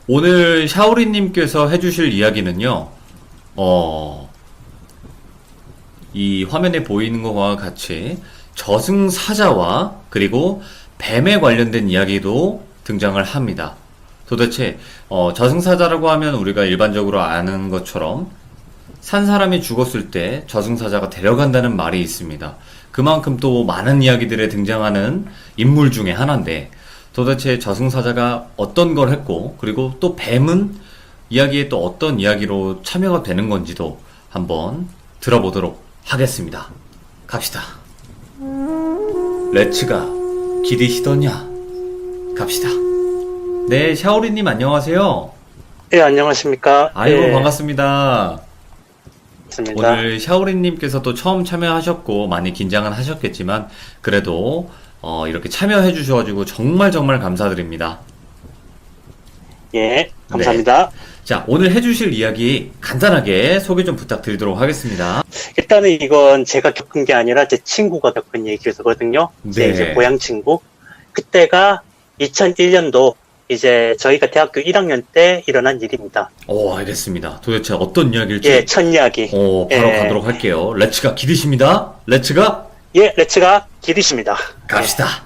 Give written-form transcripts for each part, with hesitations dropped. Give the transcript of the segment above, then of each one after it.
오늘 샤오리님께서 해주실 이야기는요, 이 화면에 보이는 것과 같이 저승사자와 그리고 뱀에 관련된 이야기도 등장을 합니다. 도대체 저승사자라고 하면 우리가 일반적으로 아는 것처럼 산 사람이 죽었을 때 저승사자가 데려간다는 말이 있습니다. 그만큼 또 많은 이야기들에 등장하는 인물 중에 하나인데 도대체 저승사자가 어떤 걸 했고 그리고 또 뱀은 이야기에 또 어떤 이야기로 참여가 되는 건지도 한번 들어보도록 하겠습니다. 갑시다. 렛츠가 기리시더냐? 갑시다. 네, 샤오리님 안녕하세요. 예, 안녕하십니까. 아이고, 예, 반갑습니다. 맞습니다. 오늘 샤오리님께서도 처음 참여하셨고 많이 긴장은 하셨겠지만 그래도 이렇게 참여해 주셔가지고 정말 정말 감사드립니다. 예, 네. 감사합니다. 자, 오늘 해주실 이야기 간단하게 소개 좀 부탁드리도록 하겠습니다. 일단은 이건 제가 겪은 게 아니라 제 친구가 겪은 얘기거든요. 제 네. 이제 고향 친구. 그때가 2001년도 이제 저희가 대학교 1학년 때 일어난 일입니다. 오, 알겠습니다. 도대체 어떤 이야기일지 예, 첫 이야기. 바로 예. 가도록 할게요. 렛츠가 기리십니다. 렛츠가 예, 렛츠가 길이십니다. 갑시다.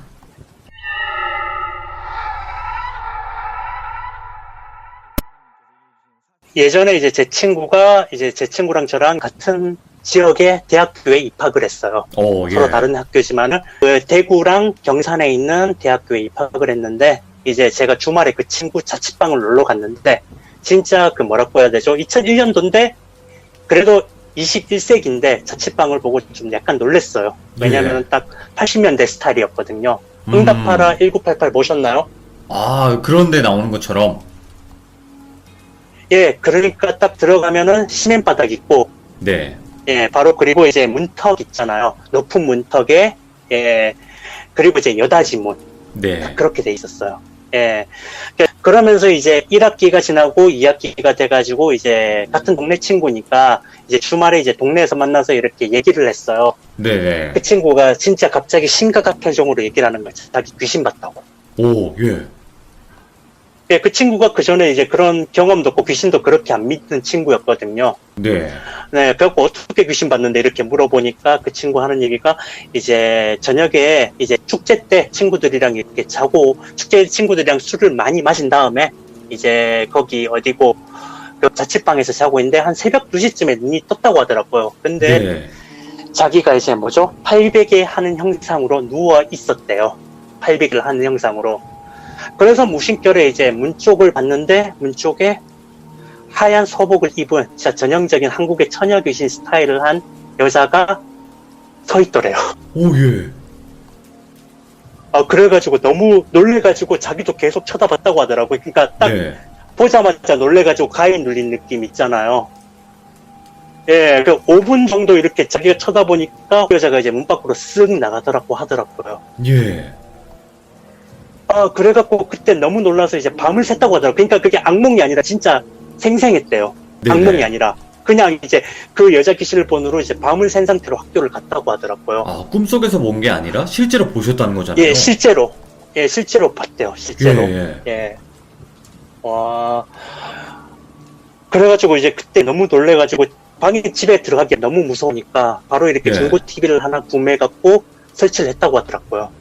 예전에 이제 제 친구가 이제 제 친구랑 저랑 같은 지역의 대학교에 입학을 했어요. 오, 예. 서로 다른 학교지만은 그 대구랑 경산에 있는 대학교에 입학을 했는데 이제 제가 주말에 그 친구 자취방을 놀러 갔는데 진짜 그 뭐라고 해야 되죠? 2001년도인데 그래도 21세기인데 자취방을 보고 좀 약간 놀랬어요. 왜냐면은 딱 80년대 스타일이었거든요. 응답하라 1988 보셨나요? 아, 그런데 나오는 것처럼. 예, 그러니까 딱 들어가면은 시멘바닥 있고 네. 예, 바로 그리고 이제 문턱 있잖아요. 높은 문턱에 예, 그리고 이제 여닫이 문. 네. 그렇게 돼 있었어요. 예. 그러면서 이제 1학기가 지나고 2학기가 돼가지고 이제 같은 동네 친구니까 이제 주말에 이제 동네에서 만나서 이렇게 얘기를 했어요. 네. 그 친구가 진짜 갑자기 심각한 표정으로 얘기를 하는 거죠. 자기 귀신 봤다고. 오, 예. 예, 그 친구가 그 전에 이제 그런 경험도 없고 귀신도 그렇게 안 믿는 친구였거든요. 네. 네, 그래갖고 어떻게 귀신 봤는데 이렇게 물어보니까 그 친구 하는 얘기가 이제 저녁에 이제 축제 때 친구들이랑 이렇게 자고 축제 친구들이랑 술을 많이 마신 다음에 이제 거기 어디고 그 자취방에서 자고 있는데 한 새벽 2시쯤에 눈이 떴다고 하더라고요. 근데 네. 자기가 이제 뭐죠? 800에 하는 형상으로 누워 있었대요. 800을 하는 형상으로. 그래서 무심결에 이제 문 쪽을 봤는데 문 쪽에 하얀 소복을 입은 진짜 전형적인 한국의 처녀 귀신 스타일을 한 여자가 서 있더래요. 오, 예. 그래가지고 너무 놀래가지고 자기도 계속 쳐다봤다고 하더라고요. 그러니까 딱 네. 보자마자 놀래가지고 가위 눌린 느낌 있잖아요. 예, 그 5분 정도 이렇게 자기가 쳐다보니까 그 여자가 이제 문 밖으로 쓱 나가더라고 하더라고요. 예. 그래갖고 그때 너무 놀라서 이제 밤을 샜다고 하더라고요. 그러니까 그게 악몽이 아니라 진짜 생생했대요. 네네. 악몽이 아니라. 그냥 이제 그 여자 귀신을 본으로 이제 밤을 샌 상태로 학교를 갔다고 하더라고요. 아, 꿈속에서 본 게 아니라 실제로 보셨다는 거잖아요. 예, 실제로. 예, 실제로 봤대요. 실제로. 예, 예. 예. 와. 그래가지고 이제 그때 너무 놀래가지고 집에 들어가기 너무 무서우니까 바로 이렇게 예. 중고 TV를 하나 구매해갖고 설치를 했다고 하더라고요.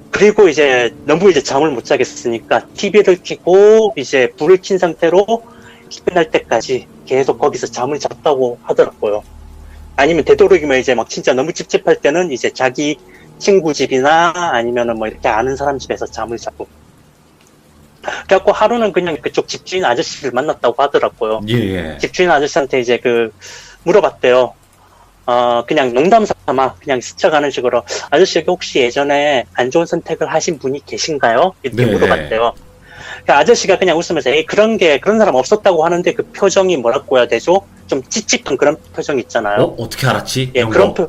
그리고 이제 너무 이제 잠을 못 자겠으니까 TV를 켜고 이제 불을 킨 상태로 끝날 때까지 계속 거기서 잠을 잤다고 하더라고요. 아니면 되도록이면 이제 막 진짜 너무 찝찝할 때는 이제 자기 친구 집이나 아니면은 뭐 이렇게 아는 사람 집에서 잠을 자고. 그래갖고 하루는 그냥 그쪽 집주인 아저씨를 만났다고 하더라고요. 예, 예. 집주인 아저씨한테 이제 물어봤대요. 그냥 농담 삼아 그냥 스쳐가는 식으로 아저씨 여기 혹시 예전에 안 좋은 선택을 하신 분이 계신가요? 이렇게 네. 물어봤대요. 그러니까 아저씨가 그냥 웃으면서 그런 사람 없었다고 하는데 그 표정이 뭐라고 해야 되죠? 좀 찝찝한 그런 표정 있잖아요. 어떻게 알았지? 예, 이런 그런 거.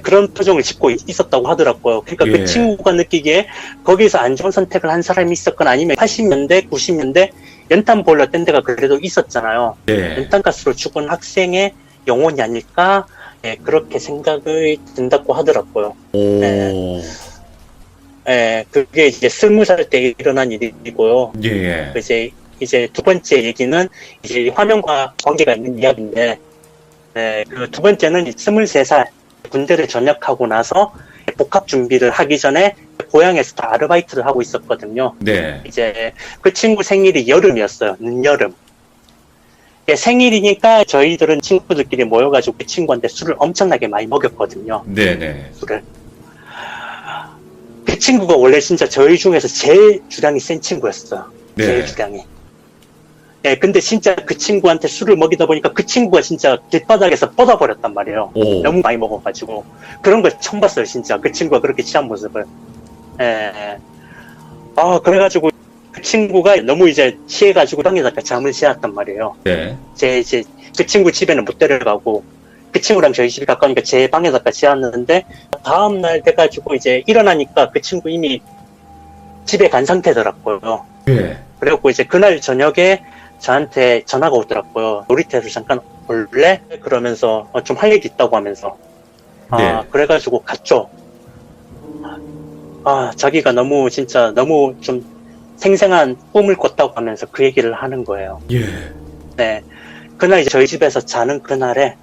그런 표정을 짓고 있었다고 하더라고요. 그러니까 예. 그 친구가 느끼기에 거기서 안 좋은 선택을 한 사람이 있었거나 아니면 80년대, 90년대 연탄 보일러 땐 데가 그래도 있었잖아요. 네. 연탄가스로 죽은 학생의 영혼이 아닐까? 예, 그렇게 생각이 든다고 하더라고요. 오. 네. 그게 이제 20살 때 일어난 일이고요. 예, 예. 이제 두 번째 얘기는 이제 화면과 관계가 있는 이야기인데, 그 두 번째는 23살 군대를 전역하고 나서 복학 준비를 하기 전에 고향에서 다 아르바이트를 하고 있었거든요. 네. 이제 그 친구 생일이 여름이었어요. 늦여름. 생일이니까 저희들은 친구들끼리 모여가지고 그 친구한테 술을 엄청나게 많이 먹였거든요. 네네. 술을. 그 친구가 원래 진짜 저희 중에서 제일 주량이 센 친구였어요. 네. 제일 주량이. 근데 진짜 그 친구한테 술을 먹이다 보니까 그 친구가 진짜 길바닥에서 뻗어버렸단 말이에요. 오. 너무 많이 먹어가지고. 그런 걸 처음 봤어요, 진짜. 그 친구가 그렇게 취한 모습을. 그래가지고 그 친구가 너무 이제 취해가지고 방에다가 잠을 지었단 말이에요. 네. 이제 그 친구 집에는 못 데려가고 그 친구랑 저희 집이 가까우니까 제 방에다가 지었는데 다음날 돼가지고 이제 일어나니까 그 친구 이미 집에 간 상태더라고요. 예. 그래갖고 이제 그날 저녁에 저한테 전화가 오더라고요. 놀이터에서 잠깐 올래? 그러면서 좀 할 얘기 있다고 하면서. 네. 그래가지고 갔죠. 자기가 너무 진짜 너무 좀 생생한 꿈을 꿨다고 하면서 그 얘기를 하는 거예요. 예. 네. 그날 이제 저희 집에서 자는 그날에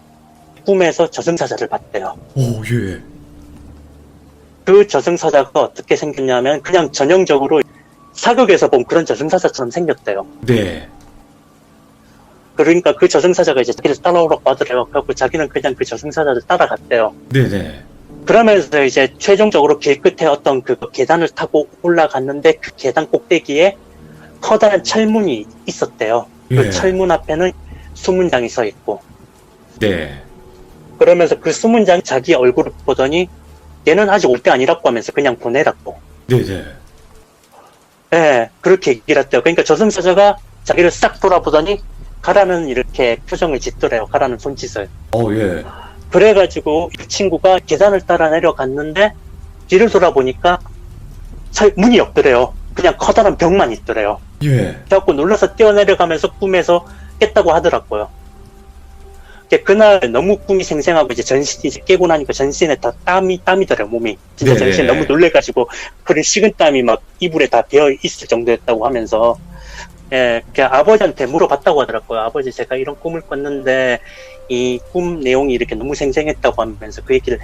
꿈에서 저승사자를 봤대요. 오, 예. 그 저승사자가 어떻게 생겼냐면 그냥 전형적으로 사극에서 본 그런 저승사자처럼 생겼대요. 네. 그러니까 그 저승사자가 이제 자기를 따라오라고 하더래요. 그래갖고 자기는 그냥 그 저승사자를 따라갔대요. 네네. 그러면서 이제 최종적으로 길 끝에 어떤 그 계단을 타고 올라갔는데 그 계단 꼭대기에 커다란 철문이 있었대요. 예. 그 철문 앞에는 수문장이 서 있고. 네. 그러면서 그 수문장 자기 얼굴을 보더니 얘는 아직 올 때 아니라고 하면서 그냥 보내라고. 네네. 그렇게 얘기를 했대요. 그러니까 저승사자가 자기를 싹 돌아보더니 가라는 이렇게 표정을 짓더래요. 가라는 손짓을. 예. 그래가지고 이 친구가 계단을 따라 내려갔는데 뒤를 돌아보니까 문이 없더래요. 그냥 커다란 벽만 있더래요. 예. 그래갖고 놀라서 뛰어내려가면서 꿈에서 깼다고 하더라고요. 그날 너무 꿈이 생생하고 이제 전신이 이제 깨고 나니까 전신에 다 땀이더래요, 몸이. 진짜 네네. 전신이 너무 놀래가지고 그런 식은땀이 막 이불에 다 배어 있을 정도였다고 하면서 아버지한테 물어봤다고 하더라고요. 아버지, 제가 이런 꿈을 꿨는데 이 꿈 내용이 이렇게 너무 생생했다고 하면서 그 얘기를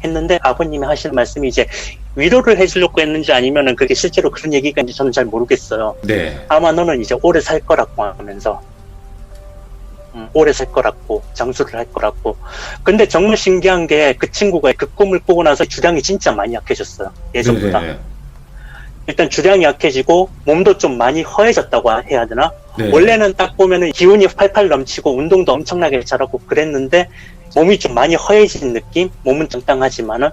했는데 아버님이 하시는 말씀이 이제 위로를 해주려고 했는지 아니면은 그게 실제로 그런 얘기가 있는지 저는 잘 모르겠어요. 네. 아마 너는 이제 오래 살 거라고 하면서 오래 살 거라고 장수를 할 거라고. 근데 정말 신기한 게 그 친구가 그 꿈을 꾸고 나서 주량이 진짜 많이 약해졌어요. 예전보다. 네네. 일단 주량이 약해지고 몸도 좀 많이 허해졌다고 해야 되나? 네. 원래는 딱 보면은 기운이 팔팔 넘치고 운동도 엄청나게 잘하고 그랬는데 몸이 좀 많이 허해진 느낌? 몸은 정당하지만은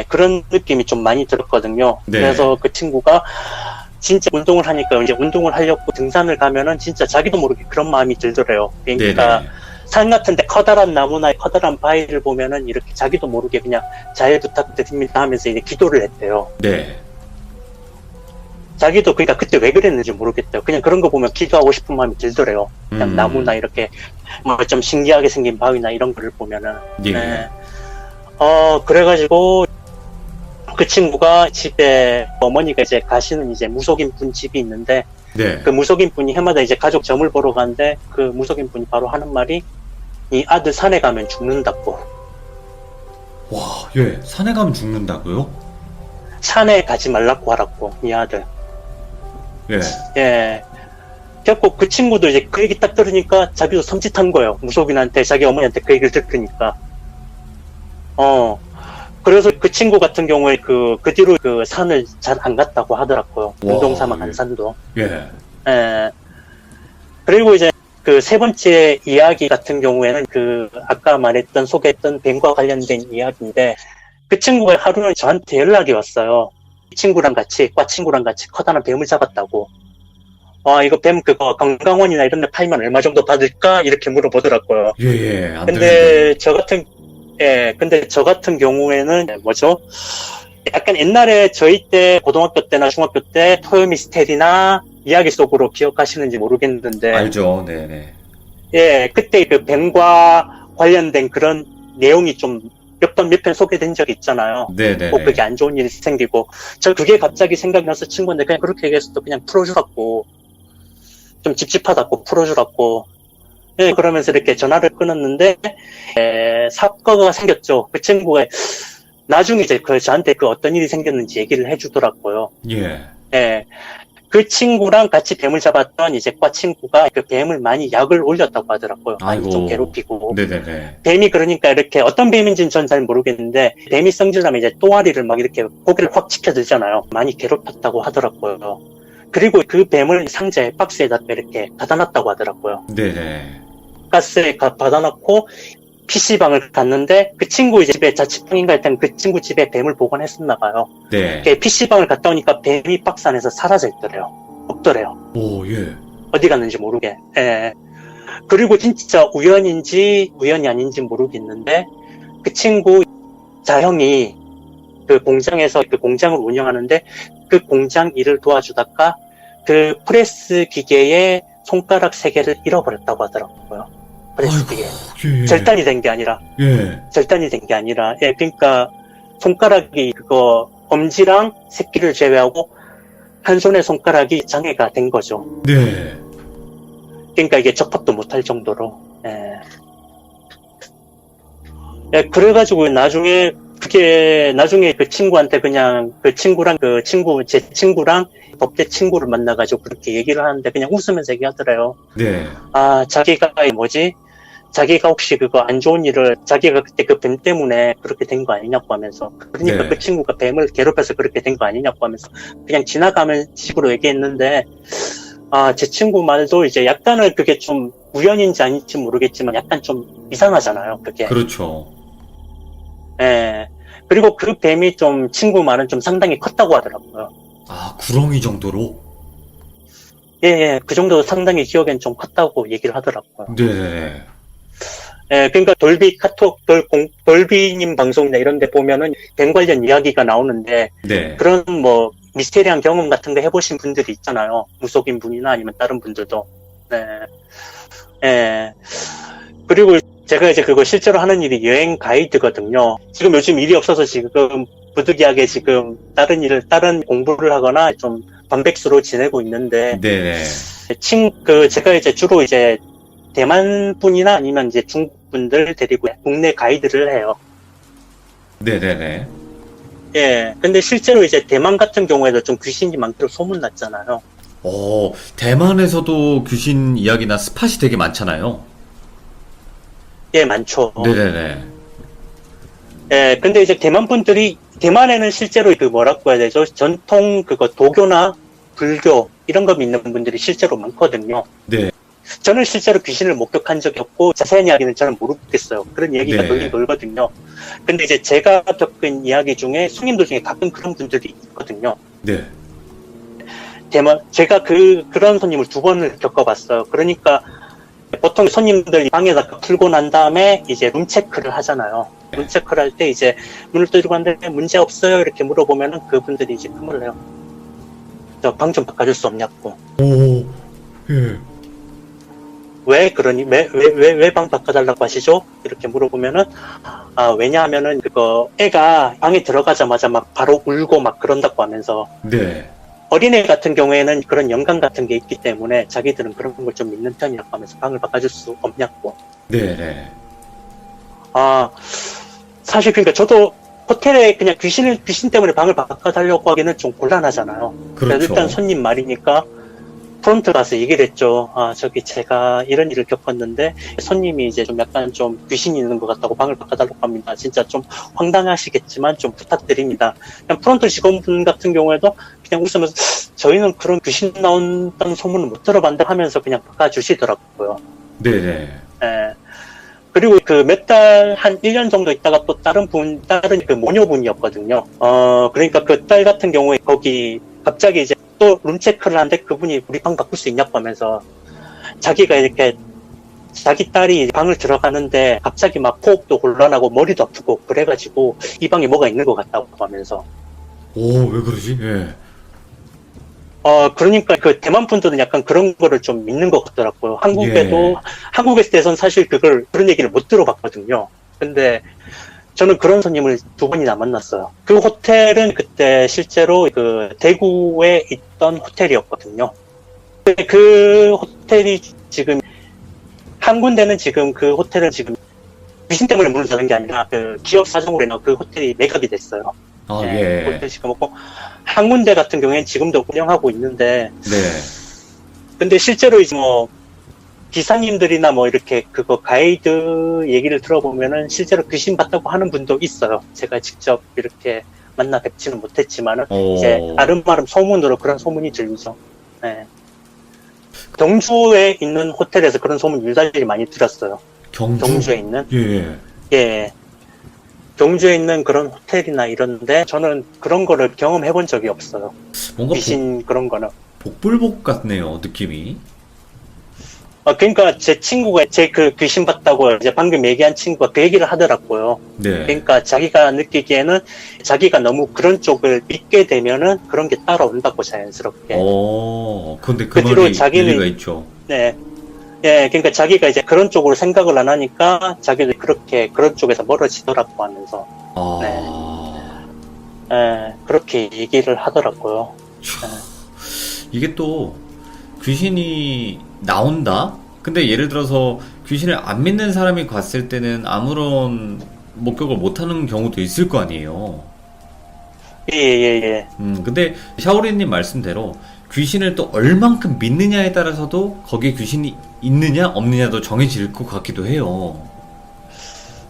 그런 느낌이 좀 많이 들었거든요. 네. 그래서 그 친구가 진짜 운동을 하니까 이제 운동을 하려고 등산을 가면은 진짜 자기도 모르게 그런 마음이 들더래요. 그러니까 네네. 산 같은데 커다란 나무나 커다란 바위를 보면은 이렇게 자기도 모르게 그냥 잘 부탁드립니다 하면서 이제 기도를 했대요. 네. 자기도 그러니까 그때 왜 그랬는지 모르겠대요. 그냥 그런 거 보면 기도하고 싶은 마음이 들더래요. 그냥 음. 나무나 이렇게 뭐 좀 신기하게 생긴 바위나 이런 거를 보면은. 예. 그래가지고 그 친구가 집에 어머니가 이제 가시는 이제 무속인 분 집이 있는데 네. 그 무속인 분이 해마다 이제 가족 점을 보러 가는데 그 무속인 분이 바로 하는 말이 이 아들 산에 가면 죽는다고. 와, 예. 산에 가면 죽는다고요? 산에 가지 말라고 하라고, 이 아들. 예. 그래갖고 그 친구도 이제 그 얘기 딱 들으니까 자기도 섬찟한 거예요. 무속인한테, 자기 어머니한테 그 얘기를 들으니까. 그래서 그 친구 같은 경우에 그 뒤로 그 산을 잘 안 갔다고 하더라고요. 와, 운동 삼아 예. 간 산도. 예. 그리고 이제 그 세 번째 이야기 같은 경우에는 그 아까 말했던 소개했던 뱀과 관련된 이야기인데 그 친구가 하루는 저한테 연락이 왔어요. 이 친구랑 같이 과 친구랑 같이 커다란 뱀을 잡았다고. 이거 뱀 그거 건강원이나 이런 데 팔면 얼마 정도 받을까? 이렇게 물어보더라고요. 예. 안 되는데. 근데 저 같은 경우에는 뭐죠? 약간 옛날에 저희 때 고등학교 때나 중학교 때 토요미스테리나 이야기 속으로 기억하시는지 모르겠는데 알죠. 네네. 그때 그 뱀과 관련된 그런 내용이 좀 몇 번 몇 편 소개된 적이 있잖아요. 네네네. 꼭 그게 안 좋은 일이 생기고, 저 그게 갑자기 생각이 나서 친구인데 그냥 그렇게 얘기해서 또 그냥 풀어주라고, 좀 찝찝하다고 풀어주라고, 예, 그러면서 이렇게 전화를 끊었는데, 사건가 생겼죠. 그 친구가 나중에 이제 저한테 어떤 일이 생겼는지 얘기를 해주더라고요. 예. 예. 그 친구랑 같이 뱀을 잡았던 이제 과 친구가 그 뱀을 많이 약을 올렸다고 하더라고요. 많이 아이고. 좀 괴롭히고. 네네네. 뱀이 그러니까 이렇게 어떤 뱀인지는 전 잘 모르겠는데, 뱀이 성질나면 이제 또아리를 막 이렇게 고개를 확 치켜들잖아요. 많이 괴롭혔다고 하더라고요. 그리고 그 뱀을 상자에 박스에다 이렇게 받아놨다고 하더라고요. 네네. 가스에 받아놓고 PC방을 갔는데 그 친구 이제 집에 자취방인가 했던 그 친구 집에 뱀을 보관했었나 봐요. 네. PC방을 갔다 오니까 뱀이 박스 안에서 사라져 있더래요. 없더래요. 오, 예. 어디 갔는지 모르게. 예. 그리고 진짜 우연인지 우연이 아닌지 모르겠는데 그 친구 자형이 그 공장에서 그 공장을 운영하는데 그 공장 일을 도와주다가 그 프레스 기계의 손가락 3개를 잃어버렸다고 하더라고요. 프레스 기계. 예. 절단이 된 게 아니라. 예. 절단이 된 게 아니라. 예, 그러니까 손가락이 엄지랑 새끼를 제외하고 한 손의 손가락이 장애가 된 거죠. 네. 그러니까 이게 접합도 못할 정도로. 예. 예, 그래가지고 나중에 그 친구한테 그냥 제 친구랑 법대 친구를 만나가지고 그렇게 얘기를 하는데 그냥 웃으면서 얘기하더래요. 네. 아, 자기가 혹시 안 좋은 일을, 자기가 그때 그 뱀 때문에 그렇게 된 거 아니냐고 하면서. 그러니까 네. 그 친구가 뱀을 괴롭혀서 그렇게 된 거 아니냐고 하면서 그냥 지나가면 식으로 얘기했는데, 아, 제 친구 말도 이제 약간은 그게 좀 우연인지 아닌지 모르겠지만 약간 좀 이상하잖아요, 그게. 그렇죠. 예. 그리고 그 뱀이 좀 친구 말은 좀 상당히 컸다고 하더라고요. 아, 구렁이 정도로? 예, 그 정도 상당히 기억엔 좀 컸다고 얘기를 하더라고요. 네네네. 예, 그러니까 돌비님 방송이나 이런 데 보면은 뱀 관련 이야기가 나오는데 네. 그런 미스테리한 경험 같은 거 해보신 분들이 있잖아요. 무속인 분이나 아니면 다른 분들도. 네. 예. 그리고 제가 이제 그거 실제로 하는 일이 여행 가이드거든요. 지금 요즘 일이 없어서 지금 부득이하게 지금 다른 공부를 하거나 좀 반백수로 지내고 있는데, 네네. 제가 이제 주로 이제 대만 분이나 아니면 이제 중국 분들 데리고 국내 가이드를 해요. 네네네. 예. 근데 실제로 이제 대만 같은 경우에도 좀 귀신이 많기로 소문났잖아요. 대만에서도 귀신 이야기나 스팟이 되게 많잖아요. 예, 많죠. 네네네. 예, 근데 이제 대만에는 실제로 뭐라고 해야 되죠? 전통 도교나 불교 이런 거 믿는 분들이 실제로 많거든요. 네. 저는 실제로 귀신을 목격한 적이 없고 자세한 이야기는 저는 모르겠어요. 그런 얘기가 네. 돌긴 돌거든요. 근데 이제 제가 겪은 이야기 중에 손님들 중에 가끔 그런 분들이 있거든요. 네. 제가 그런 손님을 2번을 겪어봤어요. 그러니까 보통 손님들 방에다가 풀고 난 다음에 이제 룸 체크를 하잖아요. 룸 체크를 할 때 이제 문을 두드리고 하는데 문제 없어요 이렇게 물어보면은 그분들이 이제 그 말을 해요. 저 방 좀 바꿔줄 수 없냐고. 오, 예. 왜 방 바꿔달라고 하시죠? 이렇게 물어보면은, 아, 왜냐하면은, 애가 방에 들어가자마자 막 바로 울고 막 그런다고 하면서, 네. 어린애 같은 경우에는 그런 영감 같은 게 있기 때문에 자기들은 그런 걸 좀 믿는 편이라고 하면서 방을 바꿔줄 수 없냐고. 네네. 아, 사실 그러니까 저도 호텔에 그냥 귀신 때문에 방을 바꿔달라고 하기는 좀 곤란하잖아요. 그렇죠. 일단 손님 말이니까, 프론트 가서 얘기를 했죠. 아, 제가 이런 일을 겪었는데, 손님이 이제 좀 약간 좀 귀신이 있는 것 같다고 방을 바꿔달라고 합니다. 진짜 좀 황당하시겠지만 좀 부탁드립니다. 그냥 프론트 직원분 같은 경우에도 그냥 웃으면서, 저희는 그런 귀신 나온다는 소문을 못 들어봤는데 하면서 그냥 바꿔주시더라고요. 네네. 예. 그리고 한 1년 정도 있다가 또 다른 모녀분이었거든요. 그러니까 그 딸 같은 경우에 거기 갑자기 이제 또 룸체크를 하는데 그분이 우리 방 바꿀 수 있냐고 하면서 자기가 이렇게 자기 딸이 방을 들어가는데 갑자기 막 호흡도 곤란하고 머리도 아프고 그래가지고 이 방에 뭐가 있는 것 같다고 하면서 왜 그러지? 예. 그러니까 대만 분들은 약간 그런 거를 좀 믿는 것 같더라고요. 예. 한국에서는 사실 그런 얘기를 못 들어봤거든요. 근데 저는 그런 손님을 두 번이나 만났어요. 그 호텔은 그때 실제로 그 대구에 있던 호텔이었거든요. 근데 그 호텔이 지금 한 군데는 지금 그 호텔은 지금 귀신 때문에 문을 닫은 게 아니라 그 기업 사정으로 인해 그 호텔이 매각이 됐어요. 아, 네, 예. 호텔 지금 없고 한 군데 같은 경우에는 지금도 운영하고 있는데 네. 근데 실제로 이제 뭐 기사님들이나 뭐 이렇게 그거 가이드 얘기를 들어보면은 실제로 귀신 봤다고 하는 분도 있어요. 제가 직접 이렇게 만나 뵙지는 못했지만은 이제 아름아름 소문으로 그런 소문이 들리죠. 네. 경주에 있는 호텔에서 그런 소문 유달리 많이 들었어요. 경주에 있는 예. 예. 경주에 있는 그런 호텔이나 이런데 저는 그런 거를 경험해 본 적이 없어요. 뭔가 귀신 그런 거는. 복불복 같네요, 느낌이. 그러니까 제 친구가 제 그 귀신 봤다고 이제 방금 얘기한 친구가 그 얘기를 하더라고요. 네. 그러니까 자기가 느끼기에는 자기가 너무 그런 쪽을 믿게 되면은 그런 게 따라온다고 자연스럽게. 근데 그 그 뒤로 말이 자기는- 일리가 있죠. 네. 예, 그러니까 자기가 이제 그런 쪽으로 생각을 안 하니까 자기도 그렇게 그런 쪽에서 멀어지더라고 하면서. 그렇게 얘기를 하더라고요. 이게 또 귀신이 나온다? 근데 예를 들어서 귀신을 안 믿는 사람이 갔을 때는 아무런 목격을 못하는 경우도 있을 거 아니에요. 예. 근데 샤오리님 말씀대로 귀신을 또 얼만큼 믿느냐에 따라서도 거기에 귀신이 있느냐 없느냐도 정해질 것 같기도 해요.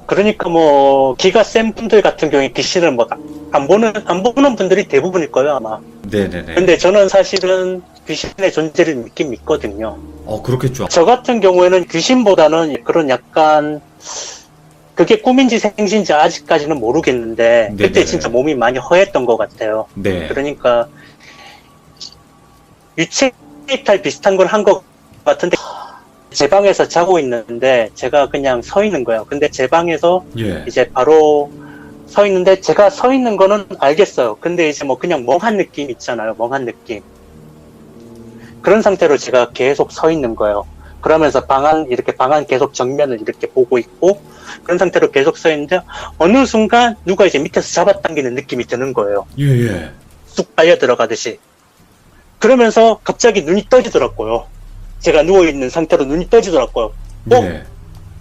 그러니까 뭐 기가 센 분들 같은 경우에 귀신을 뭐 안 보는 분들이 대부분일 거예요 아마. 네네네. 근데 저는 사실은 귀신의 존재를 믿긴 믿거든요. 그렇겠죠. 저 같은 경우에는 귀신보다는 그런 약간 그게 꿈인지 생신지 아직까지는 모르겠는데 그때 네네네. 진짜 몸이 많이 허했던 것 같아요. 네. 그러니까 유체 이탈 비슷한 걸 한 것 같은데 제 방에서 자고 있는데 제가 그냥 서 있는 거예요. 근데 제 방에서 예. 이제 바로 서 있는데 제가 서 있는 거는 알겠어요. 근데 이제 뭐 그냥 멍한 느낌 있잖아요. 멍한 느낌. 그런 상태로 제가 계속 서 있는 거예요. 그러면서 이렇게 방안 계속 정면을 이렇게 보고 있고 그런 상태로 계속 서 있는데 어느 순간 누가 이제 밑에서 잡아당기는 느낌이 드는 거예요. 예. 쑥 빨려 들어가듯이. 그러면서 갑자기 눈이 떠지더라고요. 제가 누워있는 상태로 눈이 떠지더라고요. 네.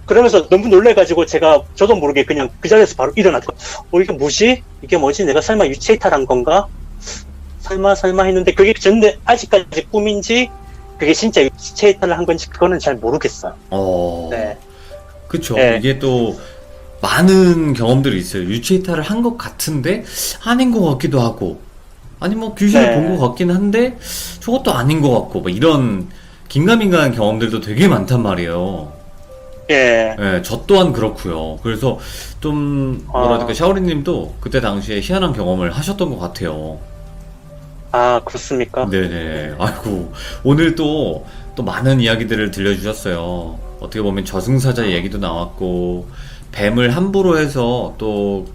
그러면서 너무 놀래가지고 저도 모르게 그냥 그 자리에서 바로 일어났고, 이게 뭐지? 이게 뭐지? 내가 설마 유체 이탈한 건가? 설마 했는데 그게 근데 아직까지 꿈인지 그게 진짜 유체 이탈을 한 건지 그거는 잘 모르겠어요. 네. 그쵸. 네. 이게 또 많은 경험들이 있어요. 유체 이탈을 한 것 같은데 아닌 것 같기도 하고, 아니 뭐 귀신을 네. 본 것 같긴 한데 저것도 아닌 것 같고, 뭐 이런 긴가민가한 경험들도 되게 많단 말이에요. 예. 예, 저 또한 그렇고요. 그래서 좀 뭐라 해야 될까, 샤오리님도 그때 당시에 희한한 경험을 하셨던 것 같아요. 아, 그렇습니까? 네네. 아이고, 오늘 또 많은 이야기들을 들려주셨어요. 어떻게 보면 저승사자 얘기도 나왔고, 뱀을 함부로 해서 또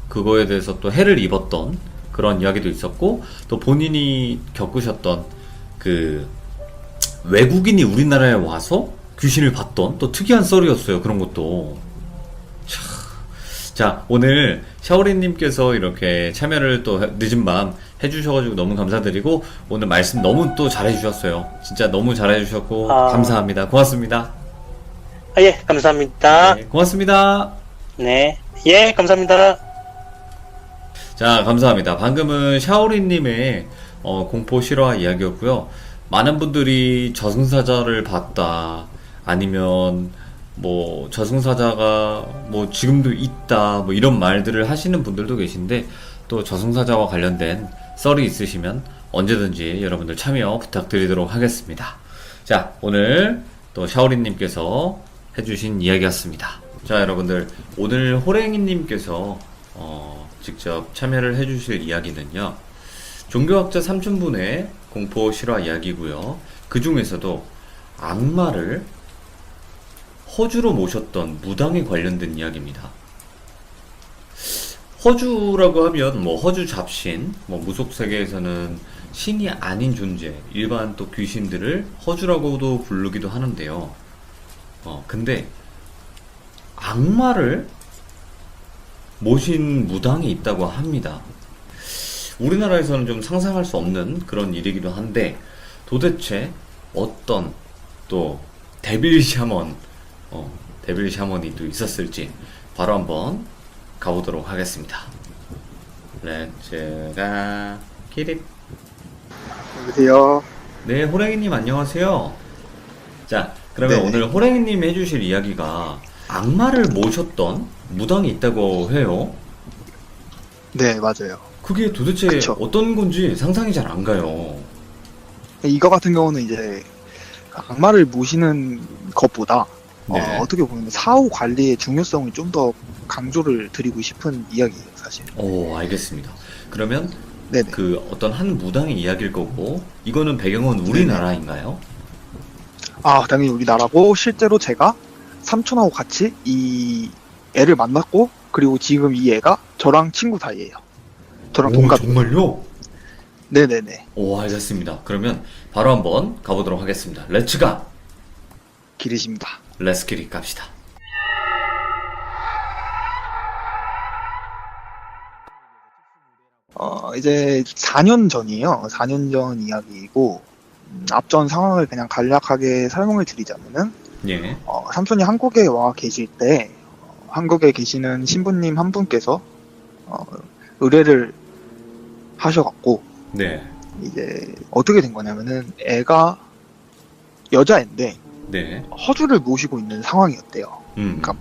그거에 대해서 또 해를 입었던 그런 이야기도 있었고, 또 본인이 겪으셨던 그 외국인이 우리나라에 와서 귀신을 봤던 또 특이한 썰이었어요. 그런 것도. 자, 오늘 샤오리님께서 이렇게 참여를 또 늦은 밤 해주셔가지고 너무 감사드리고, 오늘 말씀 너무 또 잘해주셨어요. 진짜 너무 잘해주셨고, 감사합니다. 고맙습니다. 예, 감사합니다. 네, 고맙습니다. 네. 예, 감사합니다. 자, 감사합니다. 방금은 샤오리님의 공포 실화 이야기였고요. 많은 분들이 저승사자를 봤다, 아니면 뭐 저승사자가 뭐 지금도 있다, 뭐 이런 말들을 하시는 분들도 계신데, 또 저승사자와 관련된 썰이 있으시면 언제든지 여러분들 참여 부탁드리도록 하겠습니다. 자, 오늘 또 샤오리님께서 해주신 이야기였습니다. 자, 여러분들, 오늘 호랭이님께서 직접 참여를 해주실 이야기는요, 종교학자 삼촌분의 공포 실화 이야기고요. 그 중에서도 악마를 허주로 모셨던 무당에 관련된 이야기입니다. 허주라고 하면 뭐 허주 잡신, 뭐 무속 세계에서는 신이 아닌 존재, 일반 또 귀신들을 허주라고도 부르기도 하는데요. 근데 악마를 모신 무당이 있다고 합니다. 우리나라에서는 좀 상상할 수 없는 그런 일이기도 한데 도대체 어떤 또 데빌 샤먼, 데빌 샤먼이 또 있었을지 바로 한번 가보도록 하겠습니다. 렛츠가 기릿. 여보세요. 네, 호랭이님 안녕하세요. 자, 그러면 네. 오늘 호랭이님 해주실 이야기가 악마를 모셨던 무당이 있다고 해요. 네, 맞아요. 그게 도대체 그쵸. 어떤 건지 상상이 잘 안 가요. 이거 같은 경우는 이제 악마를 모시는 것보다 네. 어떻게 보면 사후 관리의 중요성을 좀 더 강조를 드리고 싶은 이야기예요, 사실. 오, 알겠습니다. 그러면 네네. 그 어떤 한 무당의 이야기일 거고, 이거는 배경은 우리나라인가요? 당연히 우리나라고, 실제로 제가 삼촌하고 같이 이 애를 만났고, 그리고 지금 이 애가 저랑 친구 사이예요. 저랑 오, 동갑. 정말요? 네네네. 오, 알겠습니다. 그러면 바로 한번 가보도록 하겠습니다. 렛츠가! 기르십니다. 렛츠기릿 갑시다. 이제 4년 전이에요. 4년 전 이야기이고, 앞전 상황을 그냥 간략하게 설명을 드리자면은, 예. 삼촌이 한국에 와 계실 때, 한국에 계시는 신부님 한 분께서, 의뢰를 하셔갖고, 네. 이제, 어떻게 된 거냐면은, 애가 여자인데, 네. 허주를 모시고 있는 상황이었대요. 음. 그러니까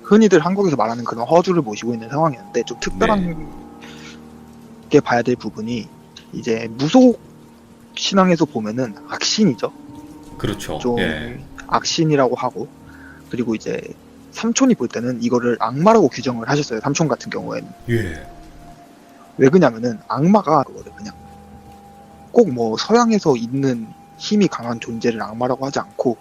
흔히들 한국에서 말하는 그런 허주를 모시고 있는 상황이었는데, 좀 특별한 게 봐야 될 부분이, 이제, 무속 신앙에서 보면은 악신이죠. 그렇죠. 좀 예. 악신이라고 하고, 그리고 이제 삼촌이 볼 때는 이거를 악마라고 규정을 하셨어요. 삼촌 같은 경우에는. 예. 왜 그러냐면은 악마가 그거를 그냥 꼭 뭐 서양에서 있는 힘이 강한 존재를 악마라고 하지 않고,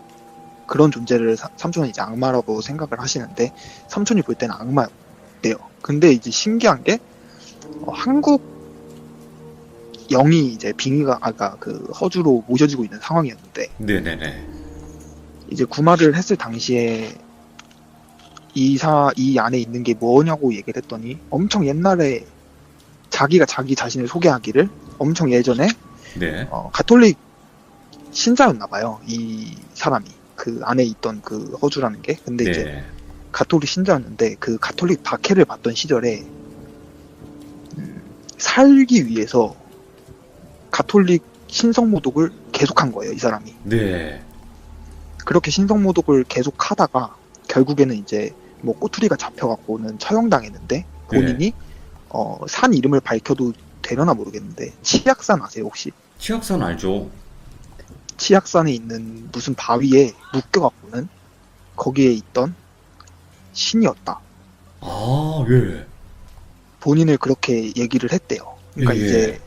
그런 존재를 삼촌은 이제 악마라고 생각을 하시는데, 삼촌이 볼 때는 악마였대요. 근데 이제 신기한 게, 한국 영이 이제 빙의가 아까 그 허주로 모셔지고 있는 상황이었는데, 네네네. 이제 구마를 했을 당시에 이 안에 있는 게 뭐냐고 얘기를 했더니, 엄청 옛날에 자기가 자기 자신을 소개하기를, 엄청 예전에 네. 가톨릭 신자였나 봐요. 이 사람이 그 안에 있던 그 허주라는 게. 근데 이제 네. 가톨릭 신자였는데, 그 가톨릭 박해를 받던 시절에 살기 위해서 가톨릭 신성모독을 계속한 거예요, 이 사람이. 네. 그렇게 신성모독을 계속 하다가 결국에는 이제 뭐 꼬투리가 잡혀갖고는 처형당했는데, 본인이 산 이름을 밝혀도 되려나 모르겠는데, 치악산 아세요 혹시? 치악산 알죠? 치악산에 있는 무슨 바위에 묶여갖고는 거기에 있던 신이었다. 아, 예. 본인을 그렇게 얘기를 했대요. 그러니까 예. 이제,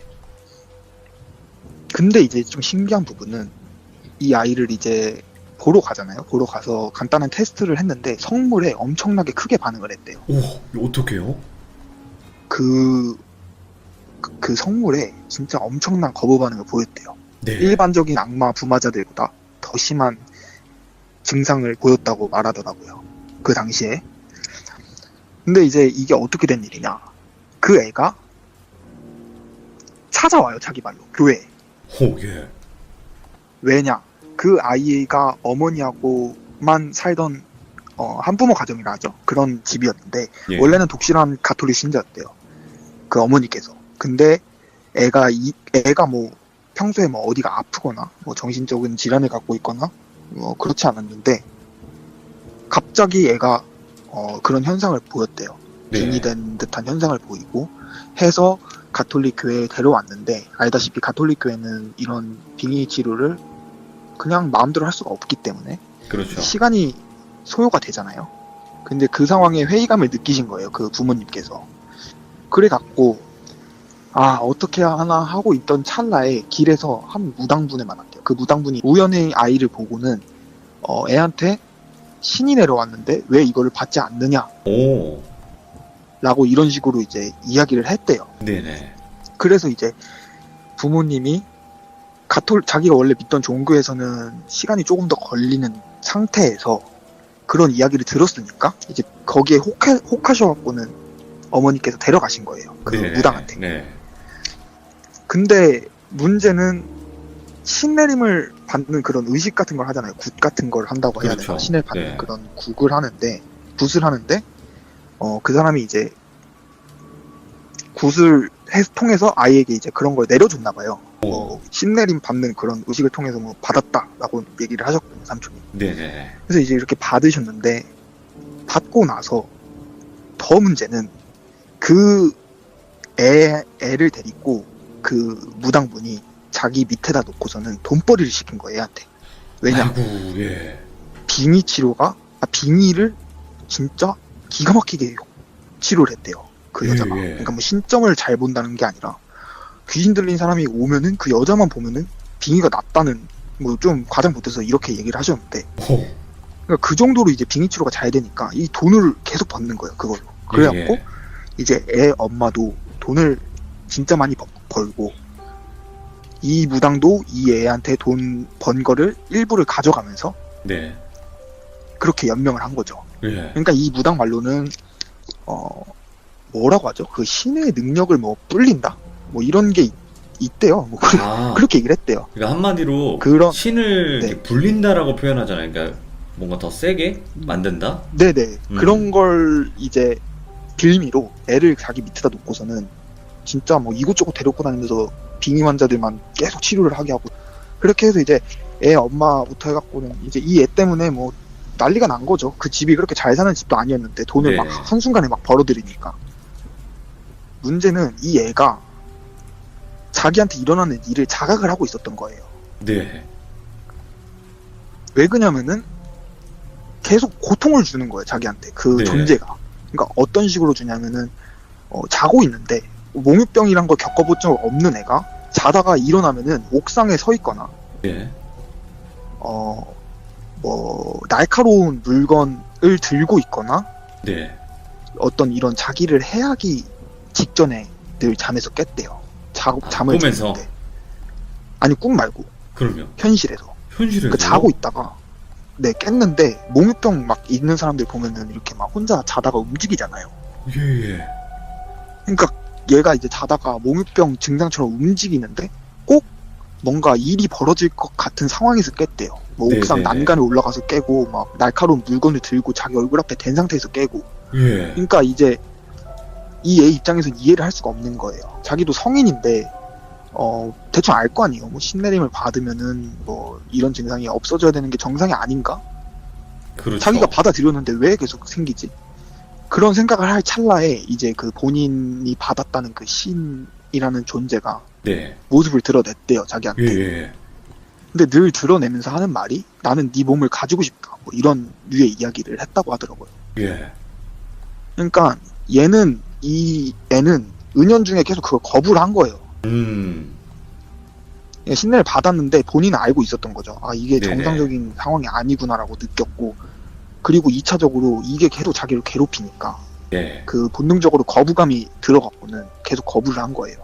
근데 이제 좀 신기한 부분은, 이 아이를 이제 보러 가잖아요. 보러 가서 간단한 테스트를 했는데 성물에 엄청나게 크게 반응을 했대요. 오, 이거 어떡해요? 그 성물에 진짜 엄청난 거부 반응을 보였대요. 네. 일반적인 악마 부마자들보다 더 심한 증상을 보였다고 말하더라고요. 그 당시에. 근데 이제 이게 어떻게 된 일이냐. 그 애가 찾아와요, 자기 말로. 교회에. 오, 예. 왜냐? 그 아이가 어머니하고만 살던 한부모 가정이라 하죠. 그런 집이었는데, 예. 원래는 독실한 가톨릭 신자였대요. 그 어머니께서. 근데 애가 뭐 평소에 뭐 어디가 아프거나 뭐 정신적인 질환을 갖고 있거나 뭐 그렇지 않았는데, 갑자기 애가 그런 현상을 보였대요. 네. 빙의된 듯한 현상을 보이고 해서 가톨릭 교회에 데려왔는데, 알다시피 가톨릭 교회는 이런 빙의 치료를 그냥 마음대로 할 수가 없기 때문에 그렇죠. 시간이 소요가 되잖아요. 근데 그 상황에 회의감을 느끼신 거예요, 그 부모님께서. 그래갖고 어떻게 하나 하고 있던 찰나에 길에서 한 무당분을 만났대요. 그 무당분이 우연히 아이를 보고는 애한테 신이 내려왔는데 왜 이거를 받지 않느냐 오. 라고 이런 식으로 이제 이야기를 했대요. 네네. 그래서 이제 부모님이 자기가 원래 믿던 종교에서는 시간이 조금 더 걸리는 상태에서 그런 이야기를 들었으니까 이제 거기에 혹하셔갖고는 어머니께서 데려가신 거예요. 그 네네. 무당한테. 네. 근데 문제는 신내림을 받는 그런 의식 같은 걸 하잖아요. 굿 같은 걸 한다고 해야 그렇죠. 되나? 신을 받는 네. 그런 굿을 하는데, 굿을 하는데, 그 사람이 이제 굿을 통해서 아이에게 이제 그런 걸 내려줬나 봐요. 신내림 받는 그런 의식을 통해서 뭐 받았다라고 얘기를 하셨거든요, 삼촌이. 네네. 그래서 이제 이렇게 받으셨는데, 받고 나서 더 문제는 그 애를 데리고 그 무당분이 자기 밑에다 놓고서는 돈벌이를 시킨 거예요, 얘한테. 왜냐? 아이고, 예. 빙의 치료가, 빙의를 진짜 기가 막히게 치료를 했대요. 그 예, 여자가. 예. 그러니까 뭐 신점을 잘 본다는 게 아니라 귀신 들린 사람이 오면은 그 여자만 보면은 빙의가 낫다는, 뭐 좀 과장 못해서 이렇게 얘기를 하셨는데, 호. 그러니까 그 정도로 이제 빙의 치료가 잘 되니까 이 돈을 계속 버는 거예요, 그걸로. 그래갖고 예. 이제 애 엄마도 돈을 진짜 많이 벌고, 이 무당도 이 애한테 돈 번 거를 일부를 가져가면서 네. 그렇게 연명을 한 거죠. 예. 그러니까 이 무당 말로는 뭐라고 하죠? 그 신의 능력을 뭐 불린다? 뭐 이런 게 있대요. 뭐 아, 그렇게 얘기를 했대요. 그러니까 한마디로 그런- 신을 네. 이렇게 불린다라고 표현하잖아요. 그러니까 뭔가 더 세게 만든다? 네네. 음. 그런 걸 이제 빌미로 애를 자기 밑에다 놓고서는 진짜 뭐 이곳저곳 데리고 다니면서 빙의 환자들만 계속 치료를 하게 하고, 그렇게 해서 이제 애 엄마부터 해갖고는 이제 이 애 때문에 뭐 난리가 난 거죠. 그 집이 그렇게 잘 사는 집도 아니었는데 돈을 네. 막 한순간에 막 벌어들이니까. 문제는 이 애가 자기한테 일어나는 일을 자각을 하고 있었던 거예요. 네. 왜 그러냐면은 계속 고통을 주는 거예요, 자기한테. 그 네. 존재가. 그러니까 어떤 식으로 주냐면은 자고 있는데 몽유병이란 걸 겪어본 적 없는 애가 자다가 일어나면은 옥상에 서 있거나 네. 뭐 날카로운 물건을 들고 있거나 네. 어떤 이런 자기를 해하기 직전에 늘 잠에서 깼대요. 잠을 꿈에서? 잤는데. 아니 꿈 말고 그럼요. 현실에서. 현실에서. 그러니까 자고 있다가 네 깼는데 몽유병 막 있는 사람들 보면은 이렇게 막 혼자 자다가 움직이잖아요. 예, 예. 그러니까 얘가 이제 자다가 몽유병 증상처럼 움직이는데 꼭 뭔가 일이 벌어질 것 같은 상황에서 깼대요. 뭐 옥상 네네네. 난간에 올라가서 깨고 막 날카로운 물건을 들고 자기 얼굴 앞에 댄 상태에서 깨고. 예. 그러니까 이제 이 애 입장에서는 이해를 할 수가 없는 거예요. 자기도 성인인데 대충 알 거 아니에요. 뭐 신내림을 받으면은 뭐 이런 증상이 없어져야 되는 게 정상이 아닌가? 그렇죠. 자기가 받아들였는데 왜 계속 생기지? 그런 생각을 할 찰나에 이제 그 본인이 받았다는 그 신이라는 존재가 네. 모습을 드러냈대요, 예, 자기한테. 예. 근데 늘 드러내면서 하는 말이 나는 네 몸을 가지고 싶다. 뭐 이런 류의 이야기를 했다고 하더라고요. 예. 그러니까 이 애는 은연중에 계속 그걸 거부를 한 거예요. 신내를 받았는데 본인은 알고 있었던 거죠. 아, 이게 네네. 정상적인 상황이 아니구나라고 느꼈고, 그리고 2차적으로 이게 계속 자기를 괴롭히니까 예. 그 본능적으로 거부감이 들어갔고는 계속 거부를 한 거예요.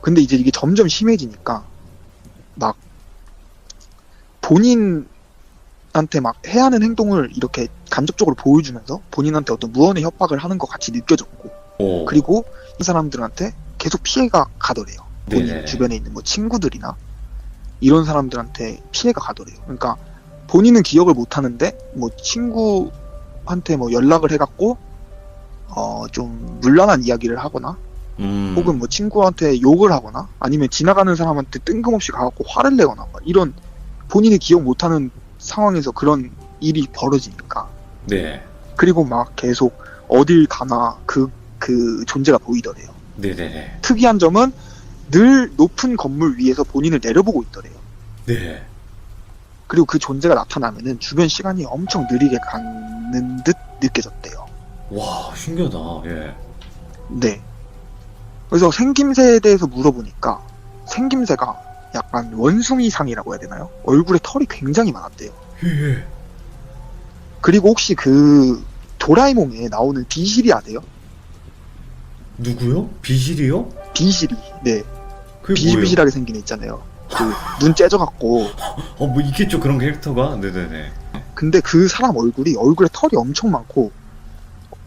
근데 이제 이게 점점 심해지니까 막 본인한테 막 해야 하는 행동을 이렇게 간접적으로 보여주면서 본인한테 어떤 무언의 협박을 하는 것 같이 느껴졌고, 오. 그리고 이 사람들한테 계속 피해가 가더래요. 본인 네네. 주변에 있는 뭐 친구들이나 이런 사람들한테 피해가 가더래요. 그러니까 본인은 기억을 못 하는데 뭐 친구한테 뭐 연락을 해갖고 좀 물란한 이야기를 하거나 혹은 뭐 친구한테 욕을 하거나 아니면 지나가는 사람한테 뜬금없이 가갖고 화를 내거나 막 이런 본인이 기억 못하는 상황에서 그런 일이 벌어지니까. 네. 그리고 막 계속 어딜 가나 그 존재가 보이더래요. 네네네. 특이한 점은 늘 높은 건물 위에서 본인을 내려보고 있더래요. 네. 그리고 그 존재가 나타나면은 주변 시간이 엄청 느리게 가는 듯 느껴졌대요. 와, 신기하다. 예. 네. 그래서 생김새에 대해서 물어보니까 생김새가 약간 원숭이상이라고 해야 되나요? 얼굴에 털이 굉장히 많았대요. 예. 그리고 혹시 그 도라에몽에 나오는 비실이 아세요? 누구요? 비실이요? 비실이. 네. 그게 비실비실하게 생긴 애 있잖아요. 그 눈 째져갖고. 뭐예요? 뭐 있겠죠, 그런 캐릭터가. 네네네. 근데 그 사람 얼굴에 털이 엄청 많고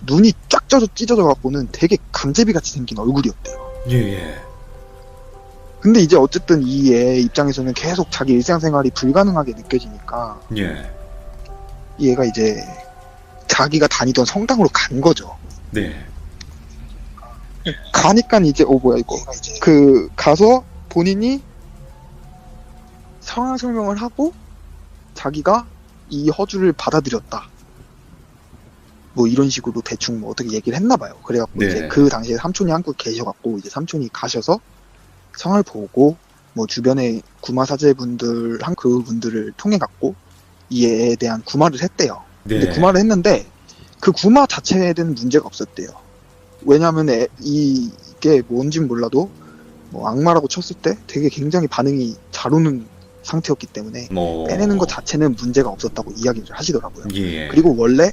눈이 쫙 찢어져 갖고는 되게 감제비 같이 생긴 얼굴이었대요. 예, 예. 근데 이제 어쨌든 이 애 입장에서는 계속 자기 일상생활이 불가능하게 느껴지니까 예. 이 애가 이제 자기가 다니던 성당으로 간 거죠. 네. 가니까 이제 뭐야 이거 그 가서 본인이 상황 설명을 하고 자기가 이 허주를 받아들였다. 뭐 이런 식으로 대충 뭐 어떻게 얘기를 했나 봐요. 그래갖고 네. 이제 그 당시에 삼촌이 한국에 계셔갖고 이제 삼촌이 가셔서 성을 보고 뭐 주변에 구마 사제분들 한 그분들을 통해 갖고 이 애에 대한 구마를 했대요. 네. 근데 구마를 했는데 그 구마 자체에는 문제가 없었대요. 왜냐하면 이게 뭔진 몰라도 뭐 악마라고 쳤을 때 되게 굉장히 반응이 잘 오는 상태였기 때문에 뭐 빼내는 것 자체는 문제가 없었다고 이야기를 하시더라고요. 예. 그리고 원래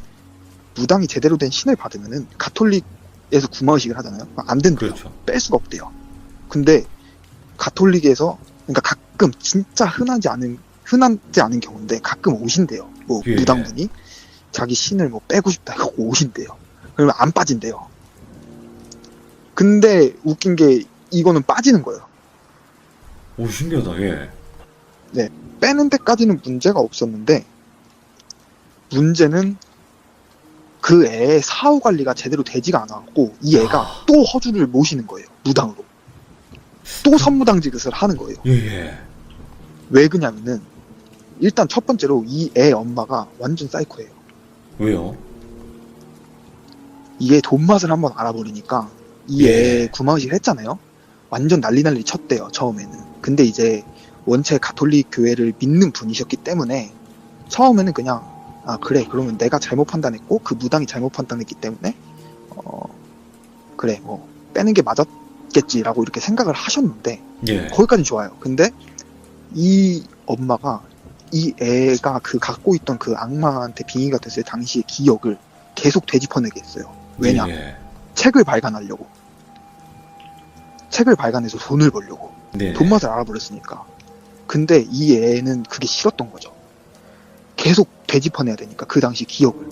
무당이 제대로 된 신을 받으면은 가톨릭에서 구마의식을 하잖아요. 안 된대요. 그렇죠. 뺄 수가 없대요. 근데 가톨릭에서 그러니까 가끔 진짜 흔하지 않은 경우인데 가끔 오신대요. 뭐 예. 무당분이 자기 신을 뭐 빼고 싶다 이거 오신대요. 그러면 안 빠진대요. 근데 웃긴 게 이거는 빠지는 거예요. 오, 신기하다. 예. 빼는 데까지는 문제가 없었는데 문제는 그 애의 사후 관리가 제대로 되지가 않았고 이 애가 또 허주를 모시는 거예요. 무당으로. 또 선무당직을 하는 거예요. 예, 예. 왜 그러냐면은 일단 첫 번째로 이 애 엄마가 완전 사이코예요. 왜요? 이게 돈맛을 한번 알아버리니까 이 예. 애 구마의식을 했잖아요. 완전 난리 쳤대요. 처음에는. 근데 이제 원체 가톨릭 교회를 믿는 분이셨기 때문에 처음에는 그냥 아 그래 그러면 내가 잘못 판단했고 그 무당이 잘못 판단했기 때문에 그래 뭐 빼는 게 맞았겠지라고 이렇게 생각을 하셨는데 예. 거기까지 좋아요. 근데 이 엄마가 이 애가 그 갖고 있던 그 악마한테 빙의가 됐을 당시의 기억을 계속 되짚어내게 했어요. 왜냐? 예. 책을 발간하려고. 책을 발간해서 돈을 벌려고. 네. 돈맛을 알아버렸으니까. 근데 이 애는 그게 싫었던 거죠. 계속 되짚어내야 되니까 그 당시 기억을.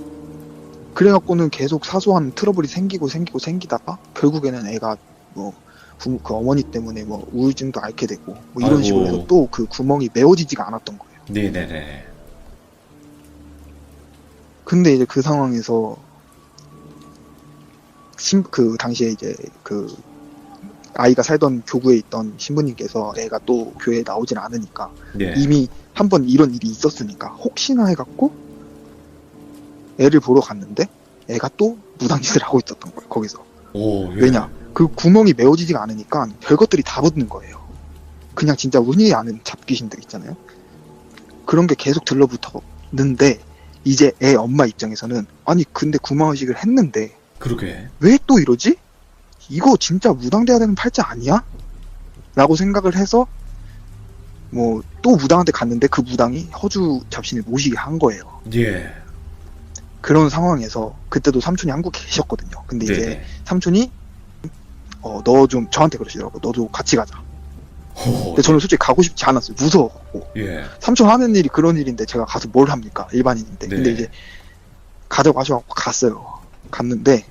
그래갖고는 계속 사소한 트러블이 생기다가 결국에는 애가 뭐 그 어머니 때문에 뭐 우울증도 앓게 되고 뭐 이런 아이고. 식으로 해서 또 그 구멍이 메워지지가 않았던 거예요. 네네네. 근데 이제 그 상황에서 그 당시에 이제 그 아이가 살던 교구에 있던 신부님께서 애가 또 교회에 나오질 않으니까 네. 이미 한 번 이런 일이 있었으니까 혹시나 해갖고 애를 보러 갔는데 애가 또 무당짓을 하고 있었던 거예요. 거기서. 오, 예. 왜냐? 그 구멍이 메워지지가 않으니까 별것들이 다 붙는 거예요. 그냥 진짜 운이 아는 잡귀신들 있잖아요. 그런 게 계속 들러붙었는데 이제 애 엄마 입장에서는 아니 근데 구마의식을 했는데 그러게. 왜 또 이러지? 이거 진짜 무당돼야 되는 팔자 아니야? 라고 생각을 해서 뭐 또 무당한테 갔는데 그 무당이 허주 잡신을 모시게 한 거예요. 예. 그런 상황에서 그때도 삼촌이 한국에 계셨거든요. 근데 이제 네네. 삼촌이 너 좀 저한테 그러시더라고. 너도 같이 가자. 호. 근데 저는 솔직히 가고 싶지 않았어요. 무서워갖고. 예. 삼촌 하는 일이 그런 일인데 제가 가서 뭘 합니까? 일반인인데. 네. 근데 이제 가져가셔갖고 갔어요. 갔는데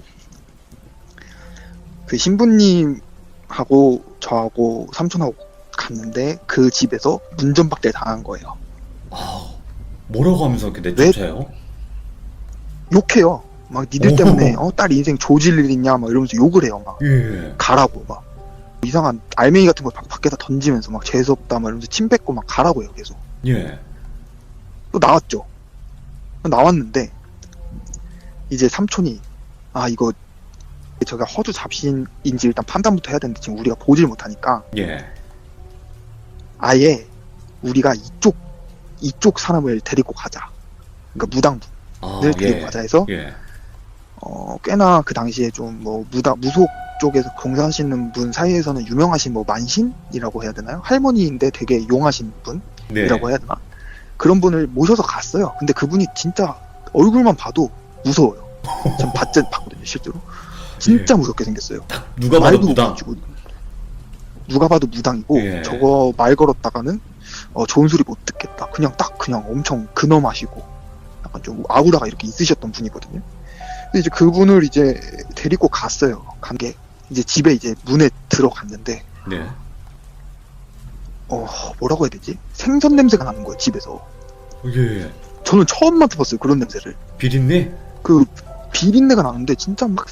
그 신부님하고 저하고 삼촌하고 갔는데 그 집에서 문전박대 당한 거예요. 아, 뭐라고 하면서 이렇게 내쫓아요? 욕해요. 막 니들 오. 때문에 딸 인생 조질 일 있냐 막 이러면서 욕을 해요. 막 예. 가라고 막 이상한 알맹이 같은 거 밖에다 던지면서 막 재수없다 막 이러면서 침 뱉고 막 가라고 해요. 계속. 예. 또 나왔죠. 나왔는데 이제 삼촌이 이거 제가 허주 잡신인지 일단 판단부터 해야 되는데 지금 우리가 보질 못하니까 예. 아예 우리가 이쪽 사람을 데리고 가자. 그러니까 무당분을 아, 데리고 예. 가자 해서 예. 꽤나 그 당시에 좀 뭐 무속 쪽에서 공사하시는 분 사이에서는 유명하신 뭐 만신이라고 해야 되나요? 할머니인데 되게 용하신 분이라고 네. 해야 되나? 그런 분을 모셔서 갔어요. 근데 그분이 진짜 얼굴만 봐도 무서워요. 전 봤거든요, 실제로. 진짜 무섭게 생겼어요. 누가 봐도 말도 무당. 못해주고, 누가 봐도 무당이고 예. 저거 말 걸었다가는 좋은 소리 못 듣겠다. 그냥 엄청 근엄하시고 약간 좀 아우라가 이렇게 있으셨던 분이거든요. 근데 이제 그분을 이제 데리고 갔어요. 간 게 이제 집에 이제 문에 들어갔는데 네. 뭐라고 해야 되지? 생선 냄새가 나는 거예요, 집에서. 예. 저는 처음 맡아봤어요, 그런 냄새를. 비린내? 그 비린내가 나는데 진짜 막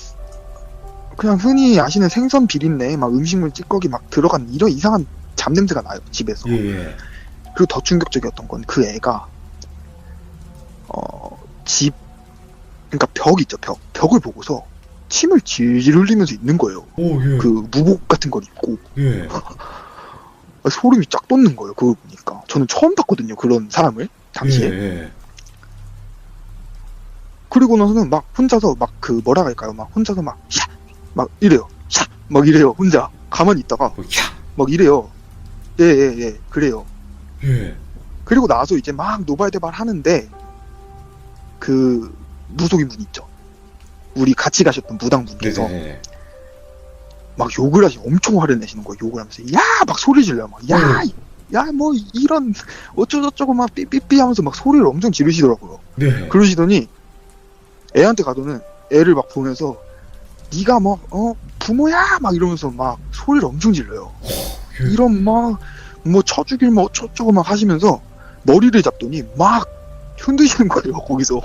그냥 흔히 아시는 생선 비린내, 막 음식물 찌꺼기 막 들어간 이런 이상한 잡냄새가 나요, 집에서. 예. 그리고 더 충격적이었던 건 그 애가 집, 그러니까 벽 있죠, 벽을 보고서 침을 질질 흘리면서 있는 거예요. 오, 예. 그 무복 같은 걸 입고. 예. 소름이 쫙 돋는 거예요, 그걸 보니까. 저는 처음 봤거든요, 그런 사람을 당시에. 예. 그리고 나서는 막 혼자서 막 그 뭐라 할까요, 막 혼자서 막 이래요, 막 이래요, 혼자 가만히 있다가 막 이래요. 예, 그래요. 예. 그리고 나서 이제 막 노발대발 하는데 그 무속인 분 있죠, 우리 같이 가셨던 무당분께서 네네. 막 욕을 엄청 화를 내시는 거예요. 욕을 하면서 야 막 소리 질러요. 막 야 뭐 이런 어쩌고저쩌고 막 삐삐삐 하면서 막 소리를 엄청 지르시더라고요. 네. 그러시더니 애한테 가서는 애를 막 보면서 네가 뭐 부모야 막 이러면서 막 소리를 엄청 질러요. 예. 이런 막 뭐 쳐죽일 뭐 어쩌고저쩌고 막 하시면서 머리를 잡더니 막 흔드시는 거예요, 거기서.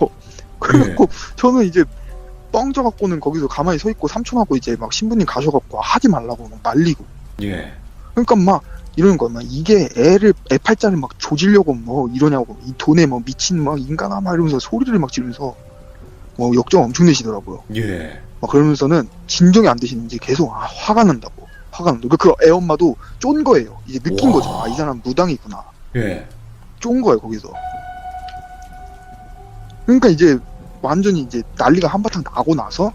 그래갖고 저는 이제 뻥져갖고는 거기서 가만히 서 있고 삼촌하고 이제 막 신부님 가셔갖고 하지 말라고 막 말리고. 예. 그러니까 막 이러는 거야. 막 이게 애 팔자를 막 조지려고 뭐 이러냐고, 이 돈에 뭐 미친 막 인간아 막 이러면서 소리를 막 지르면서 뭐 역정 엄청 내시더라고요. 예. 막 그러면서는 진정이 안 되시는지 계속 화가 난다고. 그 애 엄마도 쫀 거예요. 이제 느낀 와. 거죠. 이 사람 무당이구나. 예. 쫀 거예요, 거기서. 그러니까 이제 완전히 이제 난리가 한바탕 나고 나서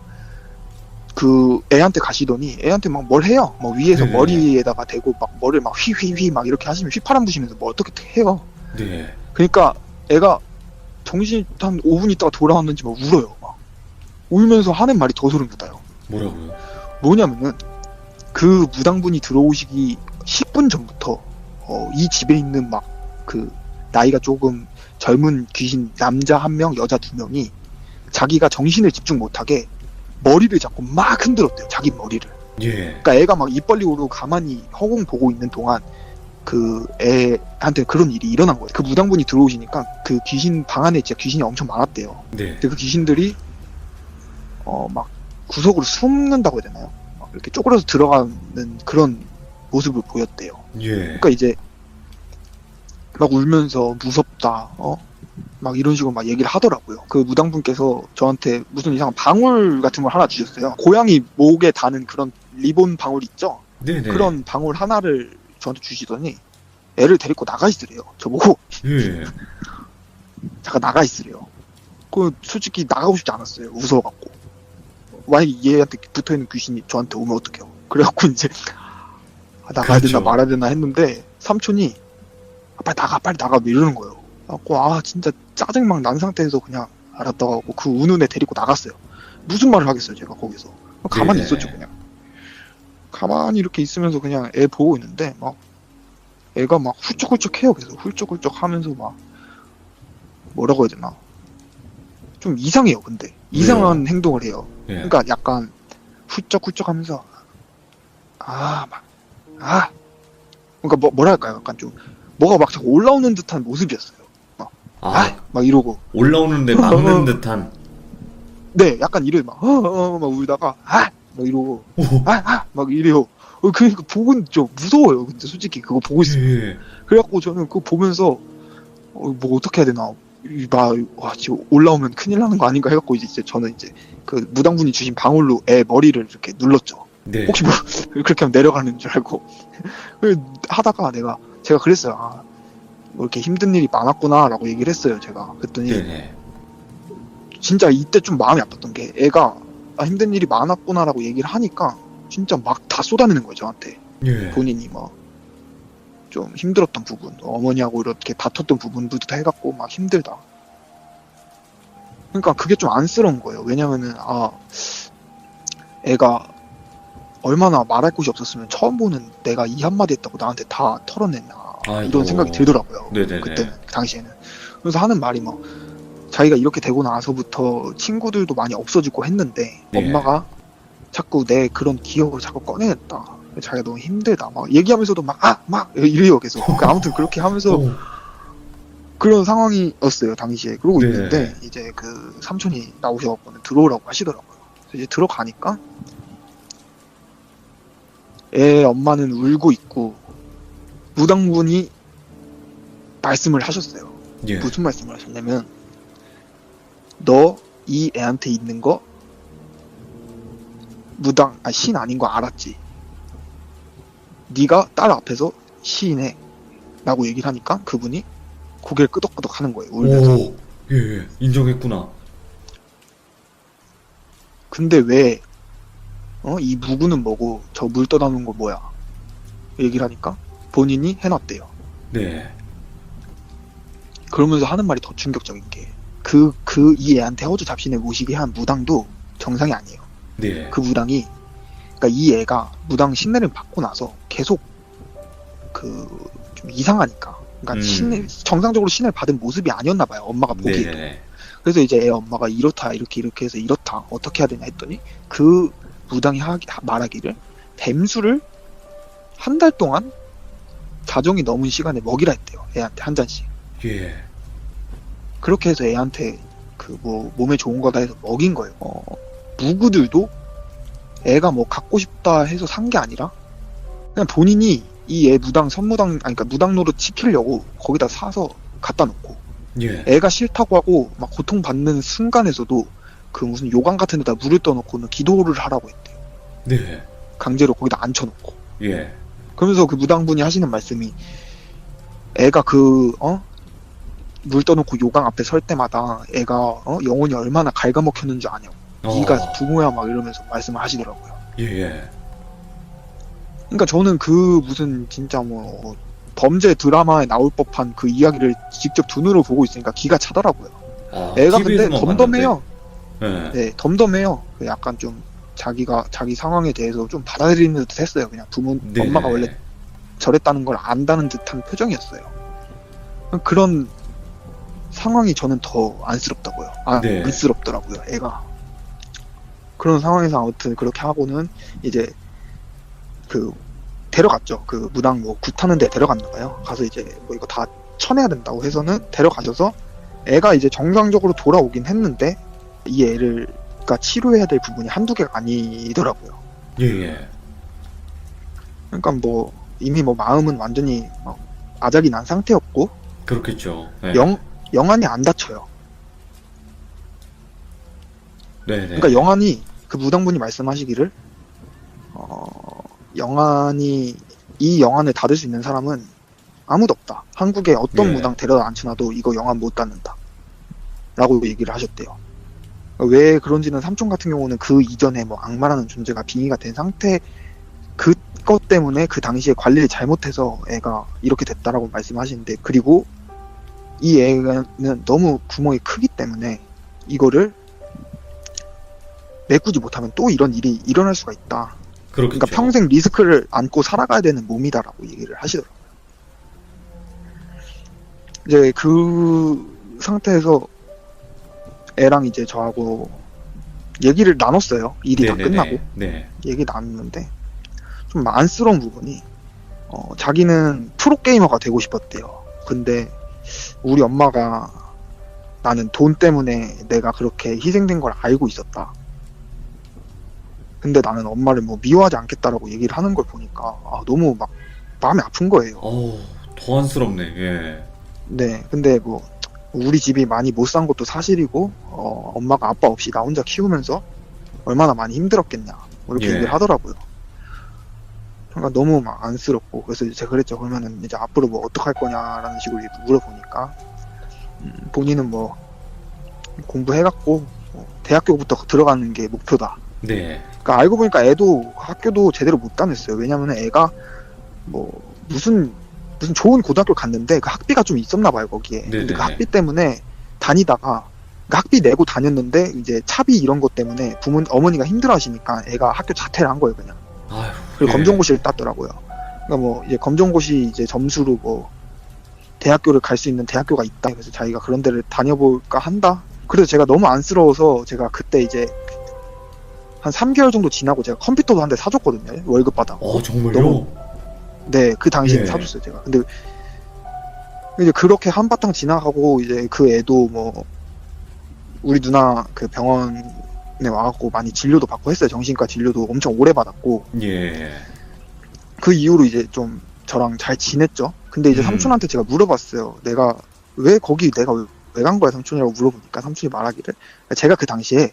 그 애한테 가시더니 애한테 막 뭘 해요. 뭐 위에서 네. 머리에다가 대고 막 머리를 막 휘휘휘 막 이렇게 하시면 휘파람 부시면서 뭐 어떻게 해요. 네. 그러니까 애가 정신이 한 5분 있다가 돌아왔는지 막 울어요. 막 울면서 하는 말이 더 소름 돋아요. 뭐라고요? 뭐냐면은 그 무당분이 들어오시기 10분 전부터 이 집에 있는 막 그 나이가 조금 젊은 귀신 남자 1명 여자 2명이 자기가 정신을 집중 못하게 머리를 잡고 막 흔들었대요, 자기 머리를. 예. 그러니까 애가 막 입 벌리고 가만히 허공 보고 있는 동안 그 애한테 그런 일이 일어난 거예요. 그 무당분이 들어오시니까 그 귀신 방 안에 진짜 귀신이 엄청 많았대요. 네. 근데 그 귀신들이 막 구석으로 숨는다고 해야 되나요? 막 이렇게 쪼그려서 들어가는 그런 모습을 보였대요. 예. 그러니까 이제 막 울면서 무섭다, 막 이런 식으로 막 얘기를 하더라고요. 그 무당분께서 저한테 무슨 이상한 방울 같은 걸 하나 주셨어요. 고양이 목에 다는 그런 리본 방울 있죠? 네네. 그런 방울 하나를 저한테 주시더니 애를 데리고 나가 있으래요. 저보고 예. 잠깐 나가 있으래요. 그 솔직히 나가고 싶지 않았어요, 무서워갖고. 만약에 얘한테 붙어있는 귀신이 저한테 오면 어떡해요. 그래갖고 이제 나가야 그렇죠. 되나 말아야 되나 했는데 삼촌이 빨리 나가 뭐 이러는 거예요. 그래갖고 진짜 짜증 막 난 상태에서 그냥 알았다고 하고 그 우는 애 데리고 나갔어요. 무슨 말을 하겠어요, 제가 거기서. 가만히 네네. 있었죠, 그냥. 가만히 이렇게 있으면서 그냥 애 보고 있는데 막 애가 막 훌쩍훌쩍해요. 계속 훌쩍훌쩍 하면서 막 뭐라고 해야 되나, 좀 이상해요. 근데 이상한 행동을 해요. 예. 그러니까 약간 훌쩍훌쩍 하면서 그러니까 뭐라 할까요? 약간 좀 뭐가 막 자꾸 올라오는 듯한 모습이었어요. 막 이러고. 올라오는데 막는 듯한. 네, 약간 이래 막 울다가 막 이러고 막 이래요. 그러니까 보고 좀 무서워요. 근데 솔직히 그거 보고 있으면. 예. 그래갖고 저는 그거 보면서 뭐 어떻게 해야 되나, 지금 올라오면 큰일 나는 거 아닌가 해갖고 이제 저는 이제 그 무당분이 주신 방울로 애 머리를 이렇게 눌렀죠. 네. 혹시 뭐 그렇게 하면 내려가는 줄 알고. 하다가 제가 그랬어요. 뭐 이렇게 힘든 일이 많았구나라고 얘기를 했어요, 제가. 그랬더니 네네. 진짜 이때 좀 마음이 아팠던 게 애가 힘든 일이 많았구나라고 얘기를 하니까 진짜 막 다 쏟아내는 거예요, 저한테. 예. 본인이 막 좀 힘들었던 부분, 어머니하고 이렇게 다퉜던 부분부터 다 해갖고 막 힘들다. 그러니까 그게 좀 안쓰러운 거예요. 왜냐면은 애가 얼마나 말할 곳이 없었으면 처음 보는 내가 이 한마디 했다고 나한테 다 털어냈나, 아이고. 이런 생각이 들더라고요. 네네네. 그때는, 그 당시에는. 그래서 하는 말이 막 자기가 이렇게 되고 나서부터 친구들도 많이 없어지고 했는데 예. 엄마가 자꾸 내 그런 기억을 자꾸 꺼내냈다. 자기가 너무 힘들다. 막 얘기하면서도 막 이래요 계속. 그러니까 아무튼 그렇게 하면서 오. 그런 상황이었어요 당시에. 그러고 네. 있는데 이제 그 삼촌이 나오셔갖고 들어오라고 하시더라고요. 그래서 이제 들어가니까 애 엄마는 울고 있고 무당분이 말씀을 하셨어요. 예. 무슨 말씀을 하셨냐면 너 이 애한테 있는 거 신 아닌 거 알았지? 네가 딸 앞에서 시인해 라고 얘기를 하니까 그분이 고개를 끄덕끄덕 하는 거예요. 울면서. 오. 예. 인정했구나. 근데 왜 이 무구는 뭐고 저 물 떠다 놓은 거 뭐야? 얘기를 하니까 본인이 해놨대요. 네. 그러면서 하는 말이 더 충격적인 게 이 애한테 허주 잡신을 모시게 한 무당도 정상이 아니에요. 네. 그 무당이, 그러니까 이 애가 무당 신내를 받고 나서 계속 좀 이상하니까, 그러니까 정상적으로 신을 받은 모습이 아니었나 봐요. 엄마가 보기에도. 네. 그래서 이제 애 엄마가 이렇다 이렇게 해서 이렇다 어떻게 해야 되냐 했더니 그 무당이 말하기를 뱀술을 한 달 동안 자정이 넘은 시간에 먹이라 했대요. 애한테 한 잔씩. 예. 그렇게 해서 애한테 몸에 좋은 거다 해서 먹인 거예요. 무구들도 애가 뭐 갖고 싶다 해서 산 게 아니라 그냥 본인이 이 애 그러니까 무당 노릇 시키려고 거기다 사서 갖다 놓고 예. 애가 싫다고 하고 막 고통받는 순간에서도 그 무슨 요강 같은 데다 물을 떠놓고는 기도를 하라고 했대요. 네. 강제로 거기다 앉혀놓고. 예. 그러면서 그 무당분이 하시는 말씀이 애가 물 떠놓고 요강 앞에 설 때마다 애가 영혼이 얼마나 갉아먹혔는지 아냐고. 네가 부모야 막 이러면서 말씀을 하시더라고요. 예. 그러니까 저는 그 무슨 진짜 뭐 범죄 드라마에 나올 법한 그 이야기를 직접 두 눈으로 보고 있으니까 기가 차더라고요. 애가 근데 TV에서만 덤덤해요. 봤는데. 예. 네, 덤덤해요. 약간 좀 자기 상황에 대해서 좀 받아들이는 듯 했어요. 그냥 네. 엄마가 원래 저랬다는 걸 안다는 듯한 표정이었어요. 그런 상황이 저는 더 안쓰럽다고요. 네. 안쓰럽더라고요, 애가. 그런 상황에서 아무튼 그렇게 하고는 이제 데려갔죠. 그 무당 굿하는 데 데려갔나 봐요. 가서 이제 이거 다 쳐내야 된다고 해서는 데려가셔서 애가 이제 정상적으로 돌아오긴 했는데 이 애를 그러니까 치료해야 될 부분이 한두 개가 아니더라고요. 예. 그러니까 이미 마음은 완전히 아작이 난 상태였고 그렇겠죠. 예. 영안이 안 다쳐요. 네네. 그러니까 영안이 그 무당분이 말씀하시기를 이 영안을 닫을 수 있는 사람은 아무도 없다. 한국에 어떤 예. 무당 데려다 앉혀놔도 이거 영안 못 닫는다. 라고 얘기를 하셨대요. 왜 그런지는 삼촌 같은 경우는 그 이전에 악마라는 존재가 빙의가 된 상태 그것 때문에 그 당시에 관리를 잘못해서 애가 이렇게 됐다라고 말씀하시는데, 그리고 이 애는 너무 구멍이 크기 때문에 이거를 메꾸지 못하면 또 이런 일이 일어날 수가 있다. 그렇겠죠. 그러니까 평생 리스크를 안고 살아가야 되는 몸이다라고 얘기를 하시더라고요. 이제 그 상태에서 애랑 이제 저하고 얘기를 나눴어요. 일이 다 끝나고. 네. 얘기 나눴는데 좀 안쓰러운 부분이 자기는 프로게이머가 되고 싶었대요. 근데 우리 엄마가 나는 돈 때문에 내가 그렇게 희생된 걸 알고 있었다. 근데 나는 엄마를 미워하지 않겠다라고 얘기를 하는 걸 보니까 너무 마음이 아픈 거예요. 더 안쓰럽네. 예. 네, 근데 우리 집이 많이 못 산 것도 사실이고 엄마가 아빠 없이 나 혼자 키우면서 얼마나 많이 힘들었겠냐 이렇게 예. 얘기를 하더라고요. 그러니까 너무 안쓰럽고, 그래서 제가 그랬죠. 그러면은 이제 앞으로 어떡할 거냐라는 식으로 물어보니까 본인은 공부해갖고 대학교부터 들어가는 게 목표다. 네. 그러니까 알고 보니까 애도 학교도 제대로 못 다녔어요. 왜냐면 애가 무슨 좋은 고등학교 갔는데 그 학비가 좀 있었나 봐요, 거기에. 근데 그 학비 때문에 다니다가 학비 내고 다녔는데 이제 차비 이런 것 때문에 어머니가 힘들어 하시니까 애가 학교 자퇴를 한 거예요, 그냥. 그리고 검정고시를 땄더라고요. 그러니까 이제 검정고시 이제 점수로 대학교를 갈 수 있는 대학교가 있다. 그래서 자기가 그런 데를 다녀볼까 한다. 그래서 제가 너무 안쓰러워서 제가 그때 이제 한 3개월 정도 지나고 제가 컴퓨터도 한 대 사줬거든요. 월급 받아고. 정말요? 너무- 네, 그 당시에 예. 사줬어요, 제가. 근데 이제 그렇게 한바탕 지나가고 이제 그 애도 뭐 우리 누나 그 병원에 와갖고 많이 진료도 받고 했어요. 정신과 진료도 엄청 오래 받았고 예. 그 이후로 이제 좀 저랑 잘 지냈죠. 근데 이제 음. 삼촌한테 제가 물어봤어요. 내가 왜 간 거야 삼촌이라고 물어보니까 삼촌이 말하기를 제가 그 당시에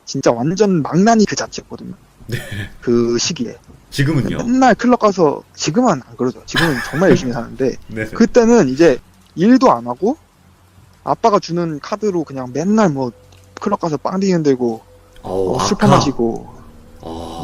진짜 완전 망나니 그 자체였거든요. 네. 그 시기에 지금은요? 맨날 클럽 가서 지금은 안 그러죠. 지금은 정말 열심히 사는데 네. 그때는 이제 일도 안 하고 아빠가 주는 카드로 그냥 맨날 뭐 클럽 가서 빵딩이 흔들고 술 퍼마시고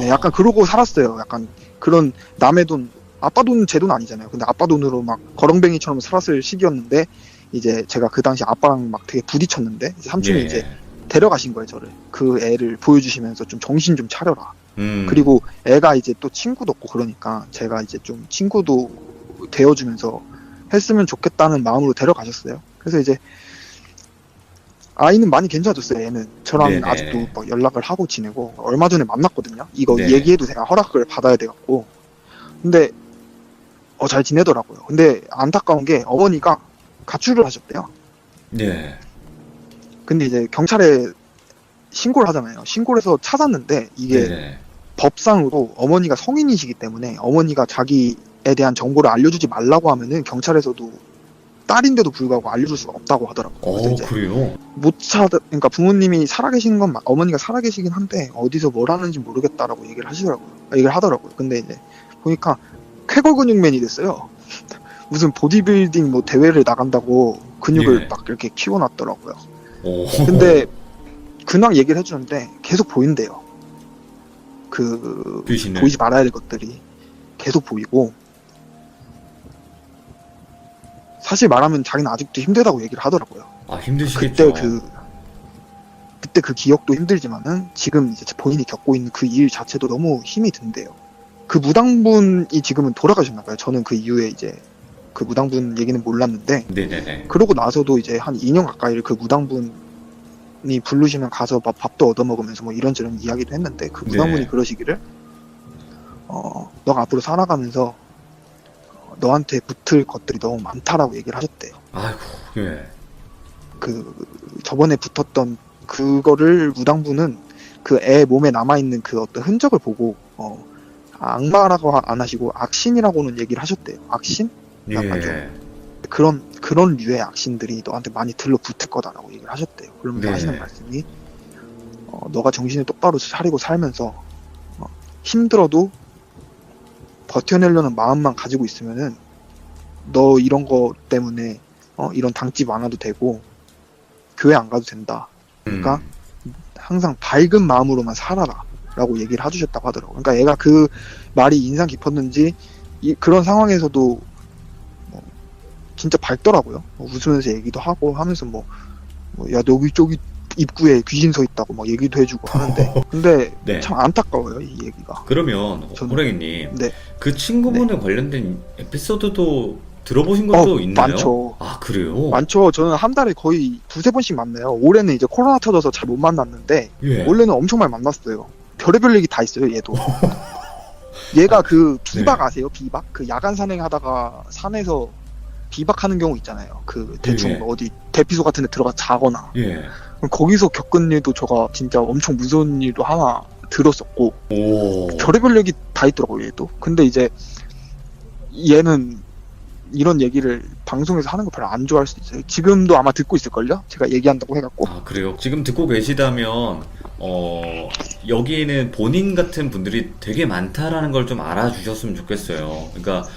네, 약간 그러고 살았어요. 약간 그런 남의 돈, 아빠 돈 제 돈 아니잖아요. 근데 아빠 돈으로 막 거렁뱅이처럼 살았을 시기였는데 이제 제가 그 당시 아빠랑 막 되게 부딪혔는데 이제 삼촌이 예. 이제 데려가신 거예요, 저를. 그 애를 보여주시면서 좀 정신 좀 차려라. 음. 그리고 애가 이제 또 친구도 없고 그러니까 제가 이제 좀 친구도 되어주면서 했으면 좋겠다는 마음으로 데려가셨어요. 그래서 이제 아이는 많이 괜찮아졌어요. 얘는 저랑 네네. 아직도 막 연락을 하고 지내고 얼마 전에 만났거든요. 이거 네. 얘기해도 제가 허락을 받아야 돼갖고 근데 잘 지내더라고요. 근데 안타까운 게 어머니가 가출을 하셨대요. 네. 근데 이제 경찰에 신고를 하잖아요. 신고를 해서 찾았는데 이게 네. 법상으로 어머니가 성인이시기 때문에 어머니가 자기에 대한 정보를 알려주지 말라고 하면은 경찰에서도 딸인데도 불구하고 알려줄 수가 없다고 하더라고요. 그래서 이제 그래요? 그러니까 부모님이 살아계신 건 어머니가 살아계시긴 한데 어디서 뭘 하는지 모르겠다라고 얘기를 하더라고요. 근데 이제 보니까 쾌걸근육맨이 됐어요. 무슨 보디빌딩 뭐 대회를 나간다고 근육을 예. 막 이렇게 키워놨더라고요. 오. 근데 근황 얘기를 해주는데 계속 보인대요. 그 귀신을. 보이지 말아야 될 것들이 계속 보이고 사실 말하면 자기는 아직도 힘들다고 얘기를 하더라고요. 힘드시겠죠. 그때 그 기억도 힘들지만은 지금 이제 본인이 겪고 있는 그 일 자체도 너무 힘이 든대요. 그 무당분이 지금은 돌아가셨나봐요. 저는 그 이후에 이제 그 무당분 얘기는 몰랐는데 네네네. 그러고 나서도 이제 한 2년 가까이를 그 무당분이 부르시면 가서 밥도 얻어먹으면서 뭐 이런저런 이야기도 했는데 그 무당분이 네. 그러시기를 너가 앞으로 살아가면서 너한테 붙을 것들이 너무 많다라고 얘기를 하셨대요. 아이고, 예. 그 저번에 붙었던 그거를 무당분은 그 애 몸에 남아있는 그 어떤 흔적을 보고 악마라고 안 하시고 악신이라고는 얘기를 하셨대요. 악신? 약간 좀 예. 그런 류의 악신들이 너한테 많이 들러붙을 거다라고 얘기를 하셨대요. 그러면서 네. 하시는 말씀이 너가 정신을 똑바로 차리고 살면서 힘들어도 버텨내려는 마음만 가지고 있으면은 너 이런 거 때문에 이런 당집 안 와도 되고 교회 안 가도 된다. 그러니까 항상 밝은 마음으로만 살아라 라고 얘기를 해주셨다고 하더라고요. 그러니까 얘가 그 말이 인상 깊었는지 그런 상황에서도 진짜 밝더라고요. 웃으면서 얘기도 하고 하면서 야 여기 저기 입구에 귀신 서 있다고 막 얘기도 해주고 하는데 근데 네. 참 안타까워요 이 얘기가. 그러면 저는- 호랭이님, 네. 그 친구분에 관련된 에피소드도 들어보신 것도 있나요? 많죠. 그래요? 많죠. 저는 한 달에 거의 두세 번씩 만나요. 올해는 이제 코로나 터져서 잘 못 만났는데 예. 원래는 엄청 많이 만났어요. 별의별 얘기 다 있어요 얘도. 얘가 그 비박 네. 아세요? 비박? 그 야간 산행하다가 산에서 비박하는 경우 있잖아요. 그 대충 예. 뭐 어디 대피소 같은 데 들어가 자거나 예. 그럼 거기서 겪은 일도 저가 진짜 엄청 무서운 일도 하나 들었었고 오. 별의별 얘기 다 있더라고요 얘도. 근데 이제 얘는 이런 얘기를 방송에서 하는 거 별로 안 좋아할 수도 있어요. 지금도 아마 듣고 있을걸요? 제가 얘기한다고 해갖고. 그래요? 지금 듣고 계시다면, 여기에는 본인 같은 분들이 되게 많다라는 걸 좀 알아주셨으면 좋겠어요. 그러니까,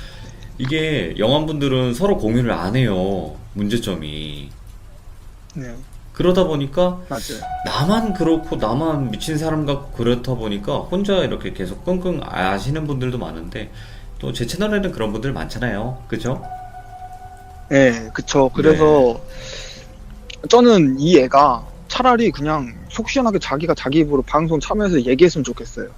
이게 영환분들은 서로 공유를 안 해요. 문제점이. 네, 그러다 보니까, 맞아요. 나만 그렇고, 나만 미친 사람 같고, 그렇다 보니까, 혼자 이렇게 계속 끙끙 아시는 분들도 많은데, 또 제 채널에는 그런 분들 많잖아요. 그죠? 네, 그쵸. 그래서 저는 이 애가 차라리 그냥 속 시원하게 자기가 자기 입으로 방송 참여해서 얘기했으면 좋겠어요.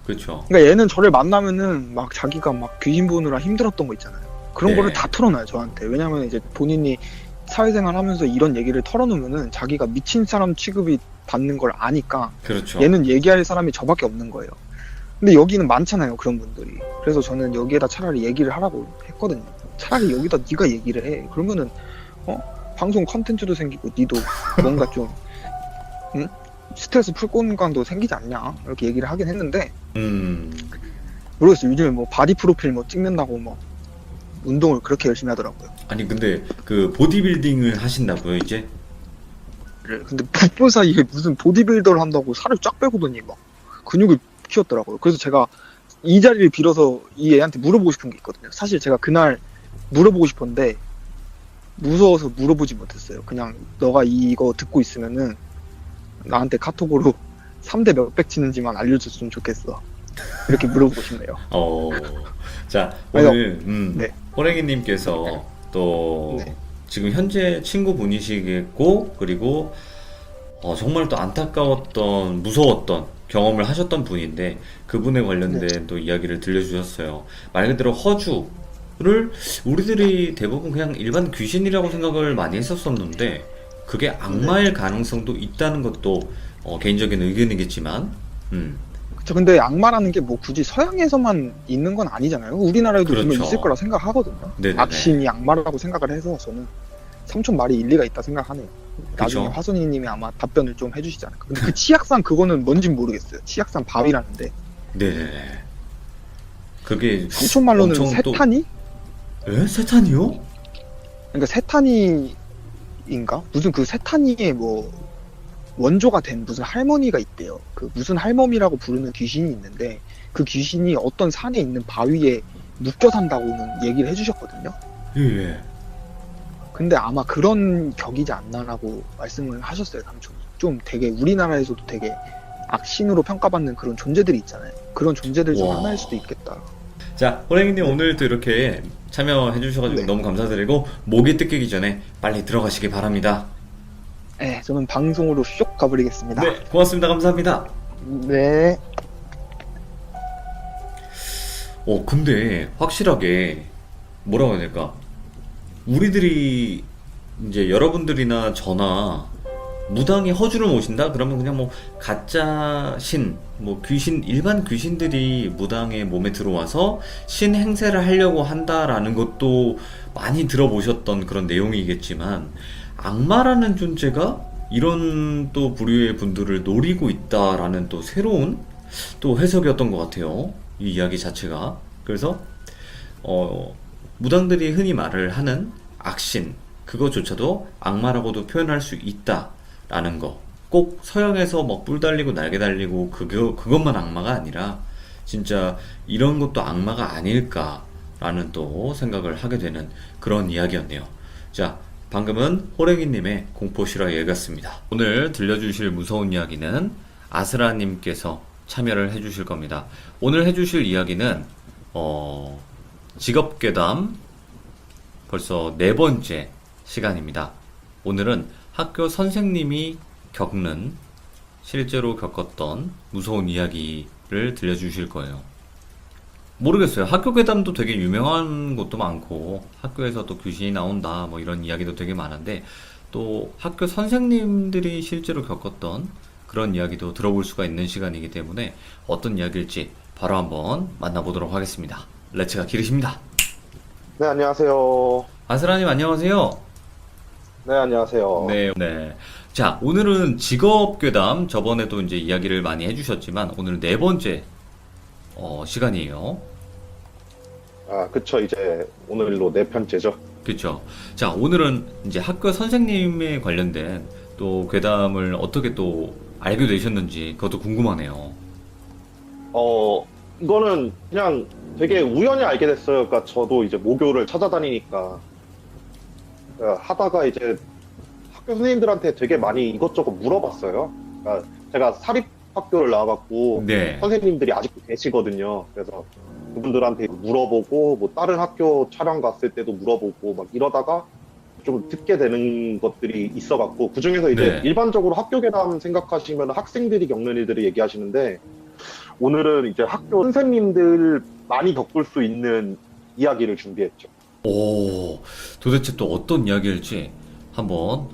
그쵸. 그러니까 얘는 저를 만나면은 막 자기가 막 귀신 보느라 힘들었던 거 있잖아요. 그런 네. 거를 다 털어놔요 저한테. 왜냐면 이제 본인이 사회생활 하면서 이런 얘기를 털어놓으면은 자기가 미친 사람 취급이 받는 걸 아니까 그렇죠. 얘는 얘기할 사람이 저밖에 없는 거예요. 근데 여기는 많잖아요 그런 분들이. 그래서 저는 여기에다 차라리 얘기를 하라고 했거든요. 차라리 여기다 네가 얘기를 해. 그러면은 방송 컨텐츠도 생기고 니도 뭔가 좀 응? 스트레스 풀 공간도 생기지 않냐 이렇게 얘기를 하긴 했는데 모르겠어요. 요즘에 뭐 바디 프로필 뭐 찍는다고 뭐 운동을 그렇게 열심히 하더라고요. 아니 근데 그 보디빌딩을 하신다고요 이제? 근데 북부 사이에 무슨 보디빌더를 한다고 살을 쫙 빼고더니 막 근육을 키웠더라고요. 그래서 제가 이 자리를 빌어서 이 애한테 물어보고 싶은 게 있거든요. 사실 제가 그날 물어보고 싶었는데 무서워서 물어보지 못했어요. 그냥 너가 이거 듣고 있으면은 나한테 카톡으로 3대 몇백 치는지만 알려줬으면 좋겠어. 이렇게 물어보고 싶네요. 자, 아니, 오늘 네. 호랭이님께서 또 네. 지금 현재 친구분이시겠고 그리고 정말 또 안타까웠던 무서웠던 경험을 하셨던 분인데 그분에 관련된 또 이야기를 들려주셨어요. 말 그대로 허주를 우리들이 대부분 그냥 일반 귀신이라고 생각을 많이 했었었는데 그게 악마일 가능성도 있다는 것도 개인적인 의견이겠지만 그쵸. 근데 악마라는 게 뭐 굳이 서양에서만 있는 건 아니잖아요. 우리나라에도 그렇죠. 분명 있을 거라 생각하거든요. 네네네. 악신이 악마라고 생각을 해서 저는 삼촌 말이 일리가 있다 생각하네요. 나중에 그쵸. 화선이님이 아마 답변을 좀 해주시지 않을까. 근데 그 치약산 그거는 뭔진 모르겠어요. 치약산 바위라는데 네네네. 그게 삼촌 말로는 엄청 또- 세탄이? 에? 세탄이요? 그러니까 세탄이인가? 무슨 그 세탄이의 뭐 원조가 된 무슨 할머니가 있대요. 그 무슨 할멈이라고 부르는 귀신이 있는데 그 귀신이 어떤 산에 있는 바위에 묶여 산다고는 얘기를 해주셨거든요. 예. 근데 아마 그런 격이지 않나라고 말씀을 하셨어요, 삼촌이. 좀 되게 우리나라에서도 되게 악신으로 평가받는 그런 존재들이 있잖아요. 그런 존재들 중 와. 하나일 수도 있겠다. 자, 호랭이님 오늘 또 이렇게 참여해 주셔가지고 네. 너무 감사드리고 목이 뜯기기 전에 빨리 들어가시기 바랍니다. 네, 저는 방송으로 쇽 가버리겠습니다. 네, 고맙습니다. 감사합니다. 네. 근데 확실하게 뭐라고 해야 될까? 우리들이 이제 여러분들이나 저나 무당이 허주를 모신다? 그러면 그냥 뭐 가짜 신, 뭐 귀신, 일반 귀신들이 무당의 몸에 들어와서 신 행세를 하려고 한다라는 것도 많이 들어보셨던 그런 내용이겠지만 악마라는 존재가 이런 또 부류의 분들을 노리고 있다라는 또 새로운 또 해석이었던 것 같아요. 이 이야기 자체가. 그래서 무당들이 흔히 말을 하는 악신, 그거조차도 악마라고도 표현할 수 있다라는 거. 꼭 서양에서 막 뿔 달리고 날개 달리고 그것만 악마가 아니라 진짜 이런 것도 악마가 아닐까라는 또 생각을 하게 되는 그런 이야기였네요. 자, 방금은 호랭이님의 공포 실화 얘기였습니다. 오늘 들려주실 무서운 이야기는 아스라님께서 참여를 해주실 겁니다. 오늘 해주실 이야기는 직업괴담 벌써 4번째 시간입니다. 오늘은 학교 선생님이 겪는 실제로 겪었던 무서운 이야기를 들려주실 거예요. 모르겠어요. 학교 괴담도 되게 유명한 곳도 많고 학교에서 또 귀신이 나온다 뭐 이런 이야기도 되게 많은데 또 학교 선생님들이 실제로 겪었던 그런 이야기도 들어볼 수가 있는 시간이기 때문에 어떤 이야기일지 바로 한번 만나보도록 하겠습니다. 렛츠가 기르십니다. 네, 안녕하세요. 아스라님 안녕하세요. 네, 안녕하세요. 네, 네. 자, 오늘은 직업괴담 저번에도 이제 이야기를 많이 해주셨지만 오늘은 4번째 시간이에요. 아, 그쵸. 이제 오늘로 4편째죠. 그렇죠. 자, 오늘은 이제 학교 선생님에 관련된 또 괴담을 어떻게 또 알게 되셨는지 그것도 궁금하네요. 이거는 그냥 되게 우연히 알게 됐어요. 그러니까 저도 이제 모교를 찾아다니니까 하다가 이제 학교 선생님들한테 되게 많이 이것저것 물어봤어요. 그러니까 제가 사립학교를 나와갖고 네. 선생님들이 아직도 계시거든요. 그래서 그분들한테 물어보고 뭐 다른 학교 촬영 갔을 때도 물어보고 막 이러다가 좀 듣게 되는 것들이 있어갖고 그 중에서 이제 네. 일반적으로 학교 괴담 생각하시면 학생들이 겪는 일들을 얘기하시는데 오늘은 이제 학교 선생님들 많이 겪을 수 있는 이야기를 준비했죠. 오, 도대체 또 어떤 이야기일지 한번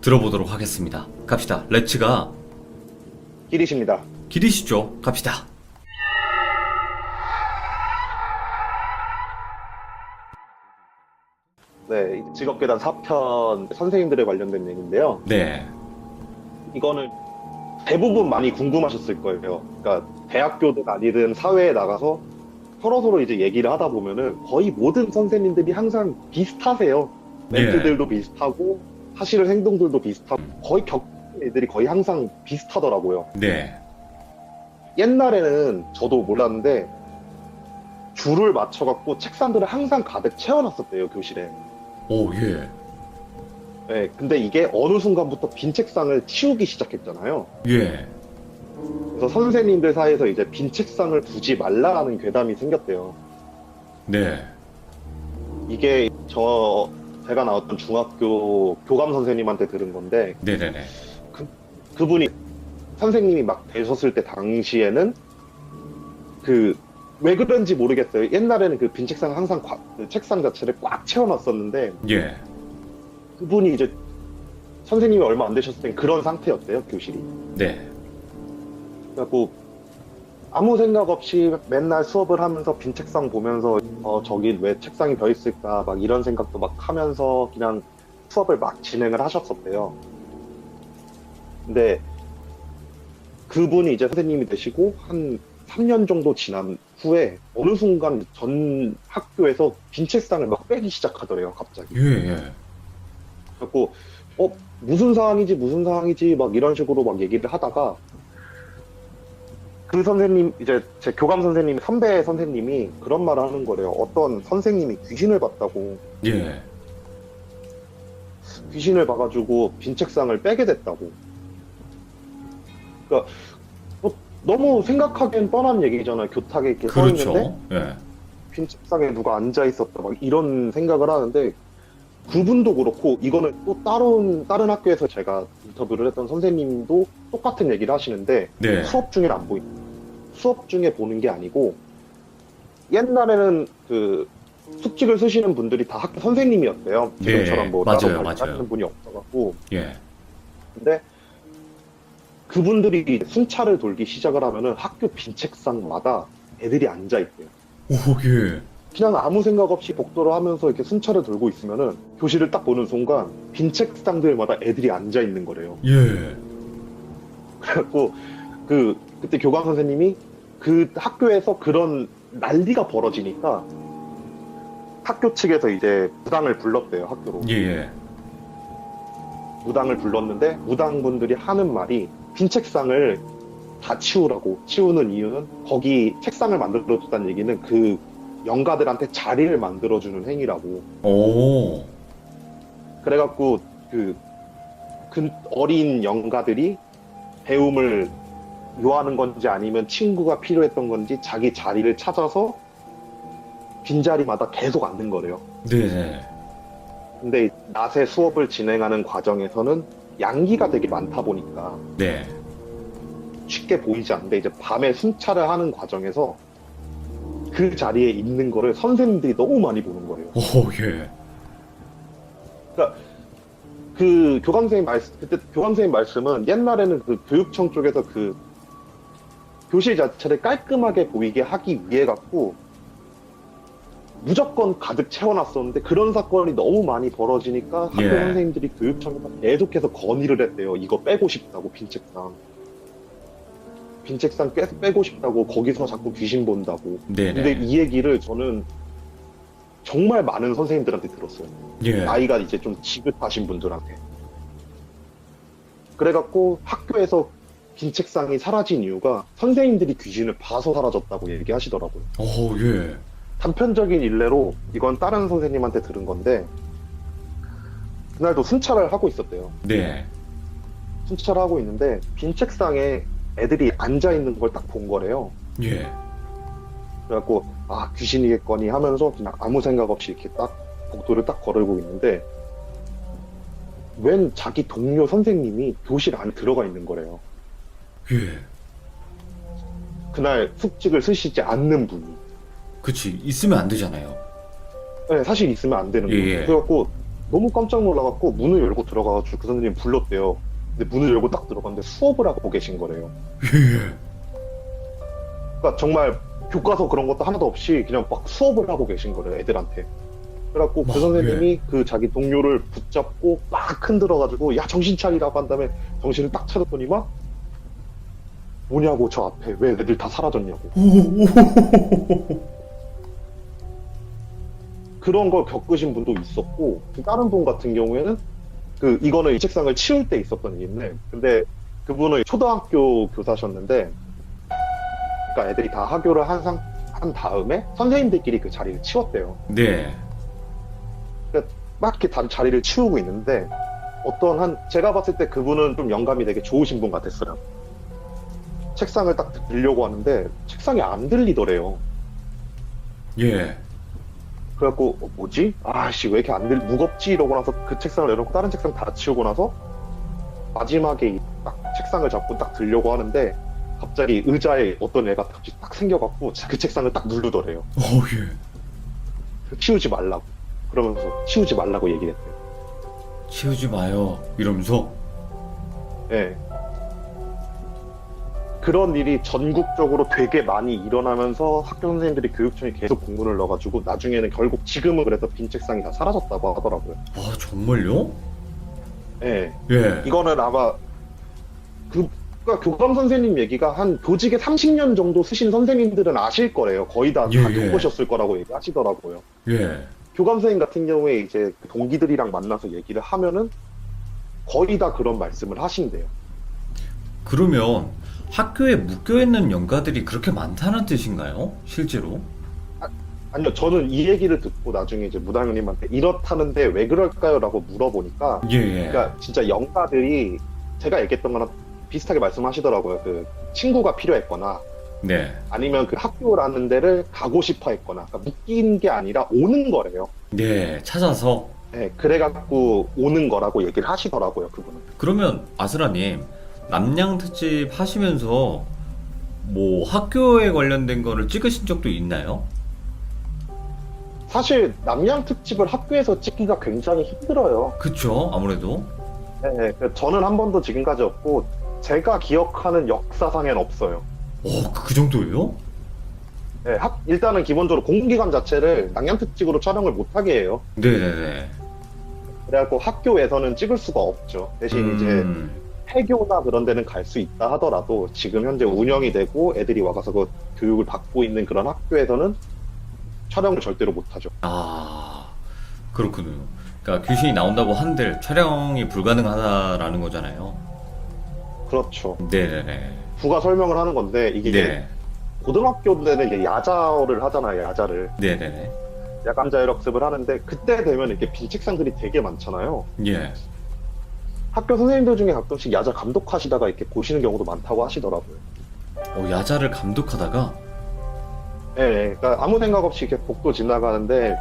들어보도록 하겠습니다. 갑시다. 렛츠가 길이십니다. 길이시죠. 갑시다. 네, 직업계단 4편 선생님들에 관련된 얘기인데요. 네. 이거는 대부분 많이 궁금하셨을 거예요. 그러니까 대학교든 아니든 사회에 나가서 서로서로 이제 얘기를 하다 보면은 거의 모든 선생님들이 항상 비슷하세요. 멘트들도 비슷하고 하시는 행동들도 비슷하고 거의 겪는 애들이 거의 항상 비슷하더라고요. 네. 옛날에는 저도 몰랐는데 줄을 맞춰갖고 책상들을 항상 가득 채워놨었대요, 교실에. 오, 예. 네, 근데 이게 어느 순간부터 빈 책상을 치우기 시작했잖아요. 예. 그래서 선생님들 사이에서 이제 빈 책상을 두지 말라라는 괴담이 생겼대요. 네. 이게 제가 나왔던 중학교 교감 선생님한테 들은 건데, 네네네. 그분이 선생님이 막 되셨을 때 당시에는 왜 그런지 모르겠어요. 옛날에는 그 빈 책상 항상 그 책상 자체를 꽉 채워놨었는데, 예. 그분이 이제 선생님이 얼마 안 되셨을 땐 그런 상태였대요, 교실이. 네. 그래갖고 아무 생각 없이 맨날 수업을 하면서 빈 책상 보면서 저기 왜 책상이 벼 있을까 막 이런 생각도 막 하면서 그냥 수업을 막 진행을 하셨었대요. 근데 그분이 이제 선생님이 되시고 한 3년 정도 지난 후에 어느 순간 전 학교에서 빈 책상을 막 빼기 시작하더래요, 갑자기. 예, 예. 그래갖고 무슨 상황이지 막 이런 식으로 막 얘기를 하다가 그 선생님, 이제 제 교감 선생님, 선배 선생님이 그런 말을 하는 거래요. 어떤 선생님이 귀신을 봤다고. 예. 귀신을 봐가지고 빈 책상을 빼게 됐다고. 그러니까 너무 생각하기엔 뻔한 얘기잖아요. 교탁에 이렇게 서 있는데 그렇죠. 예. 빈 책상에 누가 앉아 있었다 막 이런 생각을 하는데, 그분도 그렇고 이거는 또 다른 학교에서 제가 인터뷰를 했던 선생님도 똑같은 얘기를 하시는데, 네. 수업 중에 안 보인다. 수업 중에 보는 게 아니고, 옛날에는 그 숙직을 쓰시는 분들이 다 학교 선생님이었대요. 지금처럼 뭐 맞아요, 따로 맞아요. 관리하는 분이 없어갖고. 예. 근데 그분들이 순찰을 돌기 시작을 하면은 학교 빈 책상마다 애들이 앉아 있대요. 오, 예. 그냥 아무 생각 없이 복도를 하면서 이렇게 순찰을 돌고 있으면은 교실을 딱 보는 순간 빈 책상들마다 애들이 앉아 있는 거래요. 예. 그래갖고 그때 교감 선생님이 그 학교에서 그런 난리가 벌어지니까 학교 측에서 이제 무당을 불렀대요, 학교로. 예, 예. 무당을 불렀는데 무당분들이 하는 말이 빈 책상을 다 치우라고. 치우는 이유는 거기 책상을 만들어줬다는 얘기는 그 영가들한테 자리를 만들어주는 행위라고. 오. 그래갖고 그 어린 영가들이 배움을 요하는 건지 아니면 친구가 필요했던 건지 자기 자리를 찾아서 빈자리마다 계속 앉는 거래요. 네네. 근데 낮에 수업을 진행하는 과정에서는 양기가 되게 많다 보니까 네. 쉽게 보이지 않는데, 이제 밤에 순찰을 하는 과정에서 그 자리에 있는 거를 선생님들이 너무 많이 보는 거예요. 오, 예. 그러니까 그 그때 교감 선생님 말씀은 옛날에는 그 교육청 쪽에서 그 교실 자체를 깔끔하게 보이게 하기 위해 갖고 무조건 가득 채워놨었는데, 그런 사건이 너무 많이 벌어지니까 학교 예. 선생님들이 교육청에서 계속해서 건의를 했대요. 이거 빼고 싶다고, 빈 책상. 빈 책상 빼고 싶다고, 거기서 자꾸 귀신 본다고. 네네. 근데 이 얘기를 저는 정말 많은 선생님들한테 들었어요. 예. 나이가 이제 좀 지긋하신 분들한테. 그래갖고 학교에서 빈 책상이 사라진 이유가 선생님들이 귀신을 봐서 사라졌다고 얘기하시더라고요. 오, 예. 단편적인 일례로, 이건 다른 선생님한테 들은 건데, 그날도 순찰을 하고 있었대요. 네. 순찰을 하고 있는데 빈 책상에 애들이 앉아 있는 걸 딱 본 거래요. 예. 그래갖고 귀신이겠거니 하면서 그냥 아무 생각 없이 이렇게 딱 복도를 딱 걸으고 있는데, 웬 자기 동료 선생님이 교실 안에 들어가 있는 거래요. 예. 그날 숙직을 쓰시지 않는 분이. 그치. 있으면 안 되잖아요. 네, 사실 있으면 안 되는 거예요. 예. 그래갖고 너무 깜짝 놀라갖고 문을 열고 들어가가지고 그 선생님 불렀대요. 근데 문을 열고 딱 들어갔는데 수업을 하고 계신 거래요. 예. 그러니까 정말 교과서 그런 것도 하나도 없이 그냥 막 수업을 하고 계신 거래요, 애들한테. 그래갖고 그 와, 선생님이 그 자기 동료를 붙잡고 막 흔들어가지고 야 정신 차리라고 한 다음에 정신을 딱 차렸더니 막 뭐냐고 저 앞에 왜 애들 다 사라졌냐고. 그런 걸 겪으신 분도 있었고 다른 분 같은 경우에는 그 이거는 이 책상을 치울 때 있었던 일인데 근데 그분은 초등학교 교사셨는데 그러니까 애들이 다 하교를 한 다음에 선생님들끼리 그 자리를 치웠대요. 네. 막 이렇게 다 자리를 치우고 있는데 제가 봤을 때 그분은 좀 영감이 되게 좋으신 분 같았어요. 책상을 딱 들려고 하는데 책상이 안 들리더래요. 예. 그래갖고 뭐지? 아씨 왜 이렇게 무겁지? 이러고 나서 그 책상을 내놓고 다른 책상 다 치우고 나서 마지막에 딱 책상을 잡고 딱 들려고 하는데 갑자기 의자에 어떤 애가 갑자기 딱 생겨갖고 그 책상을 딱 누르더래요. 예. 치우지 말라고. 그러면서 치우지 말라고 얘기를 했대요. 치우지 마요. 이러면서. 예. 그런 일이 전국적으로 되게 많이 일어나면서 학교 선생님들이 교육청에 계속 공문을 넣어가지고 나중에는 결국 지금은 그래서 빈 책상이 다 사라졌다고 하더라고요. 아, 정말요? 예. 예. 이거는 아마 그러니까 교감 선생님 얘기가 한 교직에 30년 정도 쓰신 선생님들은 아실 거래요. 거의 다 예, 겪으셨을 거라고 얘기하시더라고요. 예. 교감 선생님 같은 경우에 이제 동기들이랑 만나서 얘기를 하면은 거의 다 그런 말씀을 하신대요. 그러면 학교에 묶여있는 연가들이 그렇게 많다는 뜻인가요? 실제로? 아니요, 저는 이 얘기를 듣고 나중에 이제 무당님한테 이렇다는데 왜 그럴까요? 라고 물어보니까, 예, 예. 그러니까 진짜 영가들이 제가 얘기했던 거랑 비슷하게 말씀하시더라고요. 그 친구가 필요했거나, 네. 아니면 그 학교라는 데를 가고 싶어 했거나, 그러니까 묶인 게 아니라 오는 거래요. 네, 찾아서. 네, 그래갖고 오는 거라고 얘기를 하시더라고요, 그분은. 그러면 아스라님, 남양 특집 하시면서 뭐 학교에 관련된 거를 찍으신 적도 있나요? 사실 남양 특집을 학교에서 찍기가 굉장히 힘들어요. 그쵸, 아무래도. 네, 저는 한 번도 지금까지 없고 제가 기억하는 역사상엔 없어요. 그 정도예요? 네, 일단은 기본적으로 공공기관 자체를 남양 특집으로 촬영을 못하게 해요. 네네네. 그래갖고 학교에서는 찍을 수가 없죠. 대신 이제 폐교나 그런 데는 갈 수 있다 하더라도 지금 현재 운영이 되고 애들이 와가서 그 교육을 받고 있는 그런 학교에서는 촬영을 절대로 못하죠. 아, 그렇군요. 그러니까 귀신이 나온다고 한들 촬영이 불가능하다라는 거잖아요. 그렇죠. 네네네. 부가 설명을 하는 건데 이게 이제 네. 고등학교 때는 이제 야자를 하잖아요. 야자를. 네네네. 야간 자율학습을 하는데 그때 되면 이렇게 빈 책상들이 되게 많잖아요. 예. 학교 선생님들 중에 가끔씩 야자 감독하시다가 이렇게 보시는 경우도 많다고 하시더라고요. 야자를 감독하다가. 네, 그러니까 아무 생각 없이 이렇게 복도 지나가는데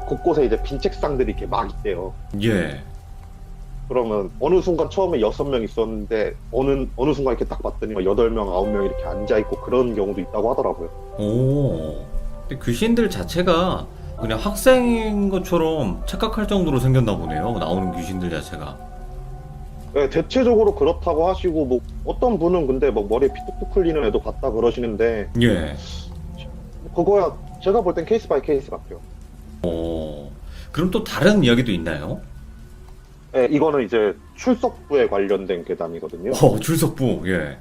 곳곳에 이제 빈 책상들이 이렇게 막 있대요. 예. 그러면 어느 순간 처음에 6명 있었는데 어느 순간 이렇게 딱 봤더니 8명, 9명 이렇게 앉아있고 그런 경우도 있다고 하더라고요. 오. 근데 귀신들 자체가 그냥 학생인 것처럼 착각할 정도로 생겼나 보네요. 나오는 귀신들 자체가. 네, 대체적으로 그렇다고 하시고 뭐 어떤 분은 근데 뭐 머리에 피 뚝뚝 흘리는 애도 같다 그러시는데 예. 그거야 제가 볼 땐 케이스 바이 케이스 같아요. 그럼 또 다른 이야기도 있나요? 네, 이거는 이제 출석부에 관련된 괴담이거든요. 출석부. 예.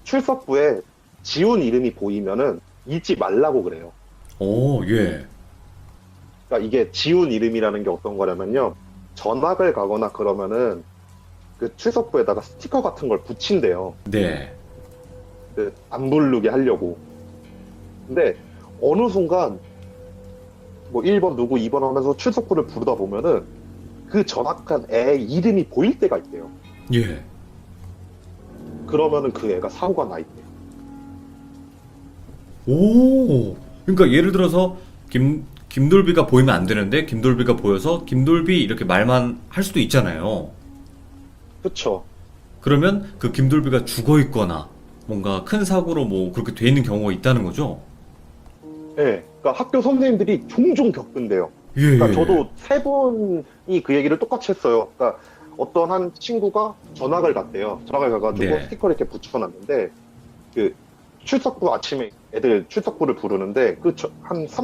출석부에 지운 이름이 보이면은 읽지 말라고 그래요. 예. 그러니까 이게 지운 이름이라는 게 어떤 거냐면요. 전학을 가거나 그러면은 그 출석부에다가 스티커 같은 걸 붙인대요. 네. 그 안 부르게 하려고. 근데 어느 순간 뭐 1번 누구 2번 하면서 출석부를 부르다 보면은 그 전학한 애 이름이 보일 때가 있대요. 예. 그러면은 그 애가 사고가 나 있대요. 그러니까 예를 들어서 김돌비가 보이면 안 되는데 김돌비가 보여서 김돌비 이렇게 말만 할 수도 있잖아요. 그쵸. 그러면 그 김돌비가 죽어 있거나 뭔가 큰 사고로 뭐 그렇게 돼 있는 경우가 있다는 거죠. 네. 그러니까 학교 선생님들이 종종 겪은대요. 예. 그러니까 저도 세 분이 그 얘기를 똑같이 했어요. 그러니까 어떤 한 친구가 전학을 갔대요. 전학을 가가지고 네. 스티커를 이렇게 붙여놨는데 그 출석부 아침에 애들 출석부를 부르는데 전학한 지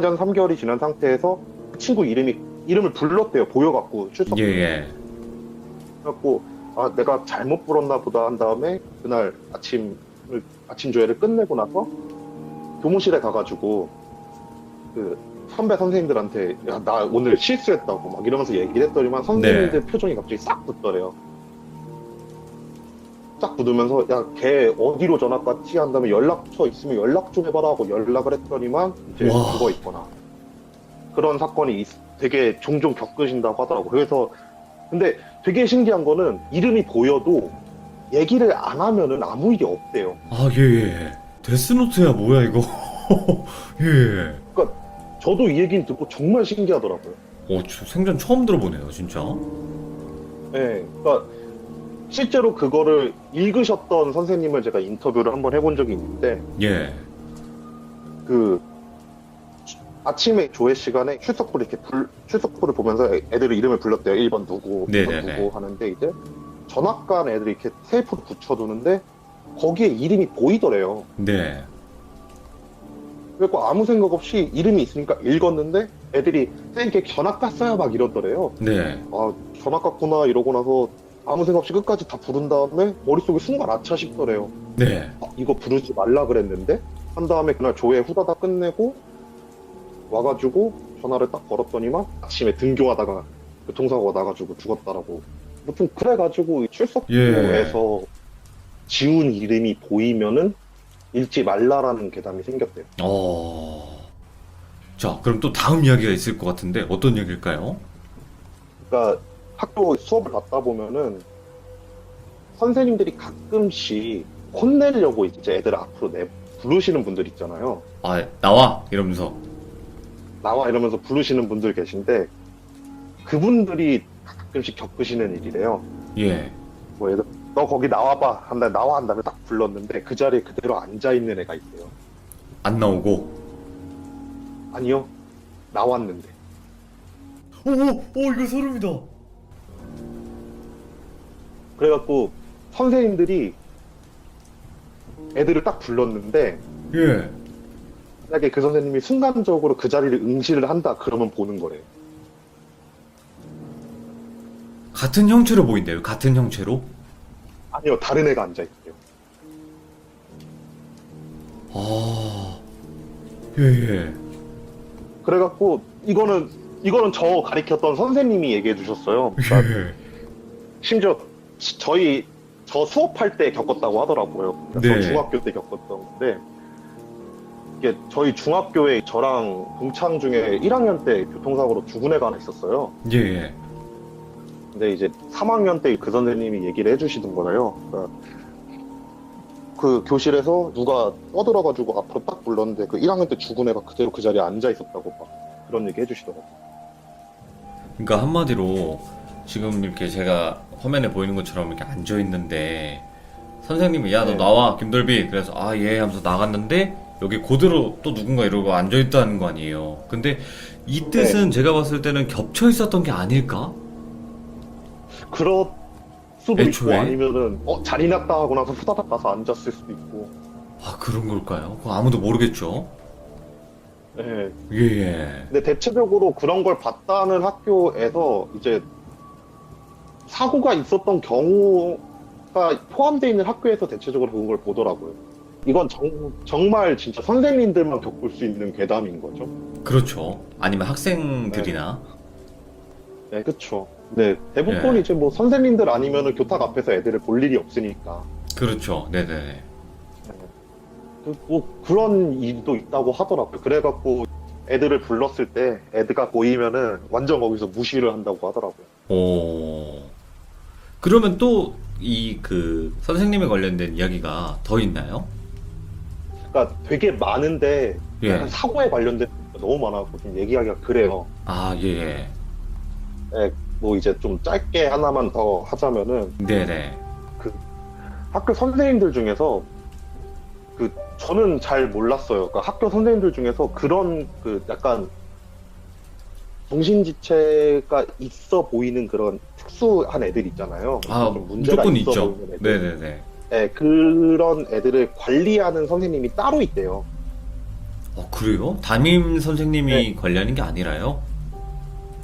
한 3개월이 지난 상태에서 그 친구 이름을 불렀대요. 보여갖고 출석부. 예. 그래갖고 아 내가 잘못 불렀나 보다 한 다음에 그날 아침 조회를 끝내고 나서 교무실에 가가지고 그 선배 선생님들한테 야 나 오늘 실수했다고 막 이러면서 얘기를 했더니만 선생님들 표정이 갑자기 싹 굳더래요. 싹 굳으면서 야 걔 어디로 전학 갔지 한 다음에 연락처 있으면 연락 좀 해봐라 하고 연락을 했더니만 이제 와. 죽어 있거나 그런 사건이 되게 종종 겪으신다고 하더라고. 그래서 근데 되게 신기한 거는 이름이 보여도 얘기를 안 하면은 아무 일이 없대요. 아, 예. 데스노트야, 뭐야, 이거. 예. 저도 이 얘기를 듣고 정말 신기하더라고요. 생전 처음 들어보네요, 진짜. 네, 그러니까 실제로 그거를 읽으셨던 선생님을 제가 인터뷰를 한번 해본 적이 있는데 예. 그 아침에 조회 시간에 출석부를 보면서 애들의 이름을 불렀대요. 1번 누구, 2번 네네네. 누구 하는데 이제 전학 간 애들이 이렇게 테이프를 붙여두는데 거기에 이름이 보이더래요. 네. 그래서 아무 생각 없이 이름이 있으니까 읽었는데 애들이 쌤께 전학 갔어요 막 이러더래요. 네. 아 전학 갔구나 이러고 나서 아무 생각 없이 끝까지 다 부른 다음에 머릿속에 순간 아차 싶더래요. 네. 이거 부르지 말라 그랬는데 한 다음에 그날 조회 후다닥 끝내고 와가지고 전화를 딱 걸었더니만 아침에 등교하다가 교통사고가 나가지고 죽었다라고 뭐 좀 그래가지고 출석부에서 지운 이름이 보이면은 읽지 말라라는 괴담이 생겼대요. 자, 그럼 또 다음 이야기가 있을 것 같은데, 어떤 이야기일까요? 그러니까 학교 수업을 받다 보면은 선생님들이 가끔씩 혼내려고 이제 애들 앞으로 부르시는 분들 있잖아요. 아, 나와! 이러면서. 나와 이러면서 부르시는 분들 계신데 그분들이 가끔씩 겪으시는 일이래요. 예. 뭐 예를 들어 너 거기 나와봐 한 다음에 나와 한 다음에 딱 불렀는데 그 자리에 그대로 앉아있는 애가 있대요. 안 나오고. 아니요 나왔는데 이거 소름이다. 그래갖고 선생님들이 애들을 딱 불렀는데 예. 만약에 그 선생님이 순간적으로 그 자리를 응시를 한다 그러면 보는 거래요. 같은 형체로 보인대요, 같은 형체로? 아니요 다른 애가 앉아있대요. 예. 그래갖고 이거는 저 가리켰던 선생님이 얘기해 주셨어요. 그러니까 예. 심지어 저 수업할 때 겪었다고 하더라고요. 네. 저 중학교 때 겪었던 건데 이게 저희 중학교에 저랑 동창 중에 1학년 때 교통사고로 죽은 애가 하나 있었어요. 예. 근데 이제 3학년 때 그 선생님이 얘기를 해주시던 거래요. 그러니까 그 교실에서 누가 떠들어가지고 앞으로 딱 불렀는데 그 1학년 때 죽은 애가 그대로 그 자리에 앉아 있었다고 막 그런 얘기 해주시더라고요. 그러니까 한마디로 지금 이렇게 제가 화면에 보이는 것처럼 이렇게 앉아 있는데 선생님이 야 너 네. 나와 김돌비 그래서 아 예 하면서 나갔는데 여기 그대로 또 누군가 이러고 앉아 있다는 거 아니에요. 근데 이 뜻은 제가 봤을 때는 겹쳐 있었던 게 아닐까? 그럴 수도 애초에? 있고 아니면은 자리 났다 하고 나서 후다닥 가서 앉았을 수도 있고. 아 그런 걸까요? 그거 아무도 모르겠죠. 네. 예. 근데 대체적으로 그런 걸 봤다는 학교에서 이제 사고가 있었던 경우가 포함되어 있는 학교에서 대체적으로 그런 걸 보더라고요. 이건 정말 진짜 선생님들만 겪을 수 있는 괴담인 거죠. 그렇죠. 아니면 학생들이나 네, 그쵸. 네, 대부분 예. 이제 뭐 선생님들 아니면은 교탁 앞에서 애들을 볼 일이 없으니까. 그렇죠. 네네. 뭐 그런 일도 있다고 하더라고요. 그래갖고 애들을 불렀을 때 애들가 보이면은 완전 거기서 무시를 한다고 하더라고요. 오. 그러면 또 이 그 선생님에 관련된 이야기가 더 있나요? 그러니까 되게 많은데 예. 약간 사고에 관련된 게 너무 많아서 좀 얘기하기가 그래요. 아 예. 네, 뭐 이제 좀 짧게 하나만 더 하자면은 네네. 학교 선생님들 중에서 저는 잘 몰랐어요. 그러니까 학교 선생님들 중에서 그런 약간 정신지체가 있어 보이는 그런 특수한 애들 있잖아요. 아, 좀 문제가 무조건 있어 있죠. 보이는 애들. 네네네. 네, 그런 애들을 관리하는 선생님이 따로 있대요. 그래요? 담임 선생님이 네. 관리하는 게 아니라요?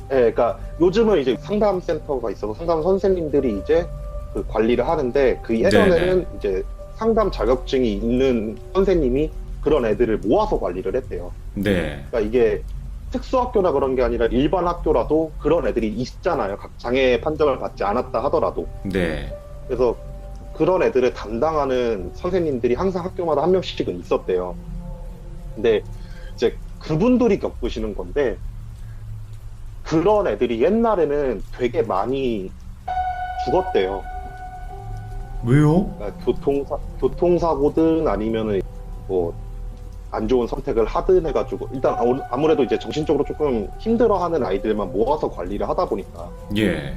네, 그러니까 요즘은 이제 상담센터가 있어서 상담 선생님들이 이제 그 관리를 하는데 그 예전에는 네네. 이제 상담 자격증이 있는 선생님이 그런 애들을 모아서 관리를 했대요. 네. 그러니까 이게 특수학교나 그런 게 아니라 일반 학교라도 그런 애들이 있잖아요. 각 장애 판정을 받지 않았다 하더라도. 네. 그래서 그런 애들을 담당하는 선생님들이 항상 학교마다 한 명씩은 있었대요. 근데 이제 그분들이 겪으시는 건데 그런 애들이 옛날에는 되게 많이 죽었대요. 왜요? 그러니까 교통사고든 아니면은 뭐 안 좋은 선택을 하든 해가지고 일단 아무래도 이제 정신적으로 조금 힘들어하는 아이들만 모아서 관리를 하다 보니까 예.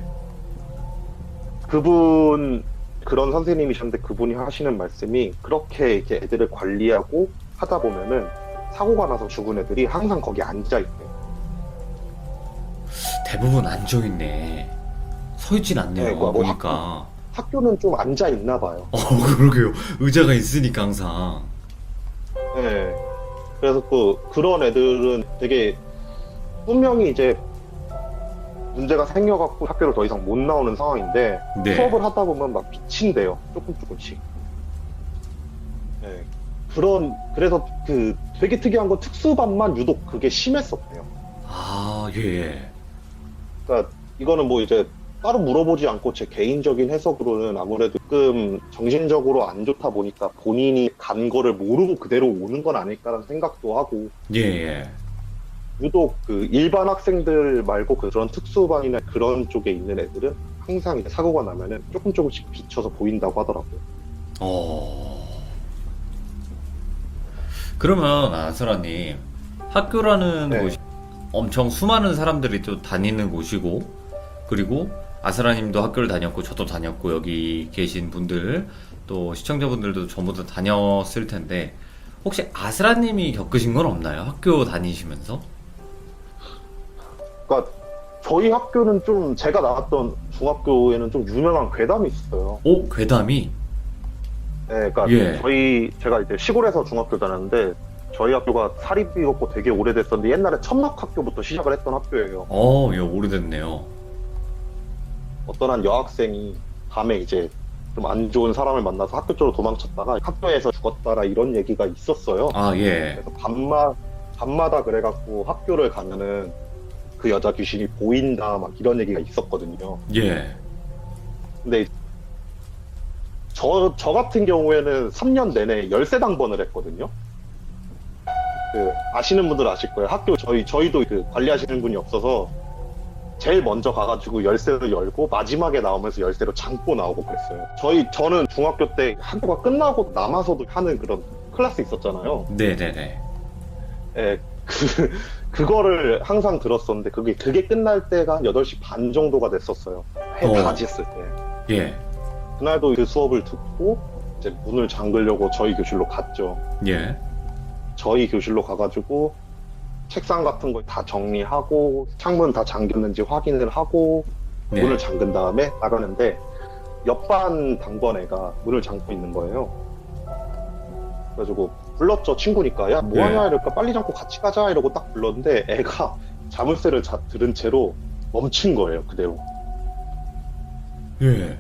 그런 선생님이셨는데 그분이 하시는 말씀이 그렇게 이렇게 애들을 관리하고 하다 보면은 사고가 나서 죽은 애들이 항상 거기 앉아 있대요. 대부분 앉아있네. 서있진 않네요. 네, 뭐 보니까. 학교는 좀 앉아 있나 봐요. 그러게요. 의자가 있으니까 항상. 네. 그래서 그런 애들은 되게 분명히 이제 문제가 생겨갖고 학교를 더 이상 못 나오는 상황인데 네. 수업을 하다 보면 막 미친대요. 조금씩. 네. 그래서 그 되게 특이한 건 특수반만 유독 그게 심했었대요. 아, 예. 그러니까 이거는 뭐 이제 따로 물어보지 않고 제 개인적인 해석으로는 아무래도 조금 정신적으로 안 좋다 보니까 본인이 간 거를 모르고 그대로 오는 건 아닐까라는 생각도 하고 예, 예. 유독 그 일반 학생들 말고 그런 특수반이나 그런 쪽에 있는 애들은 항상 이제 사고가 나면은 조금씩 비쳐서 보인다고 하더라고요. 그러면 아스라님, 학교라는 네. 곳이 엄청 수많은 사람들이 또 다니는 곳이고, 그리고 아스라님도 학교를 다녔고, 저도 다녔고, 여기 계신 분들, 또 시청자분들도 전부 다 다녔을 텐데, 혹시 아스라님이 겪으신 건 없나요? 학교 다니시면서? 그러니까 저희 학교는 좀 제가 나왔던 중학교에는 좀 유명한 괴담이 있어요. 오, 괴담이? 네, 그러니까 예. 제가 이제 시골에서 중학교 다녔는데 저희 학교가 사립이었고 되게 오래됐었는데 옛날에 천막학교부터 시작을 했던 학교예요. 예, 오래됐네요. 어떤 한 여학생이 밤에 이제 좀 안 좋은 사람을 만나서 학교 쪽으로 도망쳤다가 학교에서 죽었다라 이런 얘기가 있었어요. 아, 예. 그래서 밤마다 그래갖고 학교를 가면은 그 여자 귀신이 보인다 막 이런 얘기가 있었거든요. 예. 근데 저 같은 경우에는 3년 내내 열쇠 당번을 했거든요. 그 아시는 분들 아실 거예요. 학교 저희도 그 관리하시는 분이 없어서 제일 먼저 가가지고 열쇠를 열고 마지막에 나오면서 열쇠로 잠고 나오고 그랬어요. 저는 중학교 때 학교가 끝나고 남아서도 하는 그런 클래스 있었잖아요. 네네네. 예, 그거를 항상 들었었는데 그게 끝날 때가 한 8시 반 정도가 됐었어요. 해 다 지었을 때. 예. 그날도 그 수업을 듣고 이제 문을 잠그려고 저희 교실로 갔죠. 예. 저희 교실로 가가지고 책상 같은 거 다 정리하고 창문 다 잠겼는지 확인을 하고 네. 문을 잠근 다음에 나가는데 옆반 당번 애가 문을 잠고 있는 거예요. 그래가지고 불렀죠. 친구니까 야 뭐하냐 이럴까 빨리 잠고 같이 가자 이러고 딱 불렀는데 애가 자물쇠를 들은 채로 멈춘 거예요. 그대로. 예.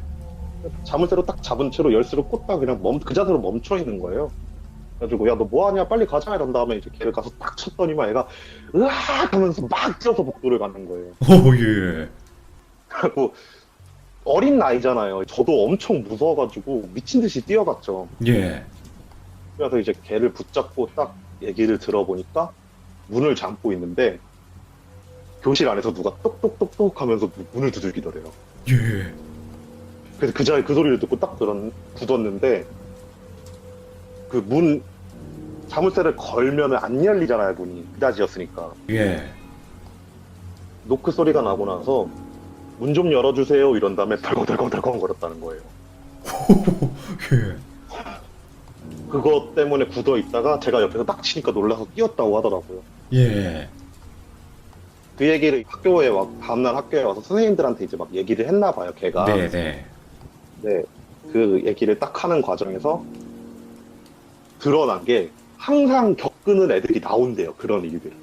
자물쇠로 딱 잡은 채로 열쇠를 꽂다 그냥 그 자세로 멈춰 있는 거예요. 그래가지고 야 너 뭐하냐 빨리 가자 이런 다음에 이제 걔를 가서 딱 쳤더니만 애가 으악 하면서 막 뛰어서 복도를 가는 거예요. 예. 그리고 어린 나이잖아요. 저도 엄청 무서워가지고 미친 듯이 뛰어갔죠. 예. 그래서 이제 걔를 붙잡고 딱 얘기를 들어보니까 문을 잠고 있는데 교실 안에서 누가 똑똑똑똑 하면서 문을 두들기더래요. 예. 그래서 그 소리를 듣고 딱 굳었는데 그 문 자물쇠를 걸면은 안 열리잖아요. 문이 그다지였으니까. 예. 노크 소리가 나고 나서 문 좀 열어주세요 이런 다음에 덜컹덜컹덜컹 걸었다는 거예요. 예. 그것 때문에 굳어 있다가 제가 옆에서 딱 치니까 놀라서 뛰었다고 하더라고요. 예. 그 얘기를 학교에 다음날 학교에 와서 선생님들한테 이제 막 얘기를 했나 봐요, 걔가. 네네. 네, 그 얘기를 딱 하는 과정에서 드러난 게 항상 겪는 애들이 나온대요, 그런 일들.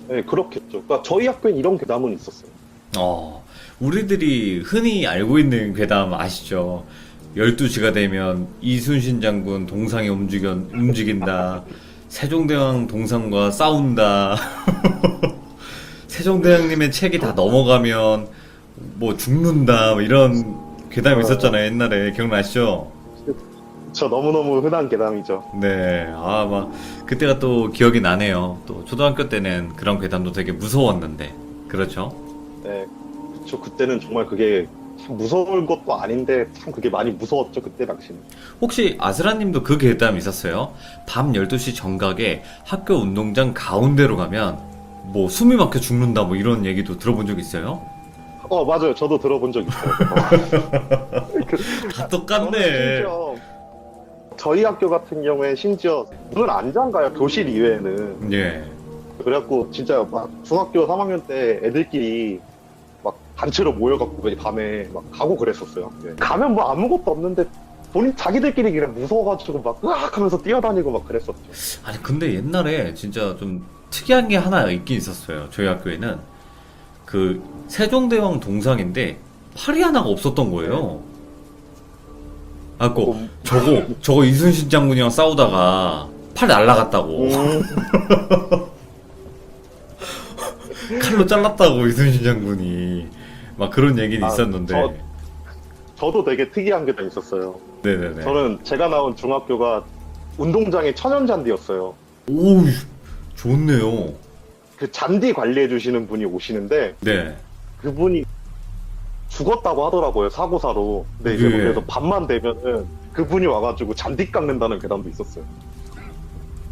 네, 그렇겠죠. 그러니까 저희 학교엔 이런 괴담은 있었어요. 우리들이 흔히 알고 있는 괴담 아시죠? 12시가 되면 이순신 장군 동상이 움직인다. 세종대왕 동상과 싸운다. 세종대왕님의 책이 다 넘어가면 뭐 죽는다. 뭐 이런 괴담이 있었잖아요, 옛날에. 기억나시죠? 저 너무너무 흔한 괴담이죠. 네. 막 그때가 또 기억이 나네요. 또 초등학교 때는 그런 괴담도 되게 무서웠는데. 그렇죠? 네, 그쵸. 그때는 정말 그게 참 무서울 것도 아닌데 참 그게 많이 무서웠죠, 그때 당시는. 혹시 아스라님도 그 괴담 있었어요? 밤 12시 정각에 학교 운동장 가운데로 가면 뭐 숨이 막혀 죽는다 뭐 이런 얘기도 들어본 적 있어요? 맞아요. 저도 들어본 적 있어요. 다 저는 똑같네. 심지어 저희 학교 같은 경우에 심지어 문을 안 잠가요, 교실 이외에는. 예. 그래갖고 진짜 막 중학교 3학년 때 애들끼리 막 단체로 모여갖고 밤에 막 가고 그랬었어요. 네. 가면 뭐 아무것도 없는데 자기들끼리 그냥 무서워가지고 막 으악 하면서 뛰어다니고 막 그랬었죠. 아니 근데 옛날에 진짜 좀 특이한 게 하나 있긴 있었어요. 저희 학교에는 그 세종대왕 동상인데 팔이 하나가 없었던 거예요. 저거 이순신 장군이랑 싸우다가 팔 날라갔다고. 칼로 잘랐다고 이순신 장군이 막 그런 얘기는 있었는데. 저도 되게 특이한 게 다 있었어요. 네네네. 저는 제가 나온 중학교가 운동장이 천연잔디였어요. 오, 좋네요. 그 잔디 관리해 주시는 분이 오시는데 네. 그분이 죽었다고 하더라고요, 사고사로. 근데 이제 네. 그래서 밤만 되면은 그분이 와가지고 잔디 깎는다는 괴담도 있었어요.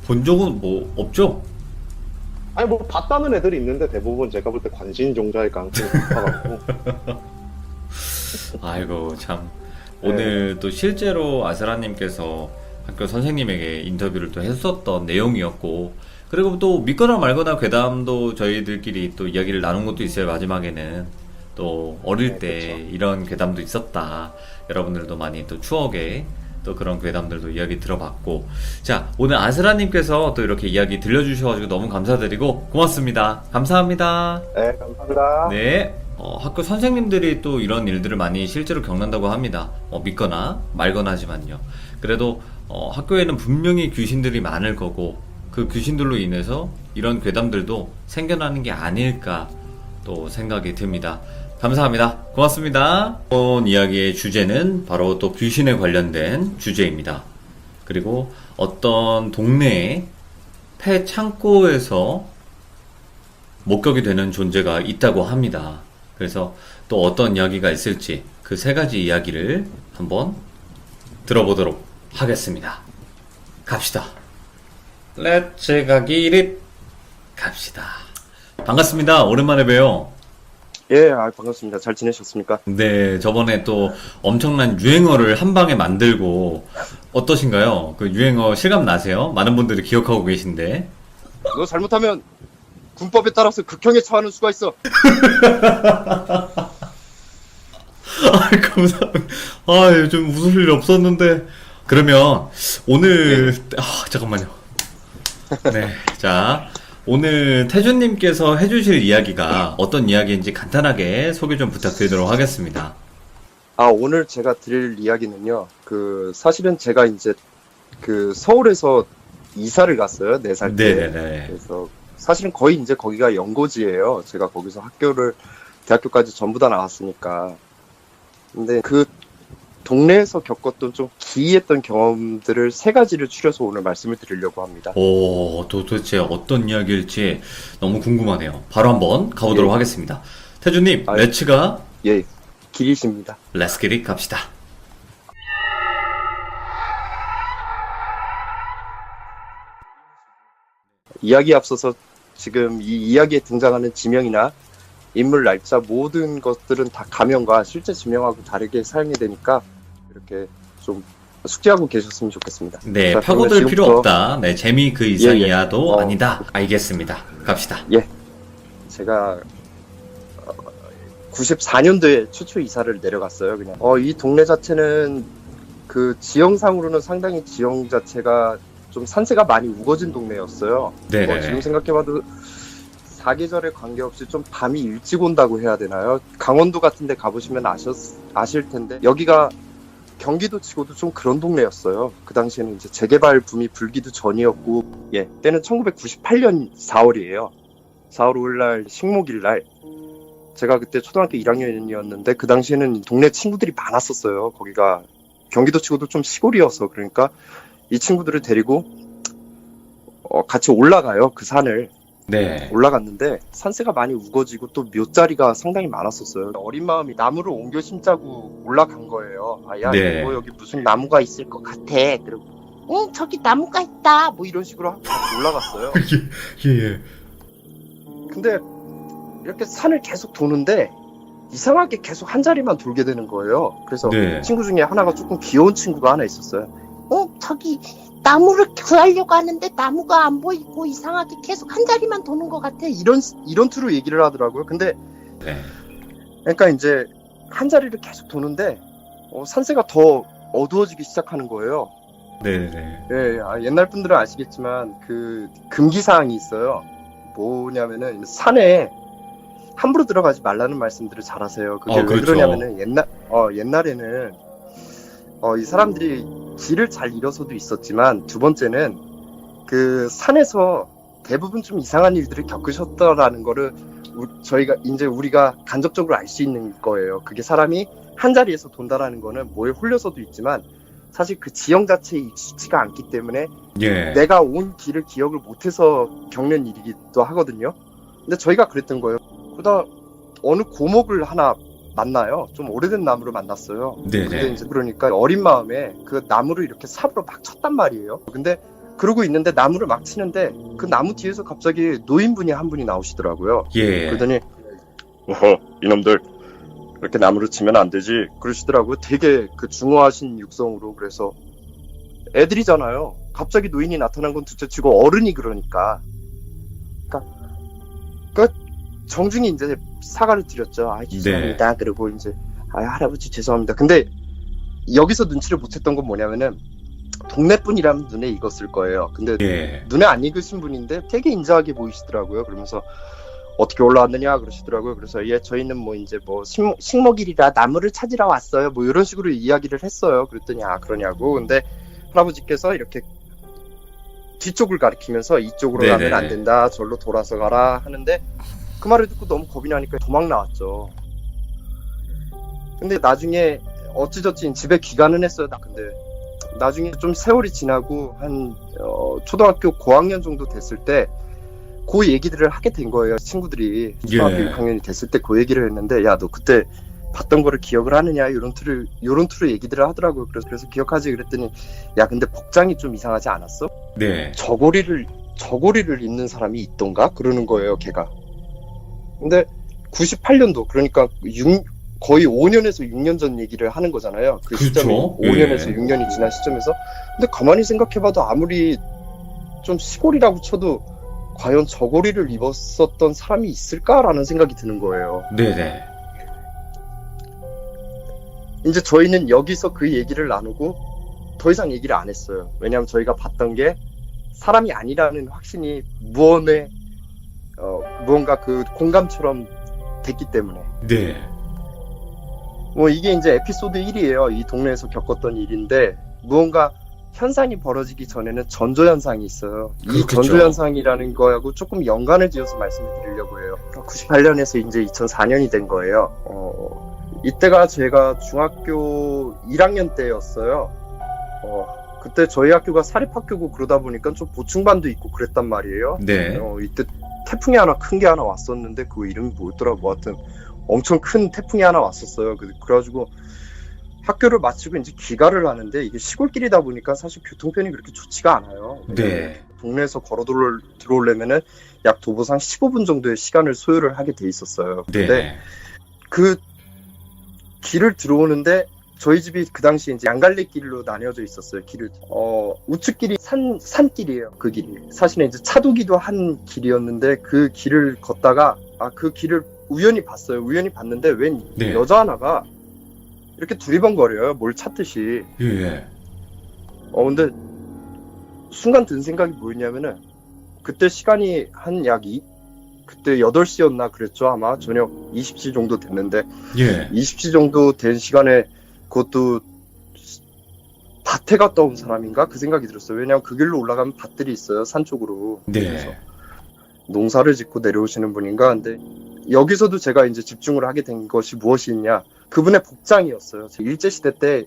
본 적은 뭐 없죠? 아니 뭐 봤다는 애들이 있는데 대부분 제가 볼 때 관심종자일 가능성이 높아가지고. 아이고 참. 네. 오늘 또 실제로 아스라님께서 학교 선생님에게 인터뷰를 또 했었던 내용이었고, 그리고 또 믿거나 말거나 괴담도 저희들끼리 또 이야기를 나눈 것도 있어요. 마지막에는 또 어릴 네, 때 그쵸. 이런 괴담도 있었다. 여러분들도 많이 또 추억에 또 그런 괴담들도 이야기 들어봤고, 자 오늘 아스라님께서 또 이렇게 이야기 들려주셔가지고 너무 감사드리고 고맙습니다. 감사합니다. 네, 감사합니다. 네. 학교 선생님들이 또 이런 일들을 많이 실제로 겪는다고 합니다. 믿거나 말거나 하지만요. 그래도 학교에는 분명히 귀신들이 많을 거고, 그 귀신들로 인해서 이런 괴담들도 생겨나는 게 아닐까 또 생각이 듭니다. 감사합니다. 고맙습니다. 이번 이야기의 주제는 바로 또 귀신에 관련된 주제입니다. 그리고 어떤 동네의 폐 창고에서 목격이 되는 존재가 있다고 합니다. 그래서 또 어떤 이야기가 있을지 그 세 가지 이야기를 한번 들어보도록 하겠습니다. 갑시다. 렛츠 가기릿 갑시다. 반갑습니다. 오랜만에 봬요. 예, 반갑습니다. 잘 지내셨습니까? 네, 저번에 또 엄청난 유행어를 한 방에 만들고 어떠신가요? 그 유행어 실감 나세요? 많은 분들이 기억하고 계신데. 너 잘못하면 군법에 따라서 극형에 처하는 수가 있어. 감사합니다. 요즘 웃을 일 없었는데. 그러면 오늘 잠깐만요. 네, 자 오늘 태준님께서 해주실 이야기가 어떤 이야기인지 간단하게 소개 좀 부탁드리도록 하겠습니다. 오늘 제가 드릴 이야기는요. 사실은 제가 이제 서울에서 이사를 갔어요. 4살 때. 네네네. 그래서 사실은 거의 이제 거기가 연고지예요. 제가 거기서 대학교까지 전부 다 나왔으니까. 근데 그 동네에서 겪었던 좀 기이했던 경험들을 3가지를 추려서 오늘 말씀을 드리려고 합니다. 도대체 어떤 이야기일지 너무 궁금하네요. 바로 한번 가보도록 하겠습니다. 태준님, 렛츠가 예, 길이십니다. 렛츠 기릿 갑시다. 이야기에 앞서서 지금 이 이야기에 등장하는 지명이나 인물 날짜 모든 것들은 다 가명과 실제 지명하고 다르게 사용이 되니까 이렇게 좀 숙지하고 계셨으면 좋겠습니다. 네, 자, 파고들 그러면 필요 지금부터- 없다. 네, 재미 그 이상이야도 예. 아니다. 알겠습니다. 갑시다. 예, 제가 94년도에 최초 이사를 내려갔어요. 그냥 이 동네 자체는 그 지형상으로는 상당히 지형 자체가 좀 산세가 많이 우거진 동네였어요. 네네. 지금 생각해봐도 사계절에 관계없이 좀 밤이 일찍 온다고 해야 되나요? 강원도 같은 데 가보시면 아실 텐데 여기가 경기도 치고도 좀 그런 동네였어요. 그 당시에는 이제 재개발 붐이 불기도 전이었고, 때는 1998년 4월이에요. 4월 5일 날 식목일 날 제가 그때 초등학교 1학년이었는데 그 당시에는 동네 친구들이 많았었어요. 거기가 경기도 치고도 좀 시골이어서 그러니까 이 친구들을 데리고 같이 올라가요. 그 산을. 네. 올라갔는데 산세가 많이 우거지고 또 묘자리가 상당히 많았었어요. 어린 마음이 나무를 옮겨 심자고 올라간 거예요. 야, 네. 뭐 여기 무슨 나무가 있을 것 같아. 그리고 저기 나무가 있다. 뭐 이런 식으로 하고 같이 올라갔어요. 예. 근데 이렇게 산을 계속 도는데 이상하게 계속 한 자리만 돌게 되는 거예요. 그래서 네. 친구 중에 하나가 조금 귀여운 친구가 하나 있었어요. 저기 나무를 구하려고 하는데 나무가 안 보이고 이상하게 계속 한 자리만 도는 것 같아. 이런 투로 얘기를 하더라고요. 근데 네. 그러니까 이제 한 자리를 계속 도는데 산세가 더 어두워지기 시작하는 거예요. 네네. 옛날 분들은 아시겠지만 그 금기사항이 있어요. 뭐냐면은 산에 함부로 들어가지 말라는 말씀들을 잘 하세요. 그게 왜 그렇죠. 그러냐면은 옛날에는 이 사람들이 길을 잘 잃어서도 있었지만 두 번째는 그 산에서 대부분 좀 이상한 일들을 겪으셨다라는 거를 우리가 간접적으로 알 수 있는 거예요. 그게 사람이 한 자리에서 돈다라는 거는 뭐에 홀려서도 있지만 사실 그 지형 자체에 익숙치가 않기 때문에 예. 내가 온 길을 기억을 못해서 겪는 일이기도 하거든요. 근데 저희가 그랬던 거예요. 그러다 어느 고목을 하나 만나요. 좀 오래된 나무를 만났어요. 네네. 근데 이제 그러니까 어린 마음에 그 나무를 이렇게 삽으로 막 쳤단 말이에요. 근데 그러고 있는데 나무를 막 치는데 그 나무 뒤에서 갑자기 노인분이 한 분이 나오시더라고요. 예. 그러더니 이놈들 그렇게 나무를 치면 안 되지 그러시더라고요. 되게 그 중후하신 육성으로. 그래서 애들이잖아요. 갑자기 노인이 나타난 건 둘째치고 어른이 그러니까 정중히 이제 사과를 드렸죠. 죄송합니다. 그리고 이제 할아버지 죄송합니다. 근데 여기서 눈치를 못 챘던 건 뭐냐면은 동네 분이라면 눈에 익었을 거예요. 근데 예. 눈에 안 익으신 분인데 되게 인자하게 보이시더라고요. 그러면서 어떻게 올라왔느냐 그러시더라고요. 그래서 저희는 뭐 이제 뭐 식목일이라 나무를 찾으러 왔어요. 뭐 이런 식으로 이야기를 했어요. 그랬더니 그러냐고. 근데 할아버지께서 이렇게 뒤쪽을 가리키면서 이쪽으로 네네. 가면 안 된다. 절로 돌아서 가라 하는데 그 말을 듣고 너무 겁이 나니까 도망 나왔죠. 근데 나중에 어찌저찌 집에 귀가는 했어요. 근데 나중에 좀 세월이 지나고 한 초등학교 고학년 정도 됐을 때 그 얘기들을 하게 된 거예요. 친구들이 초등학교 6학년이 됐을 때 그 얘기를 했는데 야 너 그때 봤던 거를 기억을 하느냐 이런 투로 얘기들을 하더라고요. 그래서 기억하지 그랬더니 야 근데 복장이 좀 이상하지 않았어? 네. 저고리를 입는 사람이 있던가 그러는 거예요. 걔가. 근데 98년도 그러니까 거의 5년에서 6년 전 얘기를 하는 거잖아요. 그 그렇죠. 시점이 5년에서 6년이 지난 시점에서. 근데 가만히 생각해봐도 아무리 좀 시골이라고 쳐도 과연 저고리를 입었었던 사람이 있을까라는 생각이 드는 거예요. 네네. 이제 저희는 여기서 그 얘기를 나누고 더 이상 얘기를 안 했어요. 왜냐하면 저희가 봤던 게 사람이 아니라는 확신이 무언가 그 공감처럼 됐기 때문에. 네. 뭐 이게 이제 에피소드 1이에요. 이 동네에서 겪었던 일인데 무언가 현상이 벌어지기 전에는 전조현상이 있어요. 이 그렇겠죠. 전조현상이라는 거하고 조금 연관을 지어서 말씀을 드리려고 해요. 98년에서 이제 2004년이 된 거예요. 이때가 제가 중학교 1학년 때였어요. 그때 저희 학교가 사립학교고 그러다 보니까 좀 보충반도 있고 그랬단 말이에요. 네. 이때 태풍이 하나 큰 게 하나 왔었는데 그 이름이 뭐였더라. 뭐 하여튼 엄청 큰 태풍이 하나 왔었어요. 그래가지고 학교를 마치고 이제 귀가를 하는데 이게 시골길이다 보니까 사실 교통편이 그렇게 좋지가 않아요. 네. 동네에서 걸어 들어오려면은 약 도보상 15분 정도의 시간을 소요를 하게 돼 있었어요. 근데 네. 그 길을 들어오는데 저희 집이 그 당시 이제 양갈래길로 나뉘어져 있었어요. 길을 우측길이 산길이에요. 그 길이 사실은 이제 차도기도 한 길이었는데 그 길을 걷다가 그 길을 우연히 봤어요. 우연히 봤는데 웬 네. 여자 하나가 이렇게 두리번거려요. 뭘 찾듯이. 예, 예. 근데 순간 든 생각이 뭐였냐면은 그때 시간이 그때 8시였나 그랬죠. 아마 저녁 20시 정도 됐는데 예. 20시 정도 된 시간에 그것도 밭에 갔다 온 사람인가? 그 생각이 들었어요. 왜냐면 그 길로 올라가면 밭들이 있어요. 산 쪽으로. 그래서 네. 농사를 짓고 내려오시는 분인가? 근데 여기서도 제가 이제 집중을 하게 된 것이 무엇이 있냐? 그분의 복장이었어요. 일제시대 때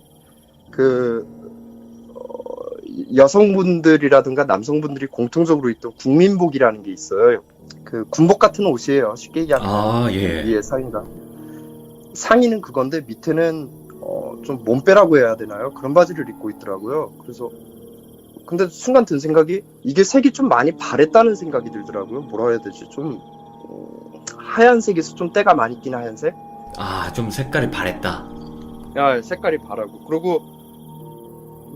여성분들이라든가 남성분들이 공통적으로 입던 국민복이라는 게 있어요. 그 군복 같은 옷이에요. 쉽게 얘기하면. 아, 예. 위에 상의는 그건데 밑에는 좀 몸빼라고 해야 되나요? 그런 바지를 입고 있더라고요. 그래서 근데 순간 든 생각이 이게 색이 좀 많이 바랬다는 생각이 들더라고요. 뭐라 해야 되지? 좀 하얀색에서 좀 때가 많이 낀 하얀색? 아, 좀 색깔이 바랬다. 색깔이 바라고. 그리고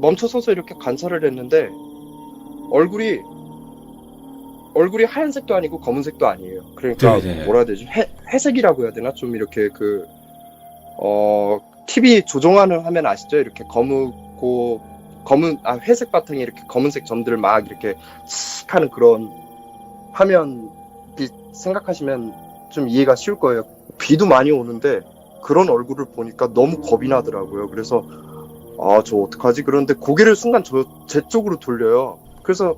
멈춰서서 이렇게 관찰을 했는데 얼굴이 하얀색도 아니고 검은색도 아니에요. 그러니까 네네. 뭐라 해야 되지? 회색이라고 해야 되나? 좀 이렇게 TV 조종하는 화면 아시죠? 이렇게 회색 바탕에 이렇게 검은색 점들을 막 이렇게 칙 하는 그런 화면 빛 생각하시면 좀 이해가 쉬울 거예요. 비도 많이 오는데 그런 얼굴을 보니까 너무 겁이 나더라고요. 그래서 저 어떡하지? 그런데 고개를 순간 제 쪽으로 돌려요. 그래서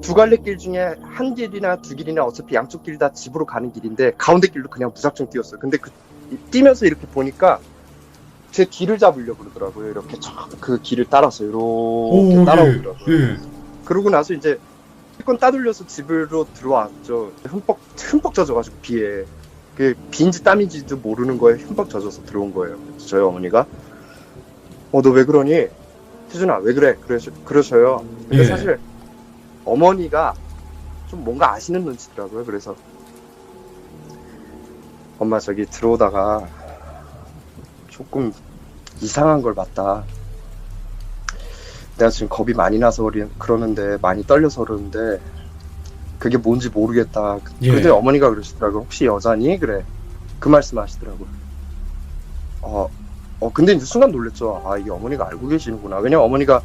두 갈래 길 중에 한 길이나 두 길이나 어차피 양쪽 길 다 집으로 가는 길인데 가운데 길로 그냥 무작정 뛰었어요. 근데 뛰면서 이렇게 보니까 제 뒤를 잡으려고 그러더라고요. 이렇게 그 길을 따라서 이렇게 따라오더라고요. 예. 그러고 나서 이제 실컷 따돌려서 집으로 들어왔죠. 흠뻑 젖어가지고 비에 그 비인지 땀인지도 모르는 거에 흠뻑 젖어서 들어온 거예요. 그래서 저희 어머니가 너 왜 그러니? 태준아 왜 그래? 그러셔요. 근데 예. 사실 어머니가 좀 뭔가 아시는 눈치더라고요. 그래서 엄마 저기 들어오다가 조금 이상한 걸 봤다. 내가 지금 겁이 많이 나서 그러는데 많이 떨려서 그러는데 그게 뭔지 모르겠다. 예. 그때 어머니가 그러시더라고요. 혹시 여자니? 그래. 그 말씀 하시더라고요. 근데 이제 순간 놀랬죠. 이게 어머니가 알고 계시는구나. 왜냐면 어머니가